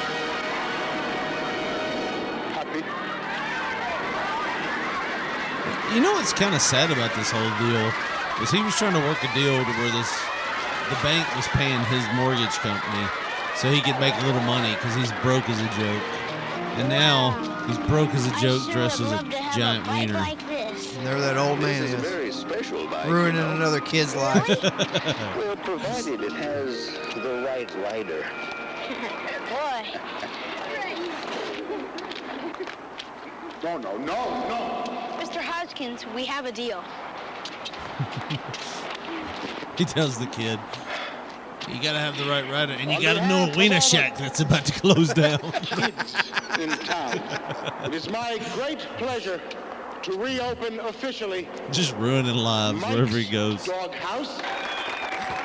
Speaker 7: You know what's kind of sad about this whole deal was he was trying to work a deal to where the bank was paying his mortgage company so he could make a little money because he's broke as a joke. And now he's broke as a joke, dressed as a giant wiener.
Speaker 6: And there that old man
Speaker 3: This is a
Speaker 6: is,
Speaker 3: very special bike.
Speaker 6: ruining another kid's life.
Speaker 3: Well, provided it has the right rider.
Speaker 8: Boy.
Speaker 9: No.
Speaker 8: Mr. Hodgkins, we have a deal.
Speaker 7: He tells the kid, you gotta have the right rider, and you gotta know a wiener shack that's about to close down.
Speaker 9: In town. It is my great pleasure to reopen officially
Speaker 7: Just ruining lives wherever he goes.
Speaker 9: Dog House.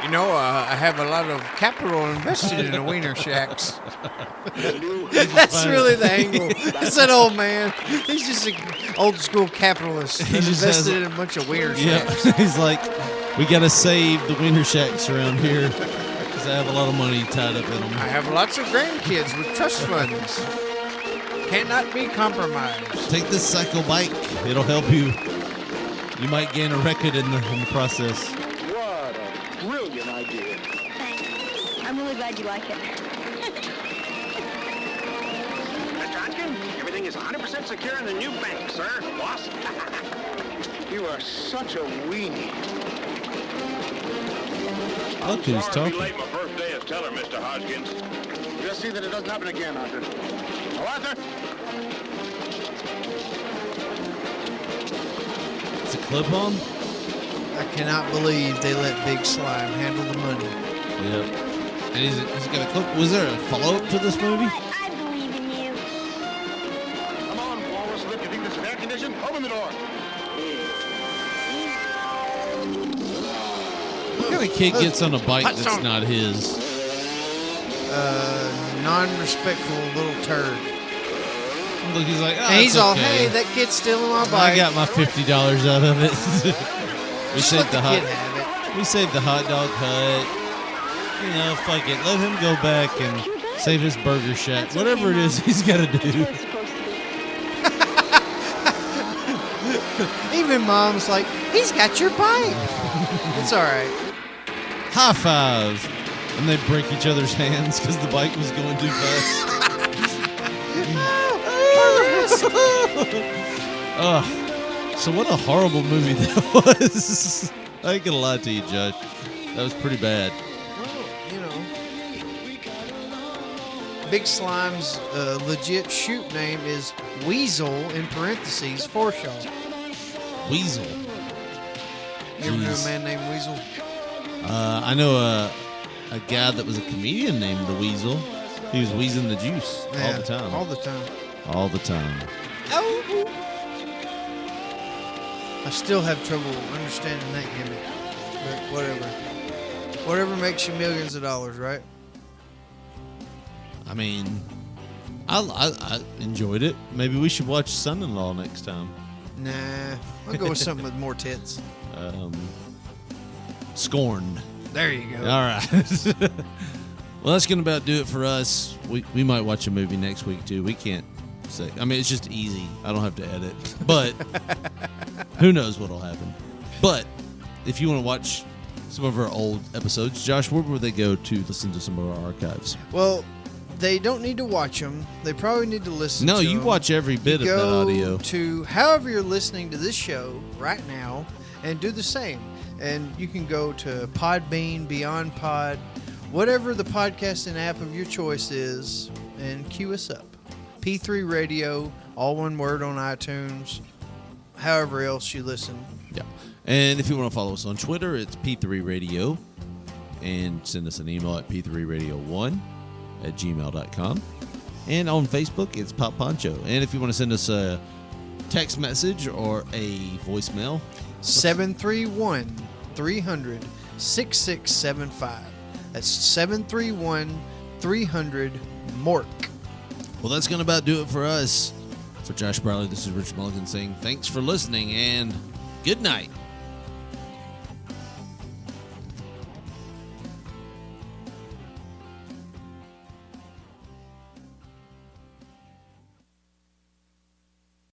Speaker 6: You know, I have a lot of capital invested in the wiener shacks. That's really the angle. It's that old man. He's just an old school capitalist.
Speaker 7: He
Speaker 6: He's
Speaker 7: just
Speaker 6: invested
Speaker 7: has-
Speaker 6: in a bunch of wiener
Speaker 7: Yeah,
Speaker 6: shacks.
Speaker 7: he's like, we gotta save the wiener shacks around here because I have a lot of money tied up in them.
Speaker 6: I have lots of grandkids with trust funds. Cannot be compromised.
Speaker 7: Take this cycle bike; it'll help you. You might gain a record in the process.
Speaker 3: What a brilliant idea.
Speaker 8: Thanks. I'm really glad you like it.
Speaker 11: Mr. Hodgkin, everything is 100% secure in the new bank, sir. Boss.
Speaker 3: You are such a weenie.
Speaker 7: Look who's
Speaker 14: Sorry to be
Speaker 7: talking.
Speaker 14: late my birthday as teller, Mr. Hodgkins.
Speaker 9: Just see that it doesn't happen again, Arthur. Oh, Arthur!
Speaker 7: It's a clip-on.
Speaker 6: I cannot believe they let Big Slime handle the money.
Speaker 7: Yep. And he's got a clip. Was there a follow-up to this movie?
Speaker 8: I believe in you.
Speaker 9: Come on, Walrus Lip. You think this is air conditioned? Open the door.
Speaker 7: What kind of kid gets on a bike
Speaker 6: Hot
Speaker 7: that's
Speaker 6: song.
Speaker 7: not his?
Speaker 6: Non-respectful little turd.
Speaker 7: Look, he's like, oh,
Speaker 6: And he's
Speaker 7: it's
Speaker 6: all,
Speaker 7: okay.
Speaker 6: hey, that kid's stealing my
Speaker 7: I
Speaker 6: bike.
Speaker 7: got my $50 out of it. we
Speaker 6: Just
Speaker 7: saved
Speaker 6: let
Speaker 7: the
Speaker 6: the
Speaker 7: hot.
Speaker 6: kid have it.
Speaker 7: We saved the hot dog hut. You know, fuck it. Let him go back and save his burger shack.
Speaker 8: That's
Speaker 7: Whatever
Speaker 8: okay,
Speaker 7: it is
Speaker 8: Mom.
Speaker 7: he's got to
Speaker 8: That's
Speaker 7: do.
Speaker 8: what it's supposed to be.
Speaker 6: Even Mom's like, he's got your bike. It's all right.
Speaker 7: High five. And they break each other's hands because the bike was going too fast. Oh, so what a horrible movie that was. I ain't gonna lie to you, Josh. That was pretty bad.
Speaker 6: Well, you know, Big Slime's legit shoot name is Weasel in parentheses Forshaw.
Speaker 7: Weasel.
Speaker 6: You ever knew a
Speaker 7: Jeez.
Speaker 6: man named Weasel?
Speaker 7: I know a guy that was a comedian named the Weasel. He was wheezing the juice all
Speaker 6: Yeah,
Speaker 7: the time.
Speaker 6: All the time.
Speaker 7: All the time.
Speaker 6: Oh. I still have trouble understanding that gimmick, but whatever. Whatever makes you millions of dollars, right?
Speaker 7: I mean, I enjoyed it. Maybe we should watch Son-in-Law next time.
Speaker 6: Nah, I'll go with something with more tits.
Speaker 7: Scorn.
Speaker 6: There you go.
Speaker 7: All right. Well, that's going to about do it for us. We might watch a movie next week, too. We can't say. I mean, it's just easy. I don't have to edit. But who knows what'll happen. But if you want to watch some of our old episodes, Josh, where would they go to listen to some of our archives?
Speaker 6: Well, they don't need to watch them. They probably need to listen
Speaker 7: No,
Speaker 6: to
Speaker 7: you
Speaker 6: them.
Speaker 7: watch every bit of that
Speaker 6: Go
Speaker 7: audio.
Speaker 6: to however you're listening to this show right now and do the same. And you can go to Podbean, Beyond Pod, whatever the podcasting app of your choice is, and queue us up. P3 Radio, all one word on iTunes, however else you listen.
Speaker 7: Yeah. And if you want to follow us on Twitter, it's P3 Radio. And send us an email at p3radio1@gmail.com. And on Facebook, it's Pop Poncho. And if you want to send us a text message or a voicemail,
Speaker 6: 731-300-6675. That's 731-300-MORK.
Speaker 7: well, that's going to about do it for us. For Josh Briley, this is Rich Mulligan saying thanks for listening and good night.